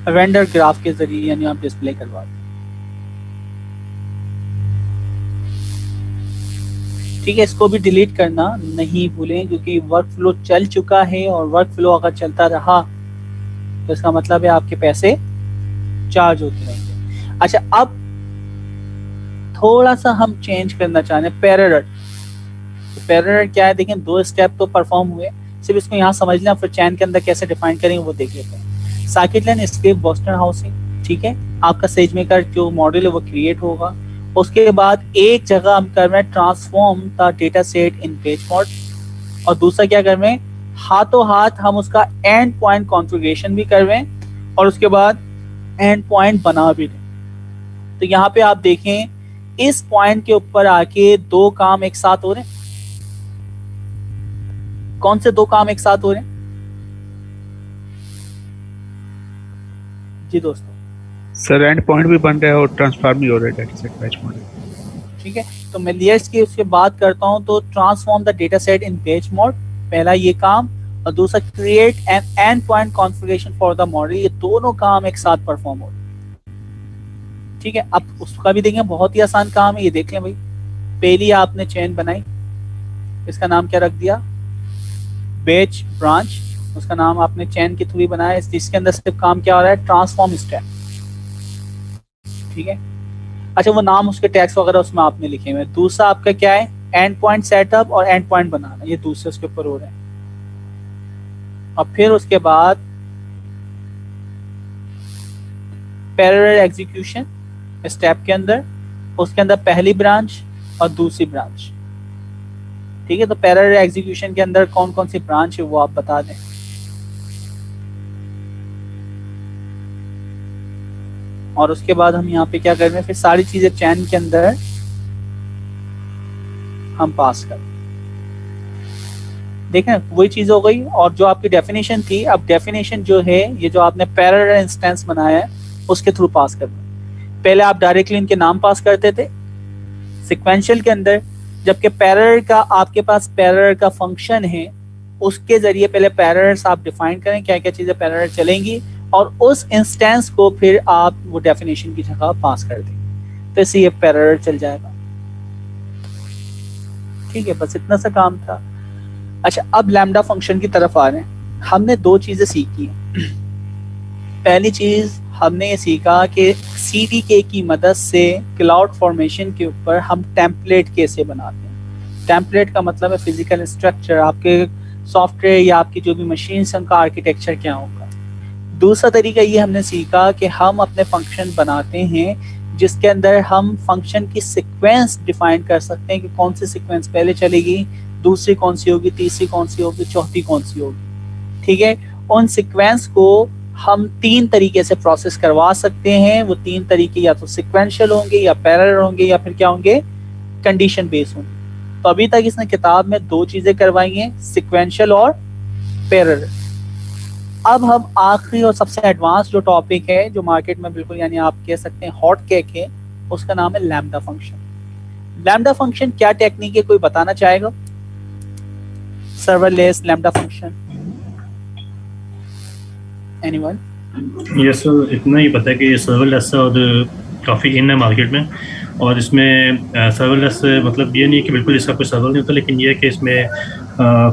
रेंडर ग्राफ के जरिए यानी आप डिस्प्ले करवा दें। ठीक है, इसको भी डिलीट करना नहीं भूलें क्योंकि वर्क फ्लो चल चुका है, और वर्क फ्लो अगर चलता रहा तो इसका मतलब है आपके पैसे चार्ज होते रहेंगे। अच्छा, अब थोड़ा सा हम चेंज करना चाह रहे हैं पैरेलल। पैरेलल क्या है, देखें 2 स्टेप तो परफॉर्म हुए, सिर्फ इसको यहाँ समझ लें, फिर चैन के अंदर कैसे डिफाइन करेंगे वो देख लेते हैं। Circuit line script Boston housing, ठीक है, आपका SageMaker जो मॉडल है वो क्रिएट होगा। उसके बाद एक जगह हम कर रहे हैं transform the data set in page mode, और दूसरा क्या कर रहे हैं, हाथों हाथ हम उसका एंड पॉइंट कॉन्फ़िगरेशन भी कर रहे हैं और उसके बाद एंड पॉइंट बना भी रहे हैं। तो यहाँ पे आप देखें इस पॉइंट के ऊपर आके 2 काम एक साथ हो रहे हैं। कौन से 2 काम एक साथ हो रहे हैं जी दोस्तों? सर एंड पॉइंट भी बन रहा है और ट्रांसफॉर्म भी हो रहा है डेटा सेट पेज मोड। ठीक है, तो मैं लेयर्स की उसके बात करता हूं, तो transform the data set in page mode, पहला ये काम, और दूसरा create an and point configuration for the model. ये दोनों काम एक साथ परफॉर्म हो रहे हैं। ठीक है, अब उसका भी देखें, बहुत ही आसान काम है, ये देख लें भाई। पहली आपने चेन बनाई, इसका नाम क्या रख दिया, बैच ब्रांच, उसका नाम आपने चेन के थ्रू ही बनाया, जिसके अंदर सिर्फ काम क्या हो रहा है, ट्रांसफॉर्म स्टेप। ठीक है, अच्छा वो नाम उसके टैग्स वगैरह उसमें आपने लिखे हुए। दूसरा आपका क्या है, एंड पॉइंट सेटअप और एंड पॉइंट बनाना, ये दूसरे उसके ऊपर हो रहे हैं। और फिर उसके बाद पैरेलल एग्जीक्यूशन स्टेप के अंदर, उसके अंदर पहली ब्रांच और दूसरी ब्रांच। ठीक है, तो पैरेलल एग्जीक्यूशन के अंदर कौन कौन सी ब्रांच है वो आप बता दें। और उसके बाद हम यहाँ पे क्या कर रहे हैं, फिर सारी चीजें चैन के अंदर हम पास कर देखें, वही चीज हो गई। और जो आपकी डेफिनेशन थी, अब डेफिनेशन जो है ये जो आपने पैरेलल इंस्टेंस बनाया है उसके थ्रू पास कर। पहले आप डायरेक्टली इनके नाम पास करते थे सिक्वेंशियल के अंदर, जबकि पैरेलल का आपके पास पैरेलल का फंक्शन है उसके जरिए पहले पैरामीटर्स आप डिफाइन करें, क्या क्या चीजें पैरामीटर चलेंगी, और उस इंस्टेंस को फिर आप वो डेफिनेशन की जगह पास कर देंगे, तो इससे ये पैरामीटर चल जाएगा। ठीक है, बस इतना सा काम था। अच्छा, अब लैम्डा फंक्शन की तरफ आ रहे हैं। हमने दो चीजें सीखी हैं। पहली चीज हमने ये सीखा कि CDK की मदद से क्लाउड फॉर्मेशन के ऊपर हम टेम्पलेट कैसे बनाते हैं। टेम्पलेट का मतलब है फिजिकल स्ट्रक्चर, आपके सॉफ्टवेयर या आपकी जो भी मशीन है उनका आर्किटेक्चर क्या होगा। दूसरा तरीका ये हमने सीखा कि हम अपने फंक्शन बनाते हैं जिसके अंदर हम फंक्शन की सीक्वेंस डिफाइन कर सकते हैं कि कौन सी सीक्वेंस पहले चलेगी, दूसरी कौन सी होगी, तीसरी कौन सी होगी, चौथी कौन सी होगी। ठीक है, उन सीक्वेंस को हम 3 तरीके से प्रोसेस करवा सकते हैं। वो 3 तरीके या तो सीक्वेंशियल होंगे, या पैरेलल होंगे, या फिर क्या होंगे, कंडीशन बेस्ड होंगे। तो अभी तक इसने किताब में 2 चीजें करवाई हैं, सीक्वेंशियल और पैरेलल। अब हम आखिरी और सबसे एडवांस जो टॉपिक है, जो मार्केट में बिल्कुल यानी आप कह सकते हैं हॉट केक है, उसका नाम है लैम्डा फंक्शन। लैम्डा फंक्शन क्या टेक्निक है, कोई बताना चाहेगा? Serverless lambda function, anyone? ये सर इतना ही पता है कि ये सर्वरलेस और काफ़ी इन है मार्केट में, और इसमें सर्वरलेस मतलब ये नहीं है कि बिल्कुल इसका कोई सर्वर नहीं होता, लेकिन ये है कि इसमें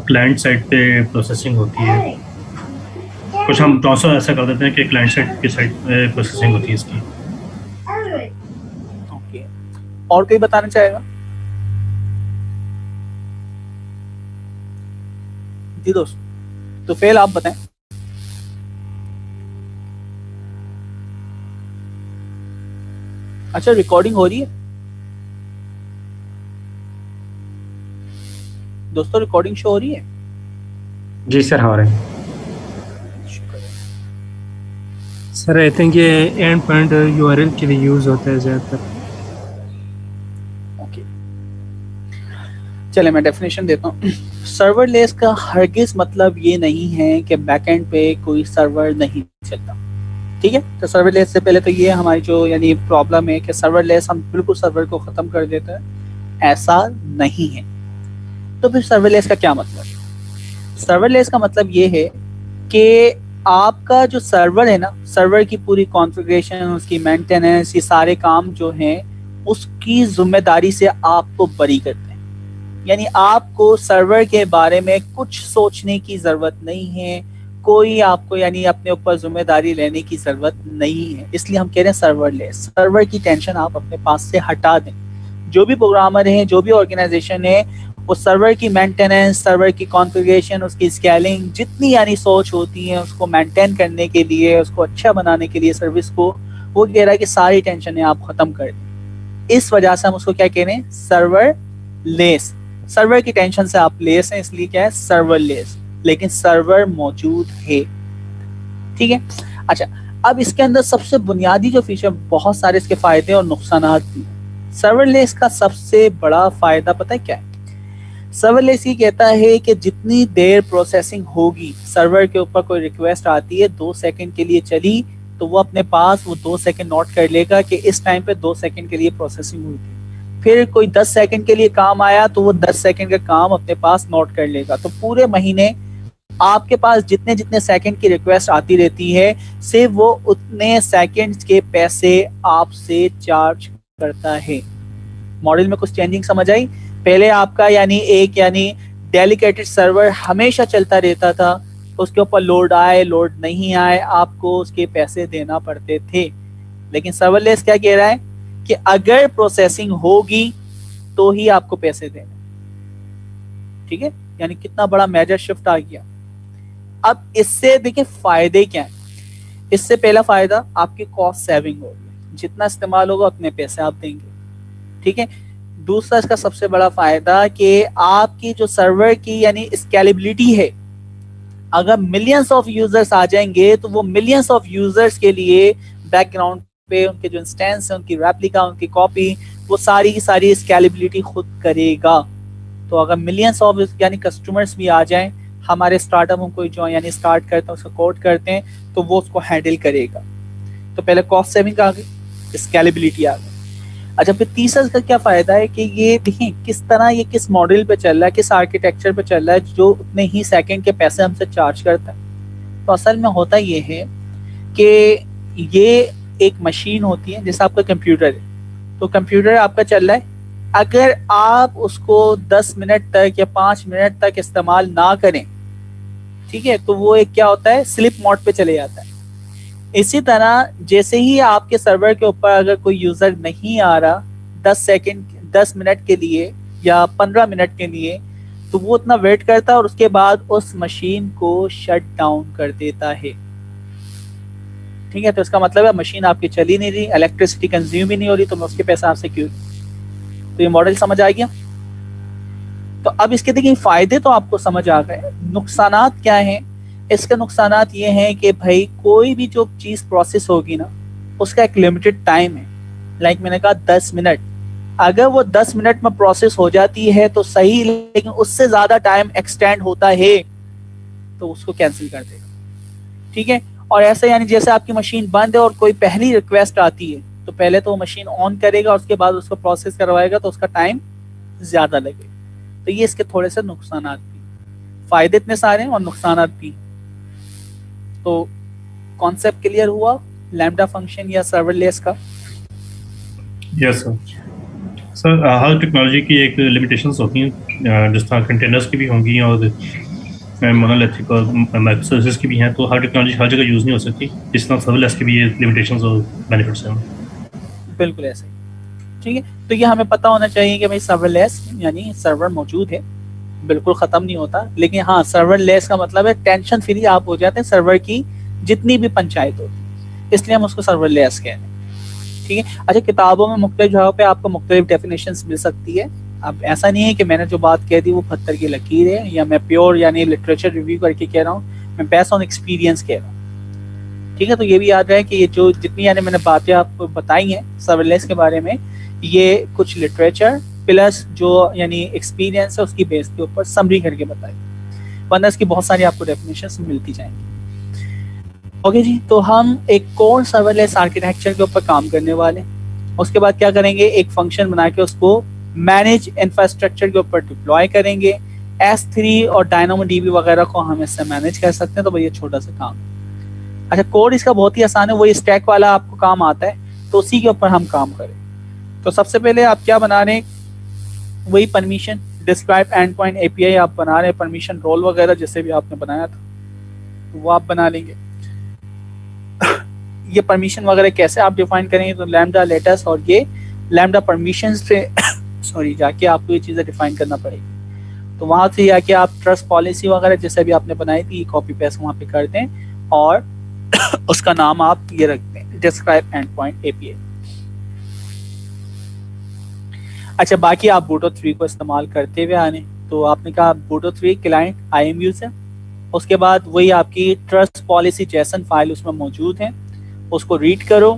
क्लाइंट साइड पे प्रोसेसिंग होती है। कुछ हम ट्रांसफर ऐसा कर देते हैं कि क्लाइंट साइड की साइड प्रोसेसिंग होती है इसकी। ओके, और कोई बताना चाहेगा? जी दोस्त, तो फेल आप बताएं। अच्छा, रिकॉर्डिंग हो रही है दोस्तों? रिकॉर्डिंग शो हो रही है? जी सर, हो रहे हैं सर। आई थिंक ये एंड पॉइंट यूआरएल के लिए यूज होता है ज़्यादातर। ओके, चले मैं डेफिनेशन देता हूँ। सर्वरलेस का हरगिज मतलब ये नहीं है कि बैकएंड पे कोई सर्वर नहीं चलता। ठीक है, तो सर्वरलेस से पहले तो ये हमारी जो यानी प्रॉब्लम है कि सर्वरलेस हम बिल्कुल सर्वर को ख़त्म कर देते हैं, ऐसा नहीं है। तो फिर सर्वरलेस का क्या मतलब? सर्वरलेस का मतलब ये है कि आपका जो सर्वर है ना, सर्वर की पूरी कॉन्फ़िगरेशन, उसकी मेंटेनेंस, ये सारे काम जो हैं उसकी जिम्मेदारी से आपको बरी करते हैं। यानी आपको सर्वर के बारे में कुछ सोचने की ज़रूरत नहीं है, कोई आपको यानी अपने ऊपर जिम्मेदारी लेने की ज़रूरत नहीं है। इसलिए हम कह रहे हैं सर्वरलेस। सर्वर की टेंशन आप अपने पास से हटा दें। जो भी प्रोग्रामर हैं, जो भी ऑर्गेनाइजेशन है, वो सर्वर की मेंटेनेंस, सर्वर की कॉन्फ़िगरेशन, उसकी स्केलिंग, जितनी यानी सोच होती है उसको मेंटेन करने के लिए, उसको अच्छा बनाने के लिए सर्विस को, वो कह रहा है कि सारी टेंशनें आप ख़त्म कर दें। इस वजह से हम उसको क्या कह रहे हैं? सर्वरलेस। सर्वर की टेंशन से आप लेस हैं, इसलिए क्या है? सर्वरलेस। लेकिन सर्वर मौजूद है। ठीक है, अच्छा, अब इसके अंदर सबसे बुनियादी जो फीचर, बहुत सारे इसके फायदे और नुकसान भी। सर्वरलेस का सबसे बड़ा फायदा पता है क्या है? सर्वरलेस ये कहता है कि जितनी देर प्रोसेसिंग होगी, सर्वर के ऊपर कोई रिक्वेस्ट आती है 2 सेकंड के लिए चली, तो वो अपने पास वो 2 सेकंड नोट कर लेगा कि इस टाइम पे 2 सेकंड के लिए प्रोसेसिंग हुई थी। फिर कोई 10 सेकंड के लिए काम आया तो वो 10 सेकंड का काम अपने पास नोट कर लेगा। तो पूरे महीने आपके पास जितने जितने सेकंड की रिक्वेस्ट आती रहती है, सिर्फ वो उतने सेकंड के पैसे आपसे चार्ज करता है। मॉडल में कुछ चेंजिंग समझ आई? पहले आपका यानी एक यानी डेडिकेटेड सर्वर हमेशा चलता रहता था, उसके ऊपर लोड आए लोड नहीं आए आपको उसके पैसे देना पड़ते थे। लेकिन सर्वरलेस क्या कह रहा है कि अगर प्रोसेसिंग होगी तो ही आपको पैसे देने। ठीक है, यानी कितना बड़ा मेजर शिफ्ट आ गया। अब इससे देखिए फायदे क्या है। इससे पहला फायदा आपकी कॉस्ट सेविंग होगी, जितना इस्तेमाल होगा उतने पैसे आप देंगे। ठीक है, दूसरा इसका सबसे बड़ा फायदा कि आपकी जो सर्वर की यानी स्केलेबिलिटी है, अगर मिलियंस ऑफ यूजर्स आ जाएंगे तो वो मिलियंस ऑफ यूजर्स के लिए बैकग्राउंड पे उनके जो इंस्टेंस है, उनकी रेप्लिका, उनकी कॉपी, वो सारी की सारी स्केलेबिलिटी खुद करेगा। तो अगर मिलियंस ऑफ यानी कस्टमर्स भी आ जाएं, हमारे स्टार्टअप हम कोई जो यानी स्टार्ट करते हैं उसको कोड करते हैं, तो वो उसको हैंडल करेगा। तो पहले कॉस्ट सेविंग आ गई, स्केलेबिलिटी आ गई। अच्छा, फिर तीसरा इसका क्या फायदा है कि ये देखिए किस तरह ये किस मॉडल पे चल रहा है, किस आर्किटेक्चर पे चल रहा है जो उतने ही सेकंड के पैसे हमसे चार्ज करता है। तो असल में होता ये है कि ये एक मशीन होती है जैसे आपका कंप्यूटर है, तो कंप्यूटर आपका चल रहा है, अगर आप उसको 10 मिनट तक या 5 मिनट तक इस्तेमाल ना करें, ठीक है, तो वो एक क्या होता है, स्लिप मोड पे चले जाता है। इसी तरह जैसे ही आपके सर्वर के ऊपर अगर कोई यूजर नहीं आ रहा 10 मिनट के लिए या 15 मिनट के लिए, तो वो उतना वेट करता है और उसके बाद उस मशीन को शट डाउन कर देता है। ठीक है, तो इसका मतलब है मशीन आपकी चल ही नहीं रही, इलेक्ट्रिसिटी कंज्यूम ही नहीं हो रही, तो मैं उसके पैसे आपसे क्यों। तो ये मॉडल समझ आ गया। तो अब इसके देखिए फायदे तो आपको समझ आ गए, नुकसानात क्या हैं। इसके नुकसानात ये हैं कि भाई कोई भी जो चीज़ प्रोसेस होगी ना उसका एक लिमिटेड टाइम है। लाइक मैंने कहा 10 मिनट, अगर वो 10 मिनट में प्रोसेस हो जाती है तो सही, लेकिन उससे ज़्यादा टाइम एक्सटेंड होता है तो उसको कैंसिल कर देगा। ठीक है, और ऐसे यानी जैसे आपकी मशीन बंद है और कोई पहली रिक्वेस्ट आती है तो पहले तो वो मशीन ऑन करेगा, उसके बाद उसको प्रोसेस करवाएगा तो उसका टाइम ज़्यादा लगेगा। तो ये इसके थोड़े से नुकसानात भी, फ़ायदे इतने सारे हैं और नुकसानात भी। तो कॉन्सेप्ट क्लियर हुआ लैम्बडा फंक्शन या सर्वरलेस का? Yes sir. हर टेक्नोलॉजी की एक लिमिटेशंस होती हैं, जिस तरह कंटेनर्स की भी होंगी और मोनोलिथिक और माइक्रो सर्विसेज की भी हैं, तो हर टेक्नोलॉजी हर जगह यूज़ नहीं हो सकती। इस तरह सर्वरलेस की भी ये लिमिटेशंस और बेनिफिट्स हैं। बिल्कुल ऐसे ही। ठीक है, तो ये हमें पता होना चाहिए कि भाई सर्वरलेस यानी सर्वर मौजूद है, बिल्कुल ख़त्म नहीं होता, लेकिन हाँ सर्वरलेस का मतलब है टेंशन फ्री आप हो जाते हैं सर्वर की जितनी भी पंचायत होती, इसलिए हम उसको सर्वरलेस कहते हैं। ठीक है, अच्छा किताबों में मुख्तलिफ जगहों पे आपको मुख्तलिफ डेफिनेशंस मिल सकती है। अब ऐसा नहीं है कि मैंने जो बात कह दी वो पत्थर की लकीर है या मैं प्योर यानी लिटरेचर रिव्यू करके कह रहा हूँ, मैं बेस्ड ऑन एक्सपीरियंस कह रहा हूँ। ठीक है, तो ये भी याद रहे कि ये जो जितनी यानी मैंने बातें आपको बताई हैं सर्वरलेस के बारे में, ये कुछ लिटरेचर प्लस जो यानी एक्सपीरियंस है उसकी बेस के ऊपर समरी करके बताई, वरना इसकी बहुत सारी आपको डेफिनेशंस मिलती जाएंगी। ओके जी, तो हम एक कोर सर्वरलेस आर्किटेक्चर के ऊपर काम करने वाले हैं। उसके बाद क्या करेंगे, एक फंक्शन बना के उसको मैनेज इंफ्रास्ट्रक्चर के ऊपर डिप्लॉय करेंगे। S3 और DynamoDB वगैरह को हम इससे मैनेज कर सकते हैं। तो भाई ये छोटा सा काम है। अच्छा, कोड इसका बहुत ही आसान है, वही स्टैक वाला आपको काम आता है, तो उसी के ऊपर हम काम करें। तो सबसे पहले आप क्या बना रहे हैं, वही permission describe and point API आप बना रहे हैं, परमिशन रोल वगैरह जैसे भी आपने बनाया था तो वो आप बना लेंगे। ये परमिशन वगैरह कैसे आप डिफाइन करेंगे, तो लैम्डा लेटेस्ट और ये लैम्डा परमिशंस पे सॉरी जाके आपको ये चीज़ें डिफाइन करना पड़ेगी। तो वहाँ से जाके आप ट्रस्ट पॉलिसी वगैरह जैसे भी आपने बनाई थी कॉपी पेस्ट वहाँ पे कर दें और उसका नाम आप ये रख दें डिस्क्राइब एंड पॉइंट API। अच्छा, बाकी आप बूटो 3 को इस्तेमाल करते हुए आने, तो आपने कहा बूटो 3 क्लाइंट IMU से, उसके बाद वही आपकी ट्रस्ट पॉलिसी जैसन फाइल उसमें मौजूद है, उसको रीड करो।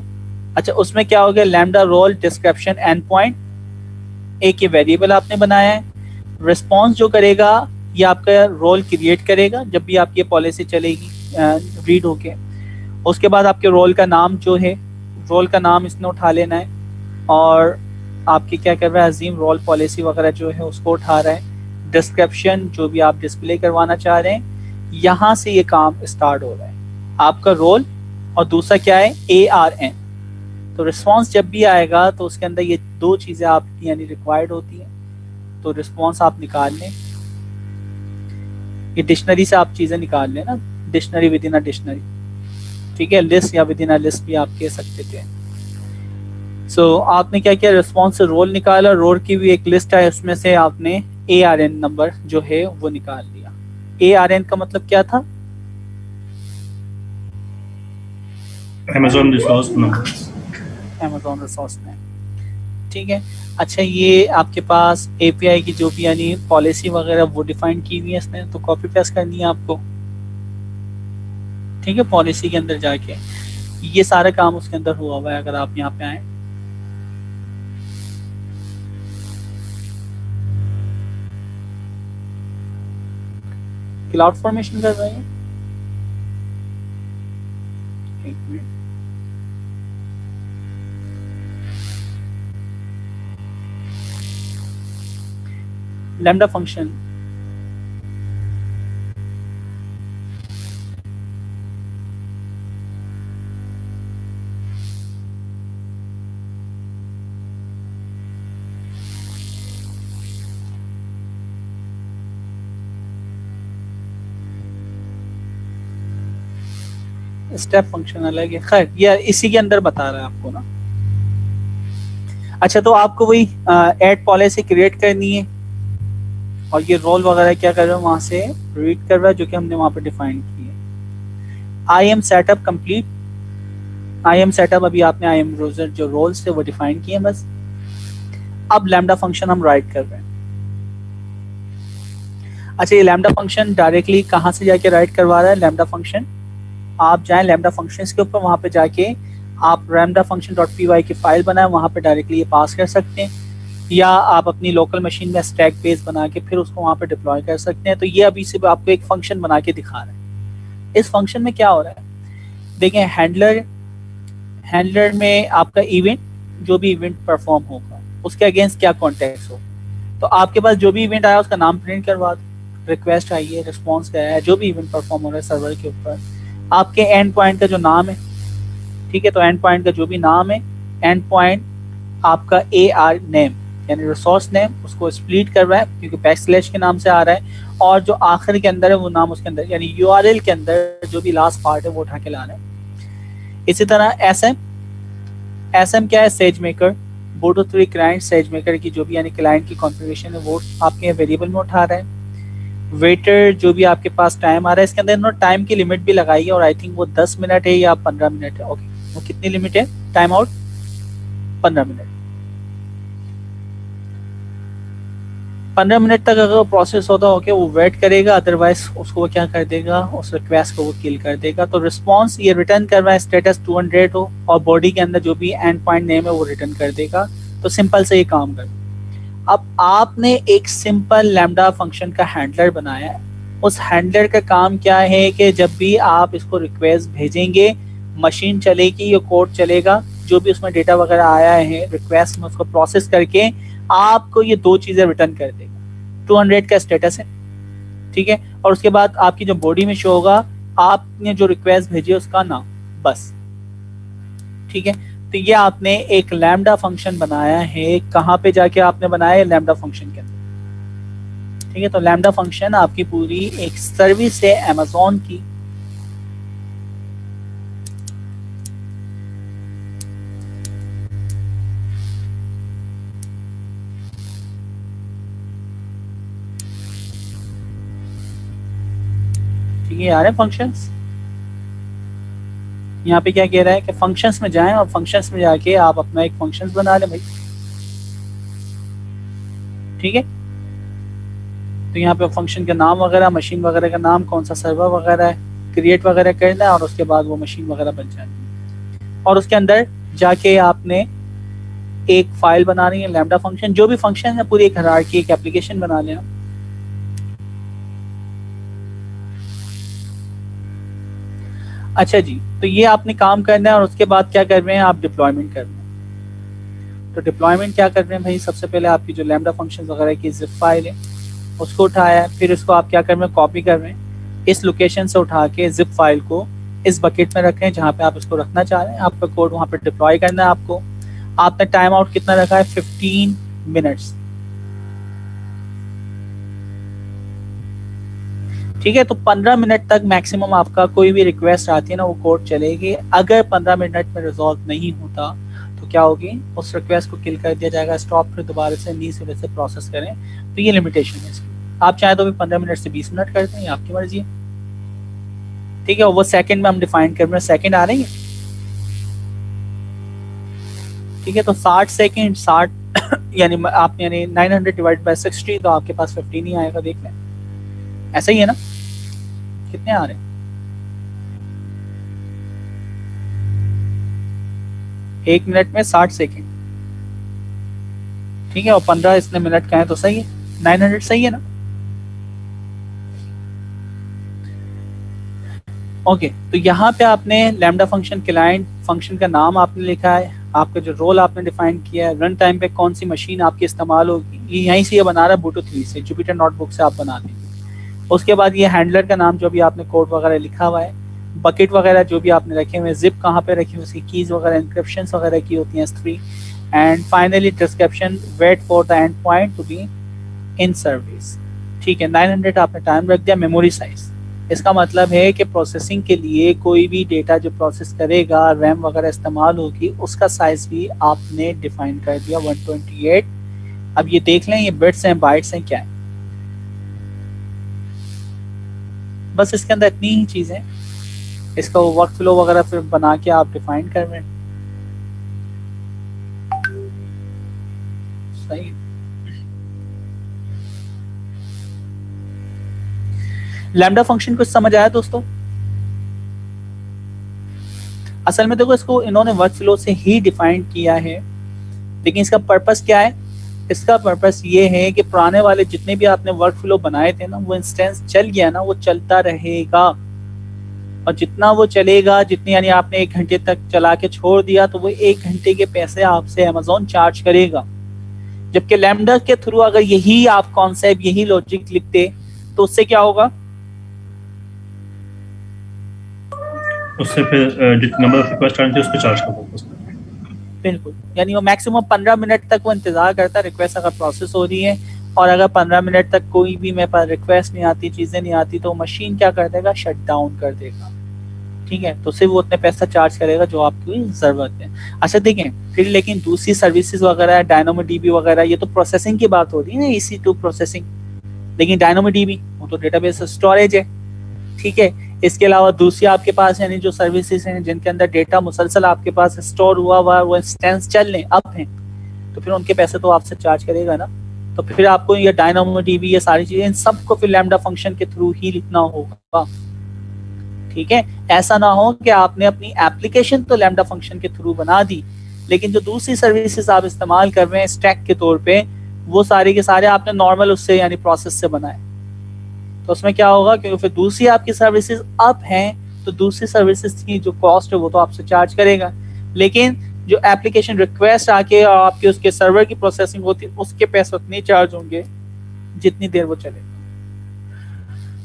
अच्छा, उसमें क्या हो गया, lambda role description endpoint, एक ये वेरिएबल आपने बनाया है। रिस्पॉन्स जो करेगा ये आपका रोल क्रिएट करेगा जब भी आपकी पॉलिसी चलेगी रीड होके। उसके बाद आपके रोल का नाम जो है, रोल का नाम इसने उठा लेना है और आपकी क्या कर रहा है, अजीम रोल पॉलिसी वगैरह जो है उसको उठा रहा है। डिस्क्रिप्शन जो भी आप डिस्प्ले करवाना चाह रहे हैं, यहाँ से ये काम स्टार्ट हो रहा है, आपका रोल और दूसरा क्या है ARN। तो रिस्पॉन्स जब भी आएगा तो उसके अंदर ये दो चीज़ें आपकी यानी रिक्वायर्ड होती हैं, तो रिस्पॉन्स आप निकाल लें, ये डिक्शनरी से आप चीज़ें निकाल लें ना, dictionary with in a dictionary. ठीक है, लिस्ट या विद इन अ लिस्ट भी आप कह सकते थे। सो आपने क्या किया, रिस्पॉन्स से रोल निकाला, रोल की भी एक लिस्ट है उसमें से आपने ARN नंबर जो है वो निकाल लिया। ARN का मतलब क्या था, Amazon resource number, Amazon resource में। ठीक है, अच्छा ये आपके पास API की जो भी यानी पॉलिसी वगैरह वो डिफाइन की हुई है इसने, तो कॉपी पेस्ट करनी है आपको। ठीक है, पॉलिसी के अंदर जाके ये सारा काम उसके अंदर हुआ हुआ है। अगर आप यहाँ पे आए, क्लाउड फॉर्मेशन कर रहे हैं, एक minute, lambda function step function अलग है, खैर ये इसी के अंदर बता रहा है आपको ना। अच्छा, तो आपको वही ऐड पॉलिसी क्रिएट करनी है और ये रोल वगैरह क्या कर रहे हो वहां से रीड कर रहा है जो कि हमने वहां पे डिफाइन की है। I am setup complete, I am setup अभी आपने आई एम ब्राउज़र जो रोल्स थे वो डिफाइन किए बस। अब लैम्डा फंक्शन हम राइट कर रहे हैं। अच्छा, ये लैम्डा फंक्शन डायरेक्टली कहाँ से जाके राइट करवा रहा है? लैम्डा फंक्शन आप जाएं लैम्डा फंक्शंस के ऊपर, वहां पे जाके आप लैम्डा फंक्शन डॉट py की फाइल बनाएं, वहां पे डायरेक्टली ये पास कर सकते हैं, या आप अपनी लोकल मशीन में स्टैक बेस बना के फिर उसको वहां पे डिप्लॉय कर सकते हैं। तो ये अभी सिर्फ आपको एक फंक्शन बना के दिखा रहा है। इस फंक्शन में क्या हो रहा है देखें, हैंडलर में आपका इवेंट, जो भी इवेंट परफॉर्म होगा उसके अगेंस्ट क्या कॉन्टेक्स्ट हो, तो आपके पास जो भी इवेंट आया उसका नाम प्रिंट करवा दो, रिक्वेस्ट आई है, रिस्पॉन्स क्या है, जो भी इवेंट परफॉर्म हो रहा है सर्वर के ऊपर, आपके एंड पॉइंट का जो नाम है, ठीक है, तो एंड पॉइंट का जो भी नाम है, एंड पॉइंट आपका AR नेम यानी रिसोर्स नेम, उसको स्प्लिट कर रहा है क्योंकि बैकस्लैश के नाम से आ रहा है, और जो आखिर के अंदर है वो नाम उसके अंदर यानी URL के अंदर जो भी लास्ट पार्ट है वो उठा के ला रहा है। इसी तरह SM क्या है? SageMaker, boto 3 client SageMaker की जो भी यानी क्लाइंट की कॉन्फ़िगरेशन है वो आपके वेरिएबल में उठा रहा है। वेटर जो भी आपके पास टाइम आ रहा है, इसके अंदर इन्होंने टाइम की लिमिट भी लगाई है और आई थिंक वो 10 मिनट है या 15 मिनट है। ओके, वो कितनी लिमिट है? Time out 15 minute. 15 मिनट तक अगर प्रोसेस होता हो के वो वेट करेगा, अदरवाइज उसको वो क्या कर देगा, उस रिक्वेस्ट को वो किल कर देगा। तो रिस्पॉन्स ये रिटर्न कर रहा है स्टेटस 200 हो और बॉडी के अंदर जो भी एंड पॉइंट नेम है वो रिटर्न कर देगा। तो सिंपल से ये काम कर। अब आपने एक सिंपल लैम्डा फंक्शन का हैंडलर बनाया है, उस हैंडलर का काम क्या है कि जब भी आप इसको रिक्वेस्ट भेजेंगे मशीन चलेगी, ये कोड चलेगा, जो भी उसमें डेटा वगैरह आया है रिक्वेस्ट में उसको प्रोसेस करके आपको ये दो चीजें रिटर्न कर देगा। 200 का स्टेटस है, ठीक है, और उसके बाद आपकी जो बॉडी में शो होगा आपने जो रिक्वेस्ट भेजी उसका नाम, बस, ठीक है। तो ये आपने एक लैम्डा फंक्शन बनाया है, कहाँ पे जाके आपने बनाया है? लैम्डा फंक्शन के अंदर, ठीक है। तो लैम्डा फंक्शन आपकी पूरी एक सर्विस है अमेज़न की, ठीक है। आ रहे फंक्शंस, यहाँ पे क्या कह रहा है कि फंक्शंस में जाएं और फंक्शंस में जाके आप अपना एक फंक्शंस बना लें भाई, ठीक है। तो यहाँ पे फंक्शन का नाम वगैरह, मशीन वगैरह का नाम, कौन सा सर्वर वगैरह है, क्रिएट वगैरह करना है और उसके बाद वो मशीन वगैरह बन जाएगी। और उसके अंदर जाके आपने एक फाइल बनानी है लैम्डा फंक्शन, जो भी फंक्शन है पूरी एक हायरार्की, एक एप्लीकेशन बना लेना। अच्छा जी, तो ये आपने काम करना है और उसके बाद क्या कर रहे हैं आप? डिप्लॉयमेंट कर रहे हैं। तो डिप्लॉयमेंट क्या कर रहे हैं भाई? सबसे पहले आपकी जो लैम्डा फंक्शन वगैरह की जिप फाइल है उसको उठाया है, फिर इसको आप क्या कर रहे हैं? कॉपी कर रहे हैं, इस लोकेशन से उठा के जिप फाइल को इस बकेट में रखें जहाँ पे आप इसको रखना चाह रहे हैं। आपका कोड वहाँ पे डिप्लॉय करना है आपको। आपने टाइम आउट कितना रखा है? 15 मिनट्स, ठीक है। तो 15 मिनट तक मैक्सिमम आपका कोई भी रिक्वेस्ट आती है ना वो कोड चलेगी। अगर 15 मिनट में रिजॉल्व नहीं होता तो क्या होगी? उस रिक्वेस्ट को किल कर दिया जाएगा, स्टॉप, फिर दोबारा से नी सिरे से प्रोसेस करें। तो ये लिमिटेशन है इसकी। आप चाहे तो भी 15 मिनट से 20 मिनट कर दें, आपकी मर्जी है, ठीक है। वो सेकंड में हम डिफाइन कर रहे हैं, सेकंड आ रही है, ठीक है। तो 60 सेकंड, 60 यानी आप यानी 900 डिवाइड बाय 60, तो आपके पास 15 ही आएगा। देख लें, ऐसा ही है ना? कितने आ रहे हैं? 1 मिनट में 60 सेकंड, ठीक है, और 15 इसने मिनट का है तो सही है, 900 सही है ना? ओके, तो यहाँ पे आपने लैम्डा फंक्शन क्लाइंट फंक्शन का नाम आपने लिखा है, आपका जो रोल आपने डिफाइन किया है, रन टाइम पे कौन सी मशीन आपकी इस्तेमाल होगी, ये यहीं से ये बना रहा है बूटो 3 से, जुपिटर नोटबुक से आप बना देंगे। उसके बाद ये हैंडलर का नाम जो भी आपने कोड वगैरह लिखा हुआ है, बकेट वगैरह जो भी आपने रखे हुए, जिप कहाँ पे रखी हुई, उसकी कीज वगैरह इंक्रिप्शन वगैरह की होती हैं S3, and finally description, wait for the endpoint to be in service. ठीक है, 900 आपने टाइम रख दिया। मेमोरी साइज, इसका मतलब है कि प्रोसेसिंग के लिए कोई भी डेटा जो प्रोसेस करेगा, रैम वगैरह इस्तेमाल होगी, उसका साइज भी आपने डिफाइन कर दिया 128। अब ये देख लें ये बिट्स हैं बाइट्स हैं क्या है, बस इसके अंदर इतनी ही चीजें, इसका वर्क फ्लो वगैरह फिर बना के आप डिफाइन कर रहे हैं। सही। लैम्डा फंक्शन कुछ समझ आया दोस्तों? असल में देखो इसको इन्होंने वर्क फ्लो से ही डिफाइन किया है, लेकिन इसका पर्पस क्या है? इसका पर्पस ये है कि पुराने वाले जितने भी आपने वर्क फ्लो बनाए थे ना, वो इंस्टेंस चल गया ना, वो चलता रहेगा, और जितना वो चलेगा, जितनी यानी आपने 1 घंटे तक चला के छोड़ दिया तो वो 1 घंटे के पैसे आपसे अमेज़न चार्ज करेगा। जबकि लैम्डा के थ्रू अगर यही आप कॉन्सेप्ट, यही लॉजिक लिखते तो उससे क्या होगा? उससे फिर जितना नंबर ऑफ रिक्वेस्ट आने थे उस पर चार्ज करता है। बिल्कुल, यानी वो मैक्सिमम 15 मिनट तक वो इंतजार करता है रिक्वेस्ट अगर प्रोसेस हो रही है, और अगर 15 मिनट तक कोई भी मेरे पास रिक्वेस्ट नहीं आती, चीजें नहीं आती, तो मशीन क्या कर देगा? शट डाउन कर देगा। ठीक है, तो सिर्फ वो उतने पैसा चार्ज करेगा जो आपकी जरूरत है। अच्छा देखें फिर, लेकिन दूसरी सर्विसेज वगैरह, DynamoDB वगैरह, ये तो प्रोसेसिंग की बात हो रही है ना, EC2 प्रोसेसिंग, लेकिन DynamoDB वो तो डेटाबेस स्टोरेज है। ठीक है, इसके अलावा दूसरी आपके पास यानी जो सर्विसेज हैं जिनके अंदर डेटा मुसलसल आपके पास स्टोर हुआ हुआ, वो इंस्टेंस चल रहे अप हैं, तो फिर उनके पैसे तो आपसे चार्ज करेगा ना। तो फिर आपको ये DynamoDB, ये सारी चीजें, इन सबको फिर लैम्डा फंक्शन के थ्रू ही लिखना होगा। ठीक है, ऐसा ना हो कि आपने अपनी एप्लीकेशन तो लैम्डा फंक्शन के थ्रू बना दी, लेकिन जो दूसरी सर्विसेज आप इस्तेमाल कर रहे हैं स्टैक के तौर पे, वो सारे के सारे आपने नॉर्मल उससे यानी प्रोसेस से बनाए, तो उसमें क्या होगा? क्योंकि फिर दूसरी आपकी सर्विसेज अप हैं, तो दूसरी सर्विसेज की जो कॉस्ट है वो तो आपसे चार्ज करेगा, लेकिन जो एप्लीकेशन रिक्वेस्ट आके और आपके उसके सर्वर की प्रोसेसिंग होती है, उसके पैसे उतने चार्ज होंगे जितनी देर वो चलेगा।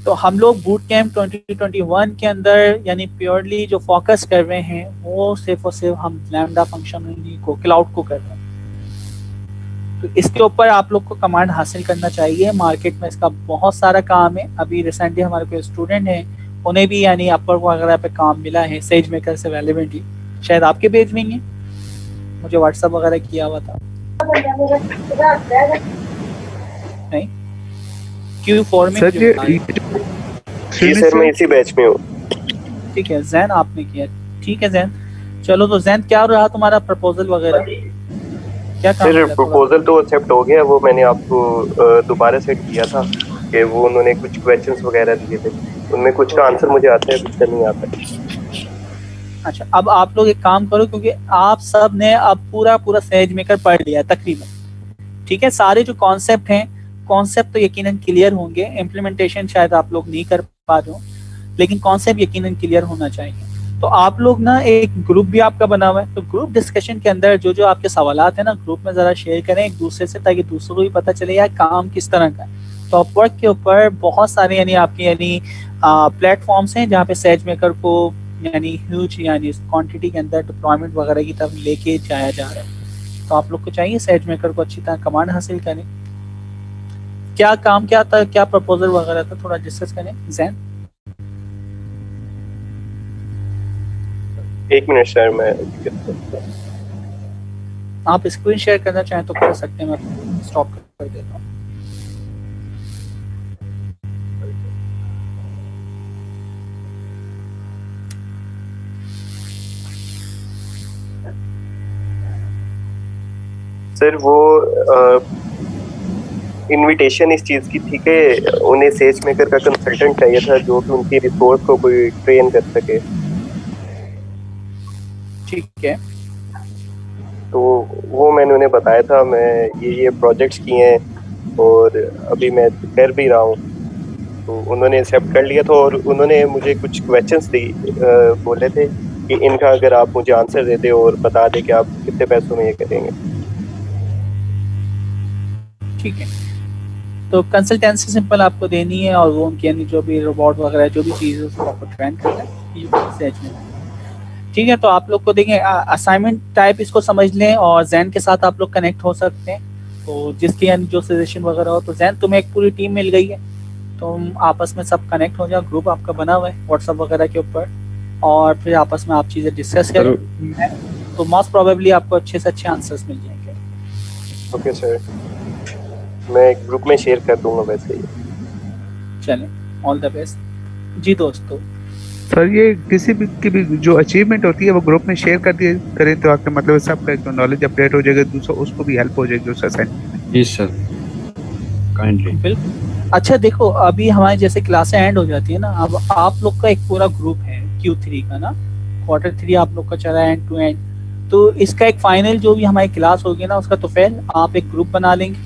तो हम लोग बूट कैंप 2021 के अंदर यानी प्योरली जो फोकस कर रहे हैं वो सिर्फ और सिर्फ हम लैम्डा फंक्शन को, क्लाउड को कर रहे हैं। तो इसके ऊपर आप लोग को कमांड हासिल करना चाहिए। मार्केट में इसका बहुत सारा काम है। अभी रिसेंटली हमारे कोई स्टूडेंट हैं, उन्हें भी यानी अपवर्क वगैरह पे काम मिला है सेज मेकर से रेलेवेंटली, शायद आपके पेज में ही है, मुझे व्हाट्सएप वगैरह किया हुआ था नहीं Q4 में। जी सर, मैं इसी बैच में हूँ। ठीक है जैन, आपने किया। ठीक है जैन, चलो तो जैन क्या रहा तुम्हारा प्रपोजल वगैरह? क्या सर प्रपोजल तो एक्सेप्ट हो गया, वो मैंने आपको दोबारा सेट किया था कि वो उन्होंने कुछ क्वेश्चंस वगैरह दिए थे, उनमें कुछ का आंसर मुझे आता है, कुछ का नहीं आता है। अच्छा, अब आप लोग एक काम करो, क्योंकि आप सब ने अब पूरा सेज मेकर पढ़ लिया है तकरीबन। ठीक है, सारे जो कॉन्सेप्ट हैं, कॉन्सेप्ट तो यकीनन क्लियर होंगे, इम्प्लीमेंटेशन शायद आप लोग नहीं कर पा रहे हो, लेकिन कॉन्सेप्ट यकीनन क्लियर होना चाहिए। तो आप लोग ना, एक ग्रुप भी आपका बना हुआ है, तो ग्रुप डिस्कशन के अंदर जो जो आपके सवालात हैं ना, ग्रुप में जरा शेयर करें एक दूसरे से, ताकि दूसरों को भी पता चले यार काम किस तरह का है। तो अपवर्क के ऊपर बहुत सारे यानी आपके यानी प्लेटफॉर्म्स हैं जहाँ पे सेज मेकर को यानी ह्यूज यानी क्वांटिटी के अंदर डिप्लॉयमेंट वगैरह की तरफ लेके जाया जा रहा है। तो आप लोग को चाहिए सेज मेकर को अच्छी तरह कमांड हासिल करें। क्या काम क्या था, क्या प्रपोजल वगैरह था, थोड़ा डिस्कस करें। जैन, एक मिनट सर, मैं आप स्क्रीन शेयर करना चाहें तो कर सकते हैं, मैं स्टॉप कर देता हूँ। सर वो इनविटेशन इस चीज़ की थी कि उन्हें सेज मेकर का कंसल्टेंट चाहिए था जो कि उनकी रिसोर्स को कोई ट्रेन कर सके। ठीक है, तो वो मैंने उन्हें बताया था, मैं ये प्रोजेक्ट्स किए हैं और अभी मैं कर भी रहा हूँ, तो उन्होंने एक्सेप्ट कर लिया था और उन्होंने मुझे कुछ क्वेश्चंस बोले थे कि इनका अगर आप मुझे आंसर दे दे और बता दे कि आप कितने पैसों में ये करेंगे। ठीक है, तो कंसल्टेंसी सिंपल आपको देनी है और वो उनकी यानी जो भी रोबोट वगैरह जो भी चीज़ है उसको आपको ट्रेन करना है सेज में। ठीक है, तो आप लोग को देखें असाइनमेंट टाइप इसको समझ लें और जैन के साथ आप लोग कनेक्ट हो सकते हैं। तो जिसकी यानी जो सजेशन वगैरह हो, तो जैन तुम्हें एक पूरी टीम मिल गई है, तुम आपस में सब कनेक्ट हो जाओ, ग्रुप आपका बना हुआ है व्हाट्सएप वगैरह के ऊपर, और फिर आपस में आप चीज़ें डिस्कस करें, तो मोस्ट प्रोबेबली आपको अच्छे से अच्छे आंसर्स मिल जाएंगे। ओके सर, मैं ग्रुप में शेयर कर दूंगा वैसे ही। चलें, ऑल द बेस्ट जी दोस्तों। सर ये किसी भी की भी जो अचीवमेंट होती है वो ग्रुप में शेयर कर दिए करें तो आपका मतलब सबका एक नॉलेज अपडेट हो जाएगा, दूसरा उसको भी हेल्प हो जाएगी उस असाइनमेंट। जी सर, काइंडली। बिल्कुल। अच्छा देखो, अभी हमारी जैसे क्लासें एंड हो जाती है ना, अब आप लोग का एक पूरा ग्रुप है Q3 का ना, Q3 आप लोग का चला है एंड टू एंड, तो इसका एक फाइनल जो भी हमारी क्लास होगी ना उसका, तो फिर आप एक ग्रुप बना लेंगे,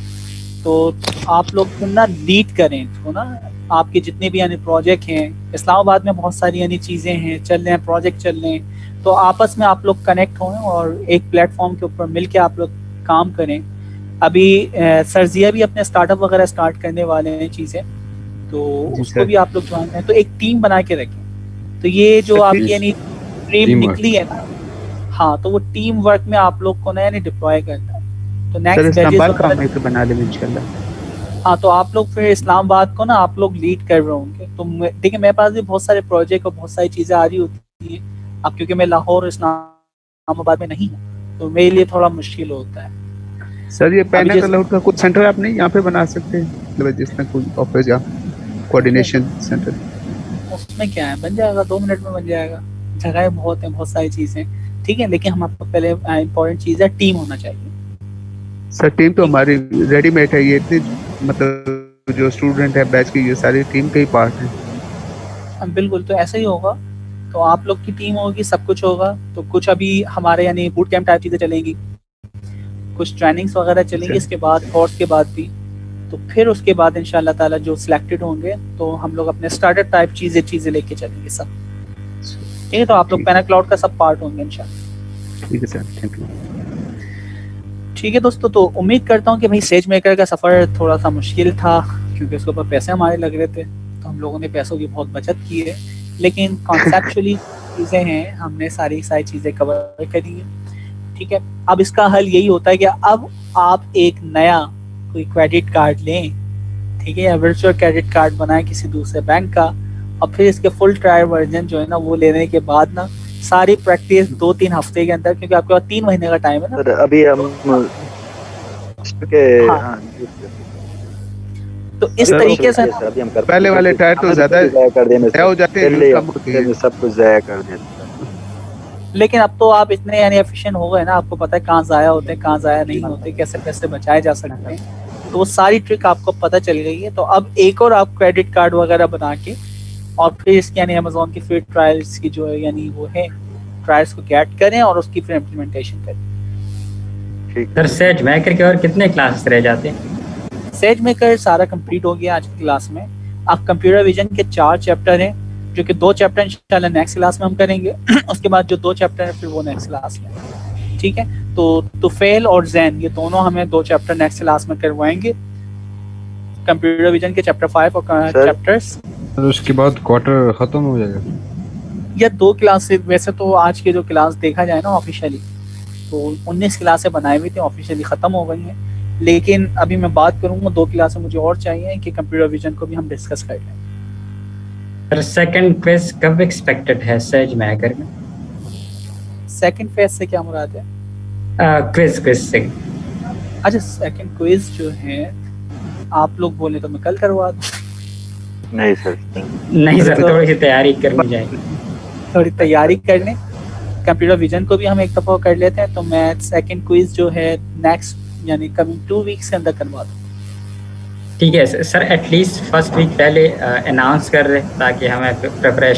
तो आप लोग ना लीड करें इसको ना, आपके जितने भी यानी प्रोजेक्ट हैं, इस्लामाबाद में बहुत सारी यानी चीज़ें हैं चल रहे हैं, प्रोजेक्ट चल रहे हैं, तो आपस में आप लोग कनेक्ट हों और एक प्लेटफॉर्म के ऊपर मिल के आप लोग काम करें। अभी सरजिया भी अपने स्टार्टअप वगैरह स्टार्ट करने वाले हैं चीज़ें, तो उसको भी आप लोग ज्वाइन करें, तो एक टीम बना के रखें। तो ये जो आपकी यानी टीम निकली है ना, हाँ, तो वो टीम वर्क में आप लोग को ना यानी डिप्लॉय करना है। तो नेक्स्ट बैचेस बना लेंगे इंशाल्लाह। हाँ, तो आप लोग फिर इस्लामाबाद को ना आप लोग लीड कर रहे होंगे। तो देखिए मेरे पास भी बहुत सारे प्रोजेक्ट और बहुत सारी चीज़ें आ रही होती है, अब क्योंकि मैं लाहौर इस्लामाबाद में नहीं हूँ तो मेरे लिए थोड़ा मुश्किल होता है। सर ये पैना क्लाउड का कुछ सेंटर आप नहीं यहाँ पे बना सकते हैं, मतलब जिसमें कोई ऑफिस या कोऑर्डिनेशन सेंटर? उसमें क्या है, बन जाएगा, 2 मिनट में बन जाएगा। जगह बहुत है, बहुत सारी चीज़ें, ठीक है, लेकिन हम आपको पहले इम्पोर्टेंट चीज़ है टीम होना चाहिए। सर टीम तो हमारी रेडीमेड है, ये इतनी मतलब जो स्टूडेंट है बैच की ये सारी टीम के ही पार्ट है। बिल्कुल, तो ऐसा ही होगा, तो आप लोग की टीम होगी, सब कुछ होगा। तो कुछ अभी हमारे यानी बूट कैंप टाइप चीज़ें चलेंगी, कुछ ट्रेनिंग्स वगैरह चलेंगी इसके बाद, कोर्स के बाद भी। तो फिर उसके बाद इंशाल्लाह ताला जो सिलेक्टेड होंगे तो हम लोग अपने स्टार्टअप टाइप चीज़ें लेके चलेंगे सब, ठीक है। तो आप लोग पैना क्लाउड का सब पार्ट होंगे इंशाल्लाह। ठीक है सर, थैंक यू। ठीक है दोस्तों, तो उम्मीद करता हूँ कि भाई सेज मेकर का सफ़र थोड़ा सा मुश्किल था क्योंकि उसके ऊपर पैसे हमारे लग रहे थे, तो हम लोगों ने पैसों की बहुत बचत की है, लेकिन कॉन्सेप्चुअली चीज़ें हैं, हमने सारी चीज़ें कवर करी हैं, ठीक है। अब इसका हल यही होता है कि अब आप एक नया कोई क्रेडिट कार्ड लें, ठीक है, या वर्चुअल क्रेडिट कार्ड बनाएं किसी दूसरे बैंक का, और फिर इसके फुल ट्रायल वर्जन जो है ना वो लेने के बाद ना सारी प्रैक्टिस 2-3 हफ्ते के अंदर, क्योंकि आपके पास 3 महीने का टाइम है ना। सर अभी हम के तो इस तरीके से अभी हम कर पहले वाले टायर तो ज्यादा कर देने हो जाते हैं, सब कुछ ज़ाया कर देते हैं। लेकिन अब तो आप इतने यानी एफिशिएंट हो गए ना, आपको पता है कहाँ ज़ाया होते हैं, कहाँ ज़ाया नहीं होते, कैसे पैसे बचाए जा सकते हैं, तो वो सारी ट्रिक आपको पता चल गई है। तो अब एक और आप क्रेडिट कार्ड वगैरह बना के और फिर इसकी यानी अमेज़ॉन की फ्री ट्रायल्स की जो है यानी वो है ट्रायल्स को गेट करें और उसकी फिर इम्प्लीमेंटेशन करें। सर सेज मेकर के और कितने क्लासेस रह जाते हैं? सेज मेकर सारा कंप्लीट हो गया आज की क्लास में। अब कंप्यूटर विजन के 4 चैप्टर हैं, जो कि 2 चैप्टर इंशाल्लाह नेक्स्ट क्लास में हम करेंगे उसके बाद जो 2 चैप्टर हैं फिर वो नेक्स्ट क्लास में, ठीक है। तो तुफेल और जैन ये दोनों हमें 2 चैप्टर नेक्स्ट क्लास में करवाएंगे, कंप्यूटर विजन के चैप्टर 5 और चैप्टर्स। उसके बाद क्वार्टर खत्म हो जाएगा या 2 क्लास, वैसे तो आज के जो क्लास देखा जाए ना ऑफिशियली तो 19 क्लासें बनाई हुई थी, ऑफिशियली ख़त्म हो गई हैं, लेकिन अभी मैं बात करूँगा 2 क्लासें मुझे और चाहिए कि कंप्यूटर विजन को भी हम डिस्कस कर लें। सर सेकंड फेज कब एक्सपेक्टेड है सेज मेकर में? सेकंड फेज से क्या मुराद है? क्विज से। अच्छा, सेकंड क्विज जो है आप लोग बोले तो मैं कल करवा दूँ। नहीं सर, नहीं सर, थोड़ी सी तैयारी करनी चाहिए, थोड़ी तैयारी कर लें। कंप्यूटर विजन को भी हम एक दफ़ा कर लेते हैं, तो मैं सेकंड क्विज जो है नेक्स्ट यानी कमिंग 2 वीक्स के अंदर करवा दूँ। ठीक है सर, एटलीस्ट फर्स्ट वीक पहले अनाउंस कर रहे ताकि हमें प्रिपरेशन